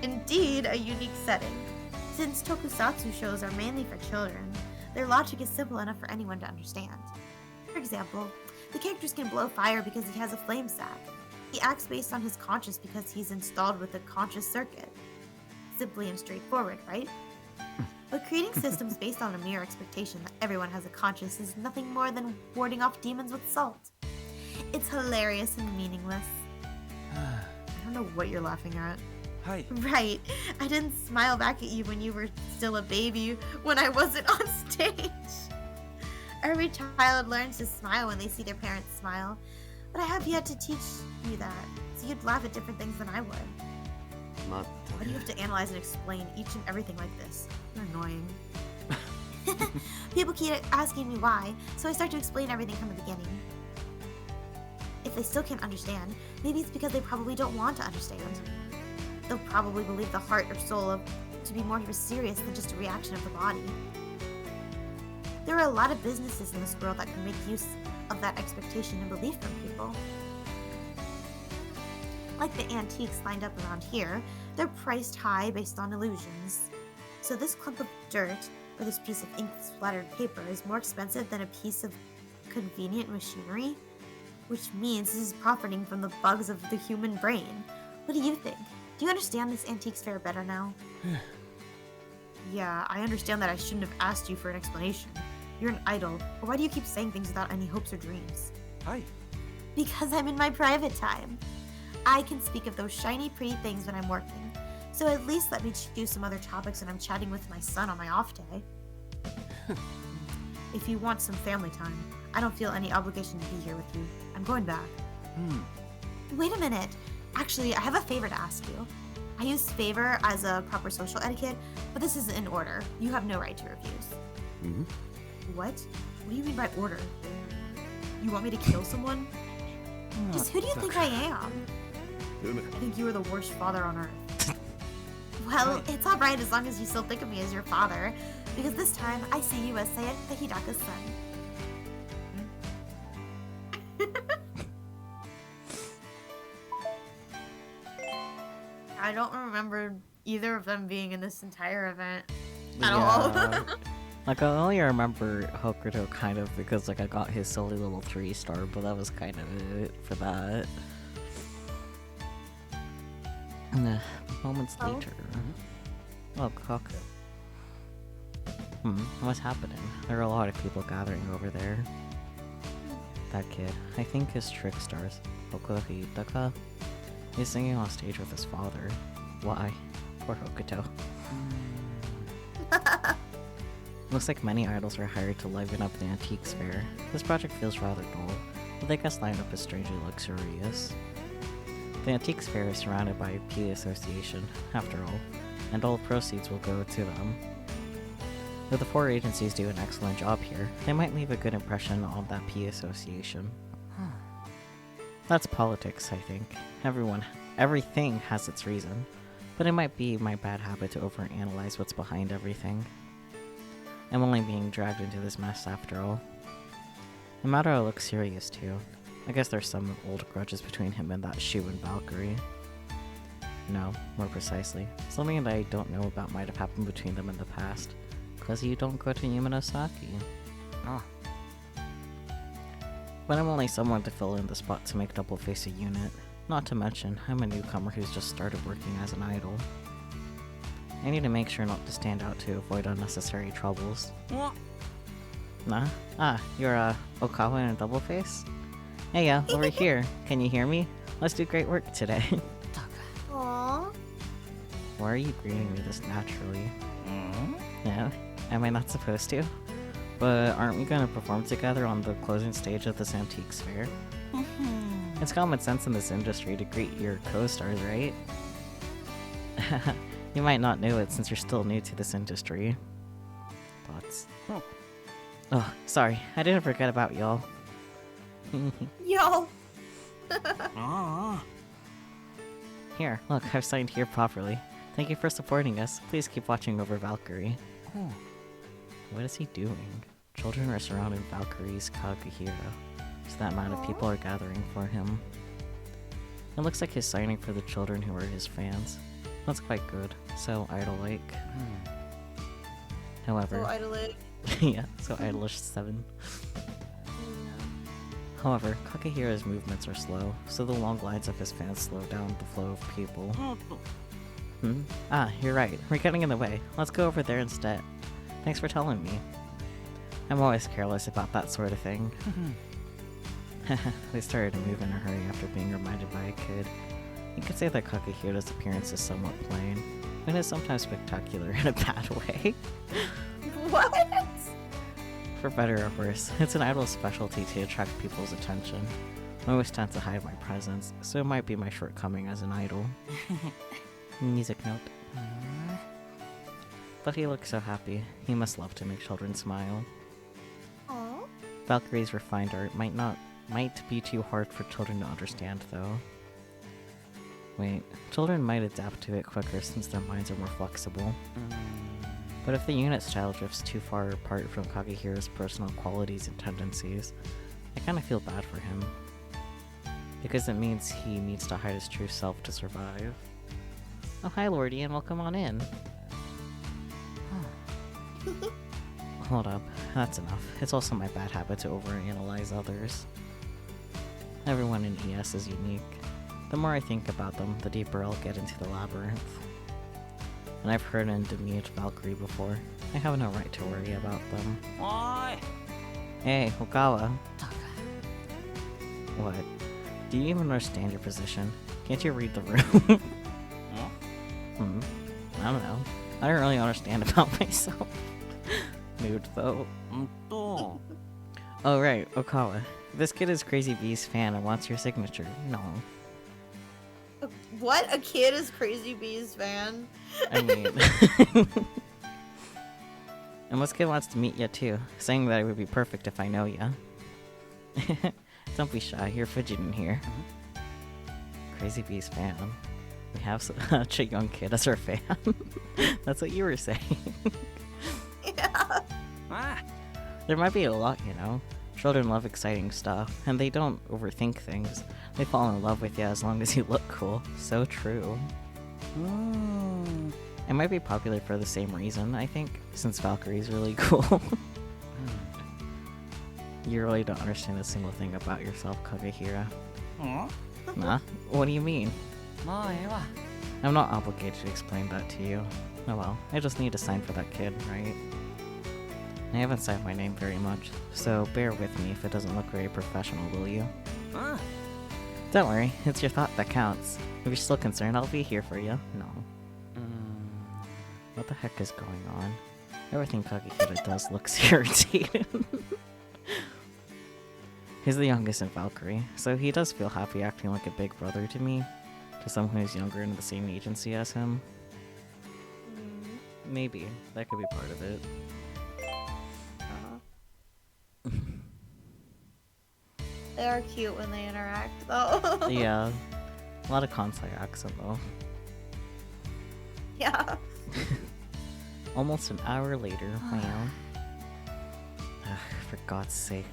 Indeed, a unique setting. Since tokusatsu shows are mainly for children, their logic is simple enough for anyone to understand. For example, the characters can blow fire because he has a flame sack. He acts based on his conscience because he's installed with a conscious circuit. Simply and straightforward, right? But creating systems based on a mere expectation that everyone has a conscience is nothing more than warding off demons with salt. It's hilarious and meaningless. I don't know what you're laughing at. はい Right, I didn't smile back at you when you were still a baby, when I wasn't on stage. Every child learns to smile when they see their parents smile, but I have yet to teach you that, so you'd laugh at different things than I would. 全 Why do you have to analyze and explain each and everything like this? You're annoying. People keep asking me why, so I start to explain everything from the beginning. If they still can't understand, maybe it's because they probably don't want to understand. They'll probably believe the heart or soul to be more serious than just a reaction of the body. There are a lot of businesses in this world that can make use of that expectation and belief from people. Like the antiques lined up around here, they're priced high based on illusions. So this clump of dirt, or this piece of ink-splattered paper, is more expensive than a piece of convenient machinery? Which means this is profiting from the bugs of the human brain. What do you think? Do you understand this antiques fair better now? Yeah, I understand that I shouldn't have asked you for an explanation. You're an idol, but why do you keep saying things without any hopes or dreams? はい Because I'm in my private time. I can speak of those shiny, pretty things when I'm working. So at least let me choose some other topics when I'm chatting with my son on my off day. If you want some family time, I don't feel any obligation to be here with you. I'm going back. Wait a minute. Actually, I have a favor to ask you. I use favor as a proper social etiquette, but this isn't in order. You have no right to refuse. What? What do you mean by order? You want me to kill someone? Just who do you think I am? うむ I think you are the worst father on earth. Well, it's alright as long as you still think of me as your father, because this time I see you as Sayaka Hidaka's son. I don't remember either of them being in this entire event at all. Like, I only remember Hokuto kind of because, like, I got his silly little 3-star, but that was kind of it for that. And moments Oh. later... Oh, Kaku. What's happening? There are a lot of people gathering over there. That kid, I think his trick stars, Hokuhitaka, is singing on stage with his father. Why? Poor Hokuto. Looks like many idols are hired to liven up the antiques fair. This project feels rather dull, but they guess lineup is strangely luxurious. The antiques fair is surrounded by a P association, after all, and all proceeds will go to them. Though the 4 agencies do an excellent job here, they might leave a good impression on that P association. That's politics, I think. Everything has its reason, but it might be my bad habit to overanalyze what's behind everything. I'm only being dragged into this mess after all. Yamada looks serious too. I guess there's some old grudges between him and that Shu and Valkyrie. No, more precisely, something that I don't know about might have happened between them in the past. Cause you don't go to Yumenosaki. Ah. But I'm only someone to fill in the spot to make Double Face a unit. Not to mention, I'm a newcomer who's just started working as an idol. I need to make sure not to stand out to avoid unnecessary troubles. What? Nah? Ah, you're Okawa and a Double Face? Hey over here. Can you hear me? Let's do great work today. Aww. Why are you greeting me this naturally? Yeah, am I not supposed to? But aren't we gonna perform together on the closing stage of this antiques fair? It's common sense in this industry to greet your co-stars, right? You might not know it since you're still new to this industry. Thoughts? Oh, sorry, I didn't forget about y'all. Y'all. Here, look, I've signed here properly. Thank you for supporting us. Please keep watching over Valkyrie. What is he doing? Children are surrounding Valkyrie's Kaguhira, so that amount of people are gathering for him. It looks like he's signing for the children who are his fans. That's quite good. So idol-like. However... So idolic. yeah, so idolish 7. However, Kaguhira's movements are slow, so the long lines of his fans slow down the flow of people. Ah, you're right. We're getting in the way. Let's go over there instead. Thanks for telling me. I'm always careless about that sort of thing. They started to move in a hurry after being reminded by a kid. You could say that Kaguhira's appearance is somewhat plain, and is sometimes spectacular in a bad way. What? For better or worse, it's an idol's specialty to attract people's attention. I always tend to hide my presence, so it might be my shortcoming as an idol. Music note. But he looks so happy. He must love to make children smile. Aww. Valkyrie's refined art might be too hard for children to understand, though. Wait, children might adapt to it quicker since their minds are more flexible. But if the unit style drifts too far apart from Kaguhira's personal qualities and tendencies, I kinda feel bad for him. Because it means he needs to hide his true self to survive. Oh, hi, Lordy, and welcome on in. Hold up, that's enough. It's also my bad habit to overanalyze others. Everyone in ES is unique. The more I think about them, the deeper I'll get into the labyrinth. And I've heard and demeaned Valkyrie before. I have no right to worry about them. Why? Hey, Okawa. What? Do you even understand your position? Can't you read the room? I don't know. I don't really understand about myself. Mood, though. Oh, right, Okawa. This kid is Crazy B's fan and wants your signature. No. What? A kid is Crazy B's fan? I mean... and this kid wants to meet ya too, saying that it would be perfect if I know ya. Don't be shy, you're fidgeting here. Crazy B's fan. We have such a young kid as our fan. That's what you were saying. Yeah. There might be a lot, you know. Children love exciting stuff, and they don't overthink things. They fall in love with you as long as you look cool. So true. It might be popular for the same reason, I think, since Valkyrie's really cool. You really don't understand a single thing about yourself, Kaguhira. Nah? What do you mean? I'm not obligated to explain that to you. Oh well, I just need to sign for that kid, right? I haven't said my name very much, so bear with me if it doesn't look very professional, will you? Ah. Don't worry, it's your thought that counts. If you're still concerned, I'll be here for you. No. What the heck is going on? Everything Kagekita does looks irritated. He's the youngest in Valkyrie, so he does feel happy acting like a big brother to me, to someone who's younger in the same agency as him. Maybe. That could be part of it. They are cute when they interact, though. Yeah. A lot of Kansai accent, though. Yeah. Almost an hour later, wow. For God's sake.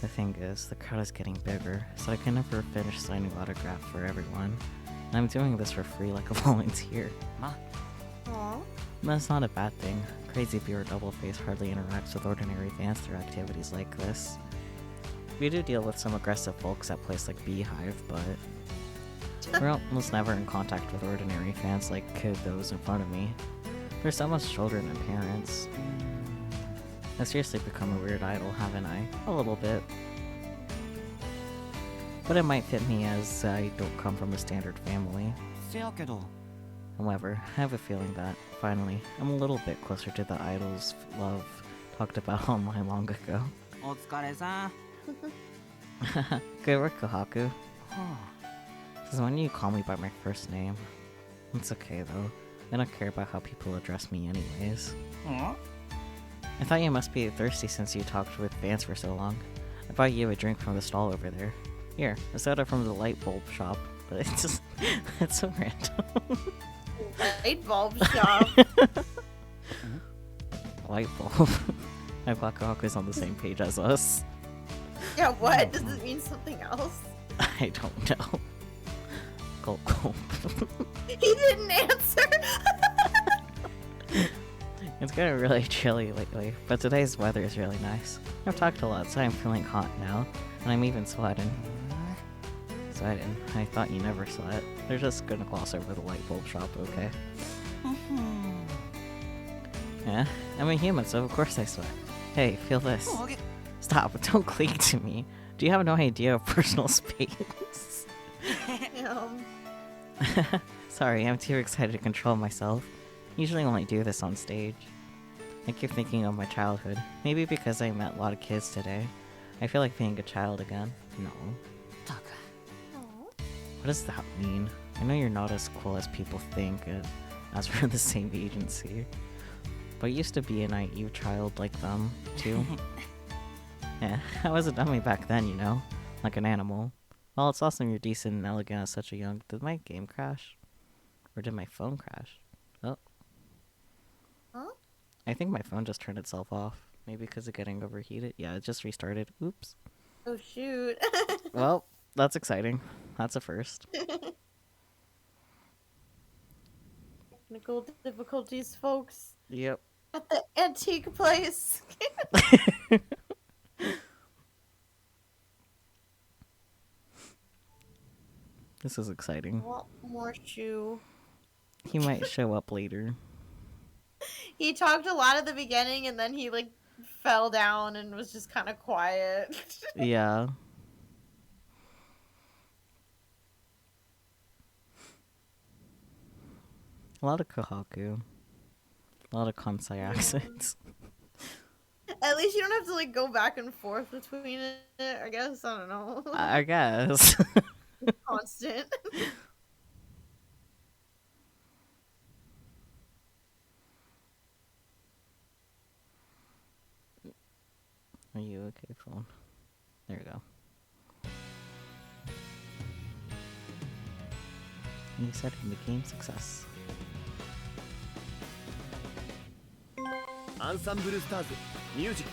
The thing is, the crowd is getting bigger, so I can never finish signing autographs for everyone. And I'm doing this for free like a volunteer. Aww. That's not a bad thing. Crazy Beer Doubleface hardly interacts with ordinary fans through activities like this. We do deal with some aggressive folks at places like Beehive, but we're almost never in contact with ordinary fans like those in front of me. There's so much children and parents. I've seriously become a weird idol, haven't I? A little bit. But it might fit me as I don't come from a standard family. However, I have a feeling that, finally, I'm a little bit closer to the idols love talked about online long ago. Good work, Kohaku. This is when you call me by my first name. It's okay though. I don't care about how people address me anyways. I thought you must be thirsty since you talked with fans for so long. I bought you a drink from the stall over there. Here, a soda from the light bulb shop. But it's just, it's so random. Light bulb shop. Light bulb. My Kohaku's on the same page as us. Yeah, what? Does it mean something else? I don't know. Gulp gulp. He didn't answer! It's getting really chilly lately, but today's weather is really nice. I've talked a lot, so I'm feeling hot now, and I'm even sweating. Sweating? I thought you never sweat. They're just gonna gloss over the light bulb shop, okay? Yeah, I'm a human, so of course I sweat. Hey, feel this. Stop, don't cling to me. Do you have no idea of personal space? Sorry, I'm too excited to control myself. Usually only do this on stage. I keep thinking of my childhood. Maybe because I met a lot of kids today. I feel like being a child again. No. What does that mean? I know you're not as cool as people think, as we're in the same agency. But I used to be a naive child like them, too. Yeah, I was a dummy back then, you know? Like an animal. Well, it's awesome you're decent and elegant at such a young... Did my game crash? Or did my phone crash? Oh. Huh? I think my phone just turned itself off. Maybe because of getting overheated. Yeah, it just restarted. Oops. Oh, shoot. Well, that's exciting. That's a first. Technical difficulties, folks. Yep. At the antique place. This is exciting. More shoe. He might show up later. He talked a lot at the beginning and then he like fell down and was just kind of quiet. Yeah. A lot of Kohaku. A lot of Kansai accents. At least you don't have to like go back and forth between it, I guess. I don't know. I guess. Constant. Are you okay, phone? There we go. You said it became success. Ensemble Stars Music.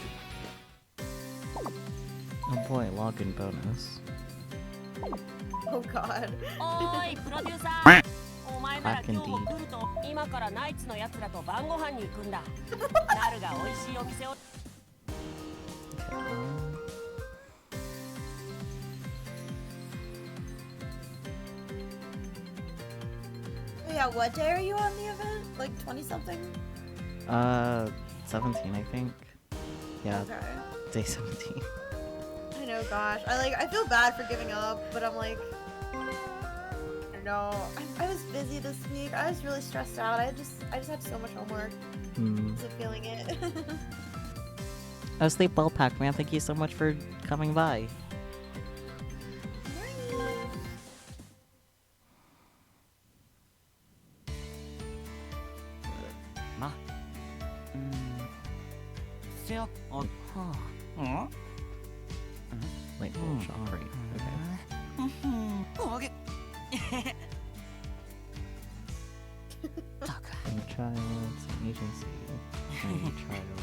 Oh boy, login bonus. Oh god. おーいプロデューサーお前なら Back 今日も indeed. 来ると今からナイツのやつらと晩ご飯に行くんだなるが美味しいお店を Yeah, what day are you on the event? Like 20 something? 17, I think. Yeah, Okay. day 17. I know, gosh. I feel bad for giving up, but I'm like, I don't know. I was busy this week. I was really stressed out. I just had so much homework. Wasn't feeling it. Oh, Sleep Well Pack, man. Thank you so much for coming by. Wait, shop rate. Okay. Any child, some agency, any child.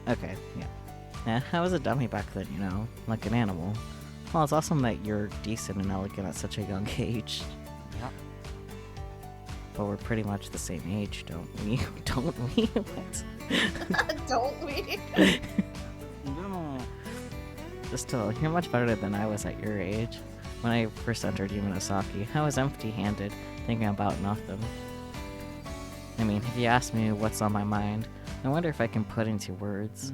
Okay, yeah. I was a dummy back then, you know, like an animal. Well, it's awesome that you're decent and elegant at such a young age. Yep. But we're pretty much the same age, don't we? Don't we? What? Don't we? Still, you're much better than I was at your age. When I first entered Yumenosaki, I was empty-handed, thinking about nothing. I mean, if you ask me what's on my mind, I wonder if I can put into words.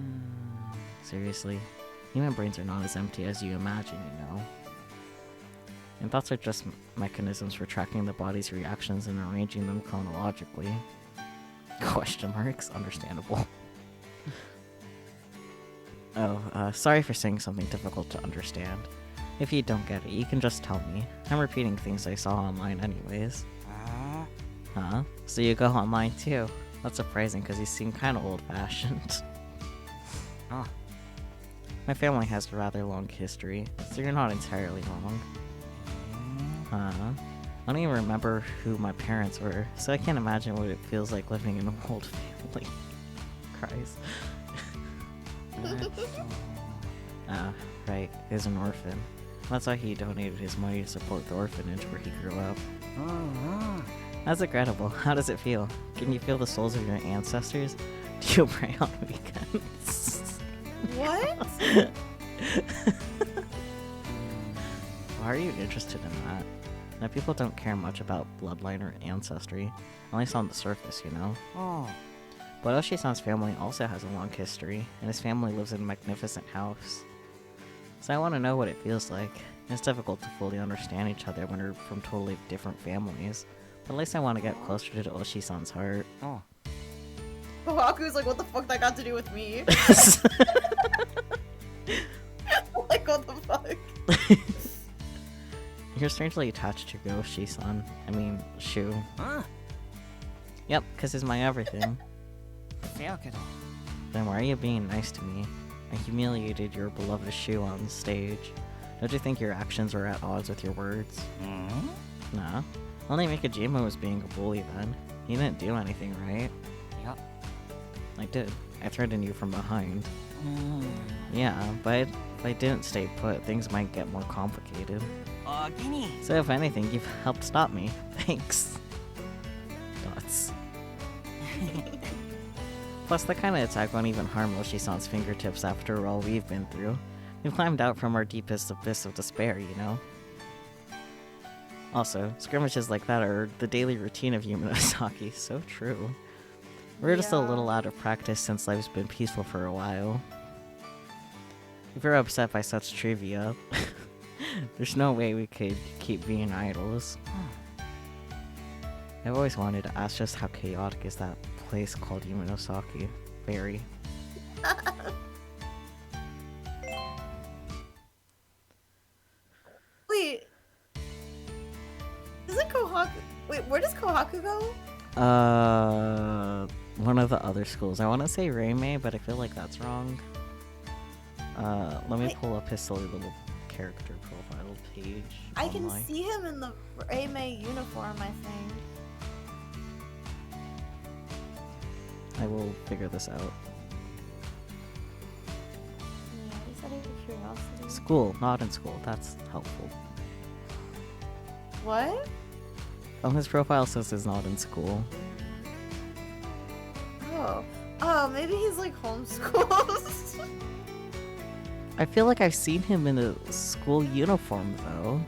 Seriously, human brains are not as empty as you imagine, you know? And thoughts are just mechanisms for tracking the body's reactions and arranging them chronologically. Question marks? Understandable. Oh, sorry for saying something difficult to understand. If you don't get it, you can just tell me. I'm repeating things I saw online anyways. Huh? So you go online too? That's surprising because you seem kind of old-fashioned. Oh. My family has a rather long history, so you're not entirely wrong. Huh? I don't even remember who my parents were, so I can't imagine what it feels like living in an old family. Cries. Right, he's an orphan. That's why he donated his money to support the orphanage where he grew up. That's regrettable. How does it feel? Can you feel the souls of your ancestors? Do you pray on weekends? What? Why are you interested in that? Now, people don't care much about bloodline or ancestry, at least on the surface, you know? Oh. But Oshi-san's family also has a long history, and his family lives in a magnificent house. So I want to know what it feels like. It's difficult to fully understand each other when we're from totally different families, but at least I want to get closer to Oshi-san's heart. Oh. Kohaku's like, what the fuck that got to do with me? Like, what the fuck? You're strangely attached to Oshi-san. I mean, Shu. Huh? Yep, because he's my everything. Fair-kedo. Then why are you being nice to me? I humiliated your beloved Shu on stage. Don't you think your actions are at odds with your words? Nah. Only Mikajima was being a bully then. He didn't do anything, right? Yep. I did. I threatened you from behind. Yeah, but if I didn't stay put, things might get more complicated. Gini. So if anything, you've helped stop me. Thanks. Dots. Plus, that kind of attack won't even harm Oshi-san's fingertips after all we've been through. We've climbed out from our deepest abyss of despair, you know? Also, skirmishes like that are the daily routine of Yumenosaki. So true. We're just a little out of practice since life's been peaceful for a while. If you're upset by such trivia, there's no way we could keep being idols. I've always wanted to ask just how chaotic is that place called Yumenosaki. Very. Wait. Isn't Kohaku... Wait, where does Kohaku go? One of the other schools. I want to say Reimei, but I feel like that's wrong. Let me pull up his silly little character profile page. I can online. see him in the Reimei uniform, I think. I will figure this out. Yeah, is that a curiosity? School, not in school. That's helpful. What? Oh, his profile says he's not in school. Oh. Oh, maybe he's like homeschooled. I feel like I've seen him in a school uniform, though.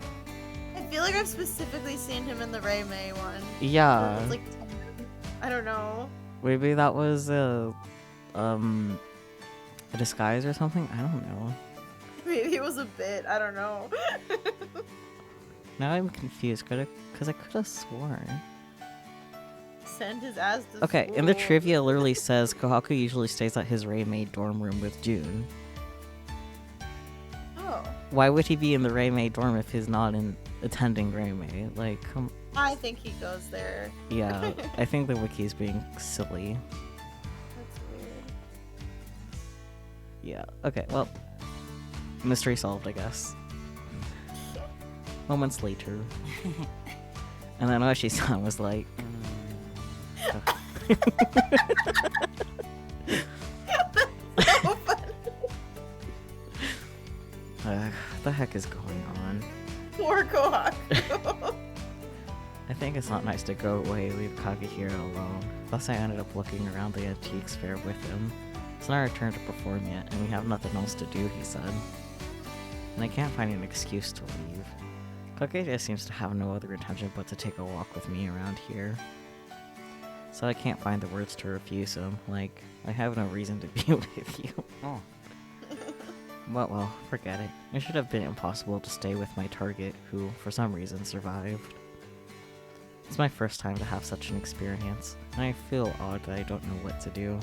I feel like I've specifically seen him in the Reimei one. Yeah. It's like, I don't know. Maybe that was a a disguise or something? I don't know. Maybe it was a bit. I don't know. Now I'm confused, because I could have sworn. Send his ass to Okay, school. and the trivia literally says Kohaku usually stays at his Ray-Maid dorm room with June. Oh. Why would he be in the Ray-Maid dorm if he's not attending Ray-Maid? Like, come... I think he goes there. Yeah, I think the wiki's being silly. That's weird. Yeah, okay, well, mystery solved, I guess. Moments later. And then all she saw was like... So funny. What the heck is going on? Poor Kohaku. I think it's not nice to go away and leave Kagehira alone. Thus I ended up looking around the antiques fair with him. It's not our turn to perform yet, and we have nothing else to do, he said. And I can't find an excuse to leave. Kagehira seems to have no other intention but to take a walk with me around here. So I can't find the words to refuse him, like, I have no reason to be with you. Oh. But well, forget it. It should have been impossible to stay with my target, who, for some reason, survived. It's my first time to have such an experience, and I feel odd that I don't know what to do.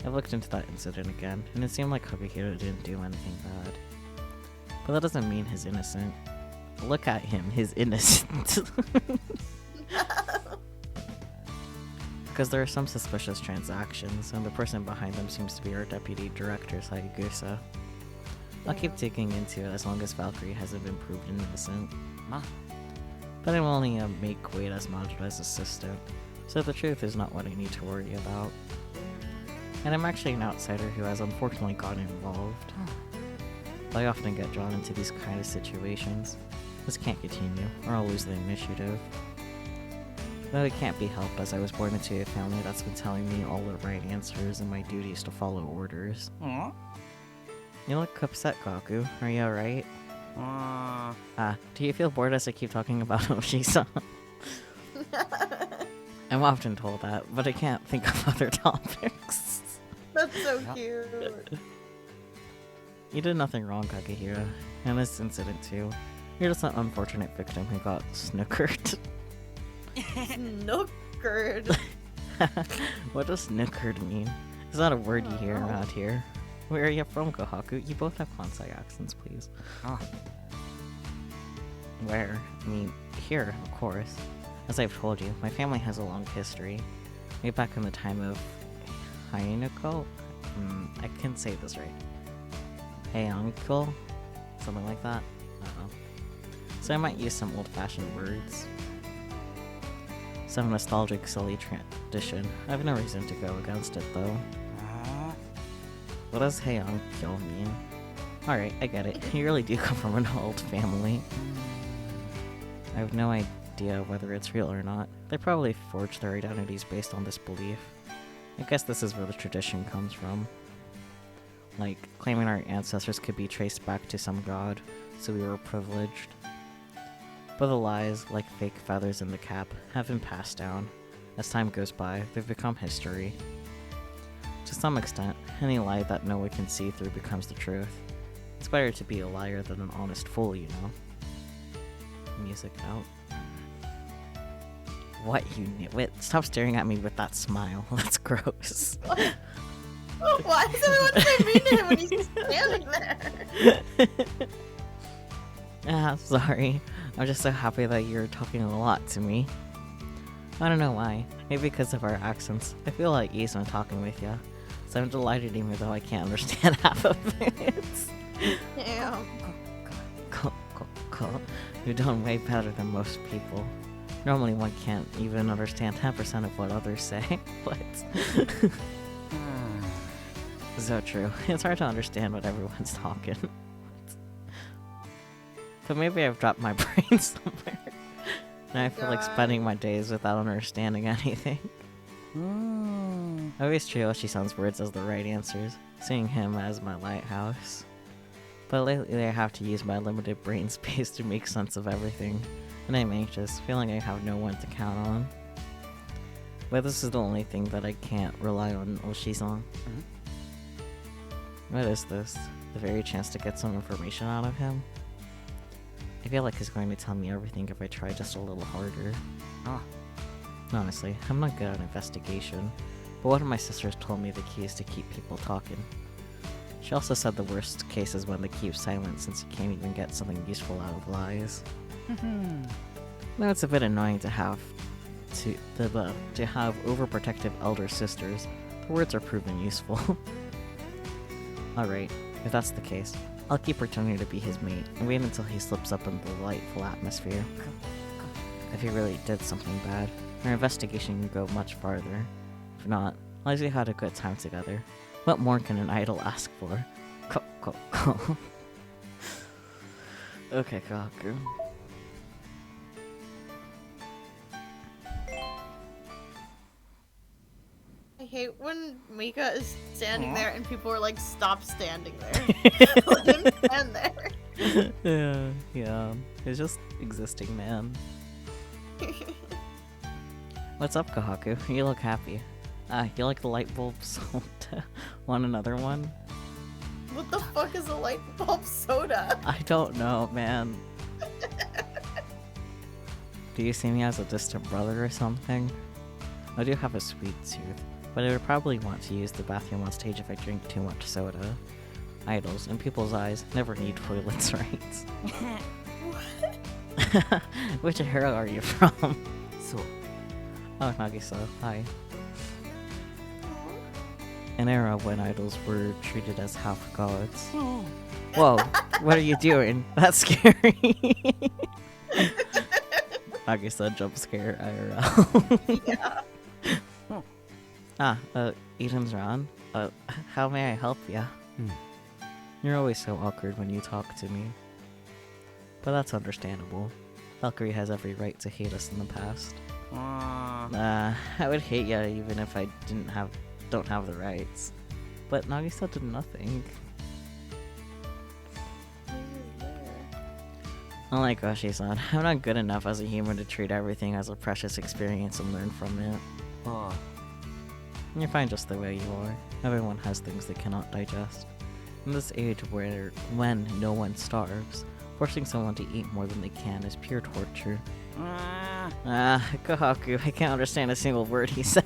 I looked into that incident again, and it seemed like Kagehira didn't do anything bad. But that doesn't mean he's innocent. Look at him, he's innocent. Because there are some suspicious transactions, and the person behind them seems to be our deputy director, Saigusa. I'll keep digging into it as long as Valkyrie hasn't been proven innocent. Ma. But I'm only a make weight as modeled as assistant, so the truth is not what I need to worry about. And I'm actually an outsider who has unfortunately gotten involved. I often get drawn into these kind of situations. This can't continue, or I'll lose the initiative. Though it can't be helped, as I was born into a family that's been telling me all the right answers and my duty is to follow orders. Aw. You look upset, Gaku. Are you alright? Do you feel bored as I keep talking about Oshi-san? I'm often told that, but I can't think of other topics. That's so cute. You did nothing wrong, Kagehira. And this incident too. You're just an unfortunate victim who got snookered. Snookered. What does snookered mean? It's not a word you hear around here. Where are you from, Kohaku? You both have Kansai accents, please. Ah. Where? I mean, here, of course. As I've told you, my family has a long history. Way back in the time of Hainako? I can say this right. Hey, uncle? Something like that? Uh-oh. So I might use some old-fashioned words. Some nostalgic, silly tradition. I have no reason to go against it, though. What does hey uncle mean? Alright, I get it. You really do come from an old family. I have no idea whether it's real or not. They probably forged their identities based on this belief. I guess this is where the tradition comes from. Like, claiming our ancestors could be traced back to some god, so we were privileged. But the lies, like fake feathers in the cap, have been passed down. As time goes by, they've become history. To some extent, any lie that no one can see through becomes the truth. It's better to be a liar than an honest fool, you know? Music note. What, you nitwit? Stop staring at me with that smile. That's gross. Why does everyone say mean to him when he's standing there? Ah, sorry. I'm just so happy that you're talking a lot to me. I don't know why. Maybe because of our accents. I feel like ease when talking with you. So I'm delighted even though I can't understand half of it. Damn. You're doing way better than most people. Normally one can't even understand 10% of what others say. What? So true. It's hard to understand what everyone's talking. But maybe I've dropped my brain somewhere. And I feel like spending my days without understanding anything. I always treat Oshi-san's words as the right answers, seeing him as my lighthouse. But lately I have to use my limited brain space to make sense of everything, and I'm anxious, feeling I have no one to count on. But this is the only thing that I can't rely on Oshi's on. What is this? The very chance to get some information out of him? I feel like he's going to tell me everything if I try just a little harder. Ah. Honestly, I'm not good at investigation, but one of my sisters told me the key is to keep people talking. She also said the worst case is when they keep silent since you can't even get something useful out of lies. Though it's a bit annoying to have overprotective elder sisters, the words are proven useful. Alright, if that's the case, I'll keep pretending to be his mate and wait until he slips up in the delightful atmosphere. If he really did something bad, our investigation can go much farther. If not, at least we had a good time together. What more can an idol ask for? Okay, Kaku. I hate when Mika is standing there and people are like, stop standing there. Let him stand there. Yeah. He's just existing, man. What's up, Kahaku? You look happy. You like the light bulb sold? Want another one? What the fuck is a light bulb soda? I don't know, man. Do you see me as a distant brother or something? I do have a sweet tooth, but I would probably want to use the bathroom on stage if I drink too much soda. Idols, in people's eyes, never need toilets, right? Which era are you from? So. Oh, Nagisa, hi. An era when idols were treated as half gods. Whoa, what are you doing? That's scary. Nagisa jump scare IRL. Yeah. Eden's Ron. How may I help ya? You're always so awkward when you talk to me. But that's understandable. Valkyrie has every right to hate us in the past. I would hate ya even if I don't have the rights. But Nagisa did nothing. Unlike Rashi-san, I'm not good enough as a human to treat everything as a precious experience and learn from it. You're fine just the way you are. Everyone has things they cannot digest. In this age when no one starves, forcing someone to eat more than they can is pure torture. Kohaku, I can't understand a single word he said.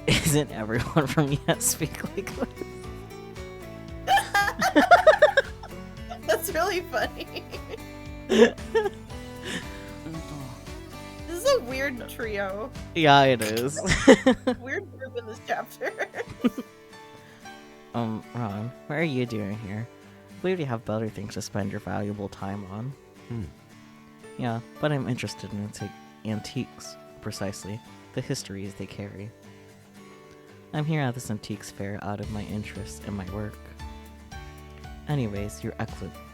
Isn't everyone from Yes speak like this? That's really funny. This is a weird trio. Yeah, it is. Weird group in this chapter. Ron, what are you doing here? I believe you have better things to spend your valuable time on. Yeah, but I'm interested in antiques, precisely, the histories they carry. I'm here at this antiques fair out of my interest in my work. Anyways, your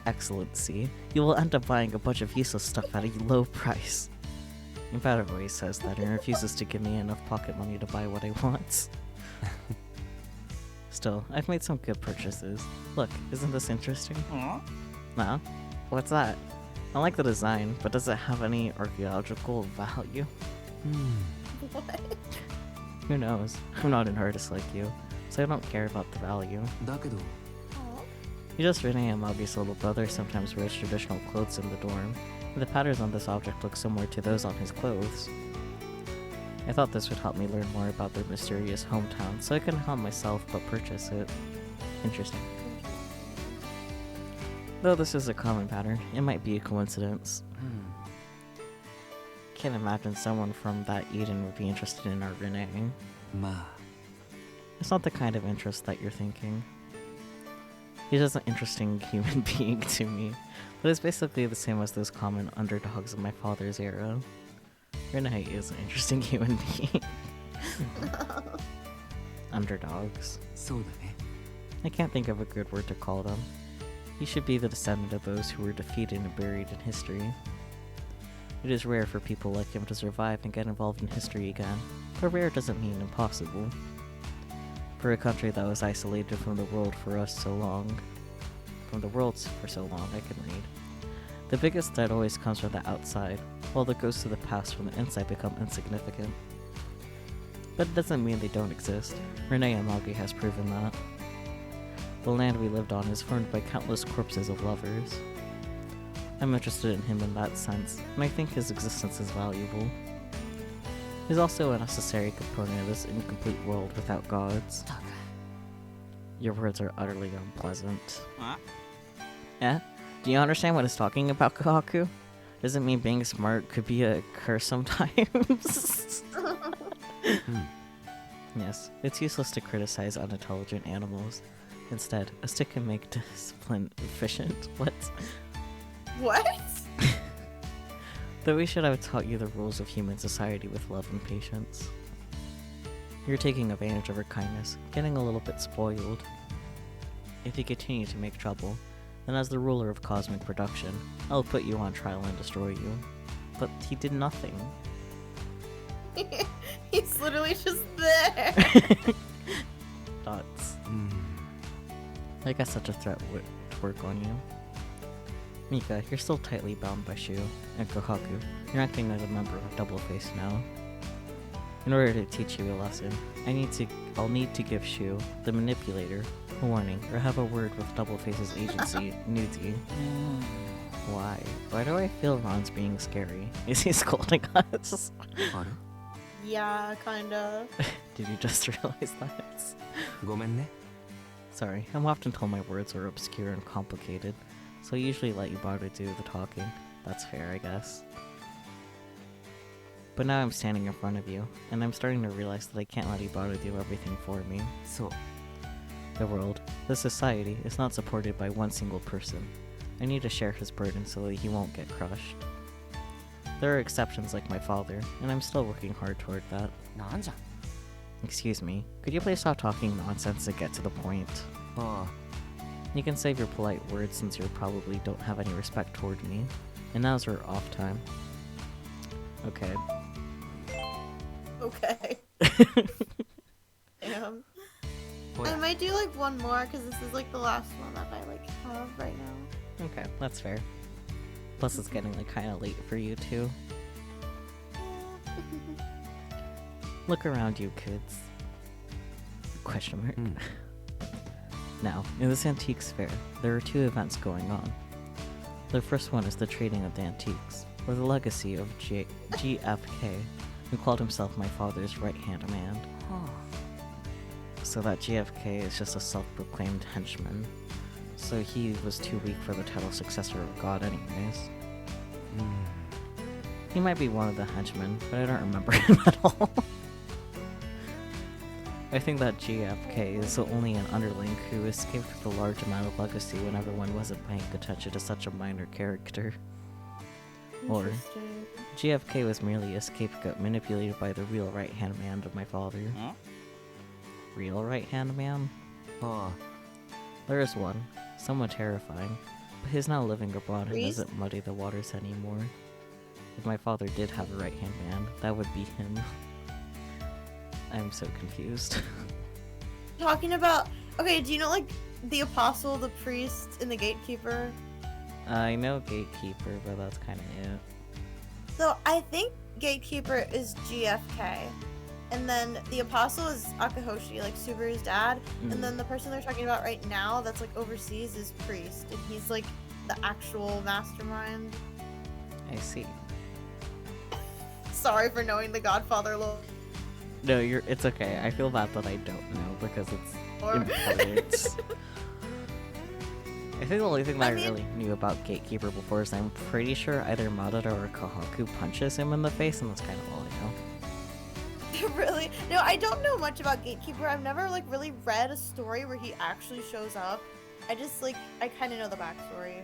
excellency, you will end up buying a bunch of useless stuff at a low price. Imperator always says that and refuses to give me enough pocket money to buy what I want. Still, I've made some good purchases. Look, isn't this interesting? No? What's that? I like the design, but does it have any archaeological value? What? Who knows? I'm not an artist like you, so I don't care about the value. You just Rene and Magi's little brother sometimes wears traditional clothes in the dorm, and the patterns on this object look similar to those on his clothes. I thought this would help me learn more about their mysterious hometown, so I couldn't help myself but purchase it. Interesting. Though this is a common pattern, it might be a coincidence. Can't imagine someone from that Eden would be interested in our Rene. It's not the kind of interest that you're thinking. He's just an interesting human being to me, but it's basically the same as those common underdogs of my father's era. Rene is an interesting human being. Underdogs. I can't think of a good word to call them. He should be the descendant of those who were defeated and buried in history. It is rare for people like him to survive and get involved in history again, but rare doesn't mean impossible. For a country that was isolated from the world for so long, I can read. The biggest threat always comes from the outside. while the ghosts of the past from the inside become insignificant. But it doesn't mean they don't exist. Renee Amagi has proven that. The land we lived on is formed by countless corpses of lovers. I'm interested in him in that sense, and I think his existence is valuable. He's also a necessary component of this incomplete world without gods. Your words are utterly unpleasant. Huh? Eh? Do you understand what it's talking about, Kahaku? Does it mean being smart could be a curse sometimes? Yes, it's useless to criticize unintelligent animals. Instead, a stick can make discipline efficient. What? What? Though we should have taught you the rules of human society with love and patience. You're taking advantage of her kindness, getting a little bit spoiled. If you continue to make trouble, then as the ruler of cosmic production, I'll put you on trial and destroy you. But he did nothing. He's literally just there. Dots. I guess such a threat would work on you. Mika, you're still tightly bound by Shu, and Kohaku, you're acting as a member of Double Face now. In order to teach you a lesson, I'll need to give Shu, the manipulator, a warning, or have a word with Double Face's agency, Nuzi. Why? Why do I feel Ron's being scary? Is he scolding us? Yeah, kinda. Did you just realize that? ごめんね Sorry, I'm often told my words are obscure and complicated, so I usually let Ibarra do the talking. That's fair, I guess. But now I'm standing in front of you, and I'm starting to realize that I can't let Ibarra do everything for me. So The world, the society, is not supported by one single person. I need to share his burden so that he won't get crushed. There are exceptions like my father, and I'm still working hard toward that. なんじゃ Excuse me, could you please stop talking nonsense and get to the point? あ You can save your polite words since you probably don't have any respect toward me. And now's our off time. Okay. Okay. Damn. I might do like one more because this is like the last one that I like have right now. Okay, that's fair. Plus it's getting like kinda late for you too. Look around you, kids. Question mark. Now, in this antiques fair, there are two events going on. The first one is the trading of the antiques, or the legacy of GFK, who called himself my father's right-hand man. So that GFK is just a self-proclaimed henchman. So he was too weak for the title successor of God anyways. He might be one of the henchmen, but I don't remember him at all. I think that GFK is only an underling who escaped with a large amount of legacy when everyone wasn't paying attention to such a minor character. Or Interesting. GFK was merely a scapegoat manipulated by the real right-hand man of my father. Huh? Real right-hand man? あ There is one, somewhat terrifying, but he's now living abroad and Priest? doesn't muddy the waters anymore. If my father did have a right-hand man, that would be him. I'm so confused. Talking about. Okay, do you know like the apostle, the priest, and the gatekeeper? I know Gatekeeper, but that's kind of it. So I think gatekeeper is GFK, and then the apostle is Akahoshi, like Subaru's dad, and then the person they're talking about right now that's like overseas is priest, and he's like the actual mastermind. I see. Sorry for knowing the Godfather lore. No, it's okay. I feel bad that I don't know because it's important. I think the only thing that I really knew about Gatekeeper before is I'm pretty sure either Madara or Kahaku punches him in the face, and that's kind of all I know. Really? No, I don't know much about Gatekeeper. I've never like really read a story where he actually shows up. I just like I kind of know the backstory.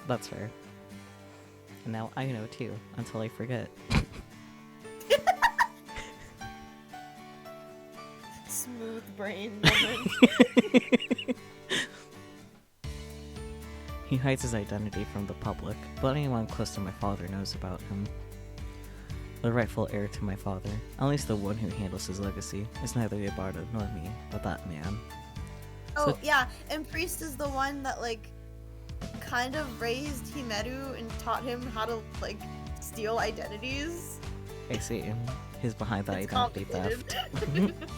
That's fair. And now I know too, until I forget. Smooth brain moment. He hides his identity from the public, but anyone close to my father knows about him. The rightful heir to my father, at least the one who handles his legacy, is neither Ibarra nor me, but that man. Oh So- yeah, and Priest is the one that like kind of raised Himeru and taught him how to like steal identities. I see. He's behind the It's identity complicated. theft.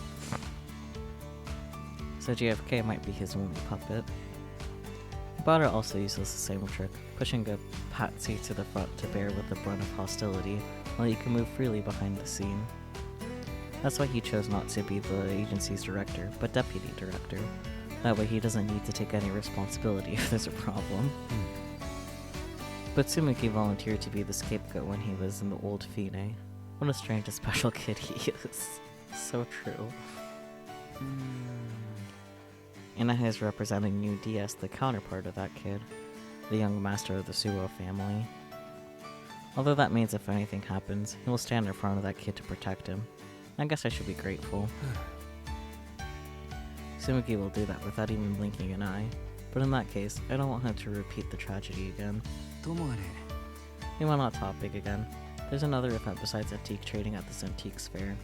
So JFK might be his only puppet. Bada also uses the same trick, pushing a patsy to the front to bear with the brunt of hostility, while he can move freely behind the scene. That's why he chose not to be the agency's director, but deputy director. That way he doesn't need to take any responsibility if there's a problem. But Tsumuki volunteered to be the scapegoat when he was in the old Fine. What a strange and special kid he is. So true. Inaha is representing New DS, the counterpart of that kid, the young master of the Suo family. Although that means if anything happens, he will stand in front of that kid to protect him. I guess I should be grateful. Tsumuki will do that without even blinking an eye, but in that case, I don't want him to repeat the tragedy again. We went on topic again. There's another event besides antique trading at this antiques fair,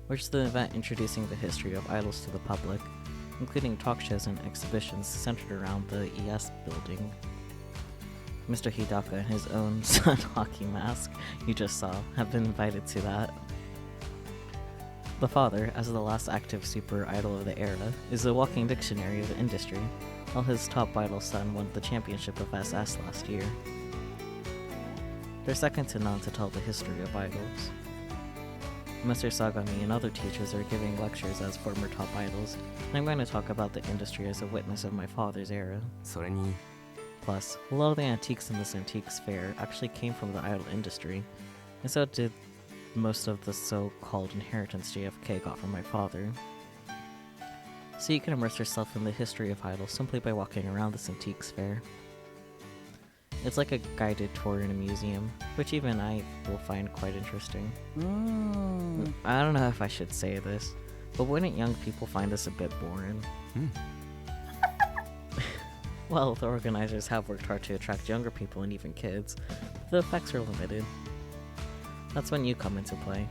which is the event introducing the history of idols to the public, including talk shows and exhibitions centered around the ES building. Mr. Hidaka and his own sun hockey mask, you just saw, have been invited to that. The father, as the last active super idol of the era, is a walking dictionary of the industry, while his top idol son won the championship of SS last year. They're second to none to tell the history of idols. Mr. Sagami and other teachers are giving lectures as former top idols, and I'm going to talk about the industry as a witness of my father's era. それに Plus, a lot of the antiques in this antiques fair actually came from the idol industry, and so did most of the so-called inheritance JFK got from my father. So you can immerse yourself in the history of idols simply by walking around this antiques fair. It's like a guided tour in a museum, which even I will find quite interesting. I don't know if I should say this, but wouldn't young people find this a bit boring? Well, the organizers have worked hard to attract younger people and even kids, but the effects are limited. That's when you come into play.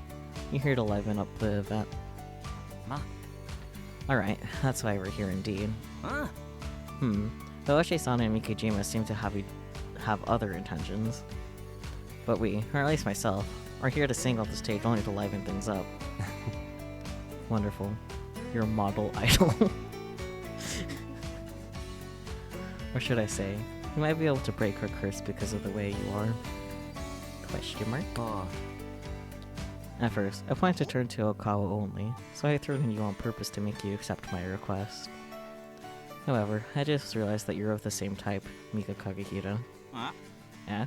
You're here to liven up the event. Ma. Alright, that's why we're here indeed. Ah. Though Oshie-san and Mikijima seem to have other intentions. But we, or at least myself, are here to sing on the stage only to liven things up. Wonderful. You're a model idol. Or should I say, you might be able to break her curse because of the way you are. Question mark? Ah. At first, I planned to turn to Okawa only, so I threw in you on purpose to make you accept my request. However, I just realized that you're of the same type, Mika Kagehira. Huh? Yeah?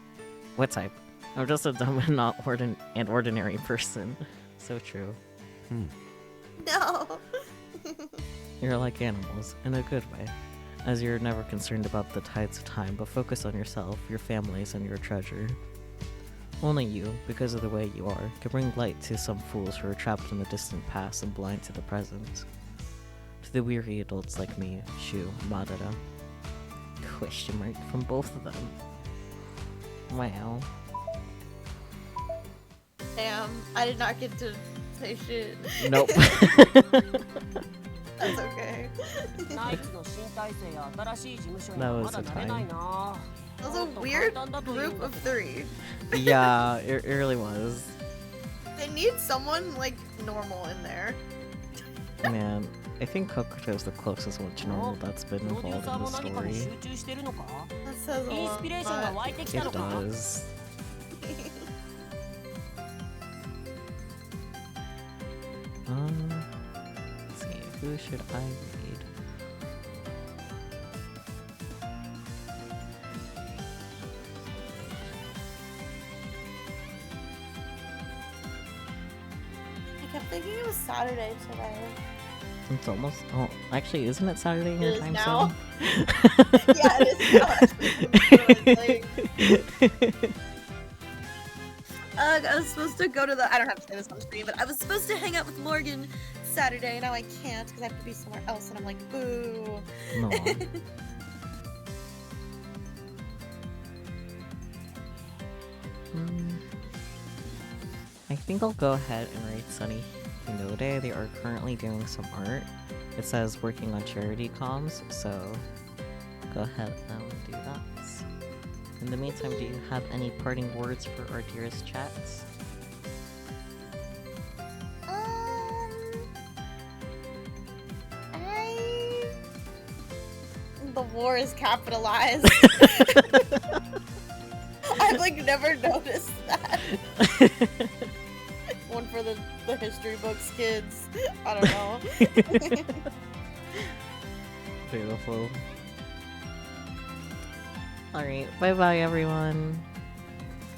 What type? I'm just a dumb and not an ordinary person. So true. No. You're like animals, in a good way, as you're never concerned about the tides of time, but focus on yourself, your families, and your treasure. Only you, because of the way you are, can bring light to some fools who are trapped in the distant past and blind to the present. To the weary adults like me, Shu, Madara. Question mark from both of them. Wow. Damn, I did not get to say shit. Nope. That's okay. ナイツの新体制や新しい事務所に That は was まだ the 慣れないな。 That was a weird group of three. Yeah, it really was. They need someone like normal in there. Man, I think Kokuto's the closest one to normal that's been プロデュー involved サー in も the 何かに story. 集中してるのか？ That says a インス lot. ピレーションが But 湧いてきた It のか？ does. Let's see, who should I read? I kept thinking it was Saturday today. It's almost. Oh, actually, isn't it Saturday in It your is time now. zone? Yeah, it is now. Actually. I was supposed to go to the. I don't have to say this on screen, but I was supposed to hang out with Morgan Saturday. Now I can't because I have to be somewhere else, and I'm like, boo. No. I think I'll go ahead and write Sunny Hinode. They are currently doing some art. It says working on charity comms, so go ahead and do that. In the meantime, do you have any parting words for our dearest chats? The war is capitalized. I've like never noticed that. One for the history books kids. I don't know. Beautiful. Alright, bye bye everyone.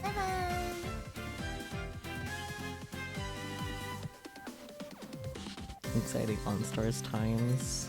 Bye bye. Exciting on Stars times.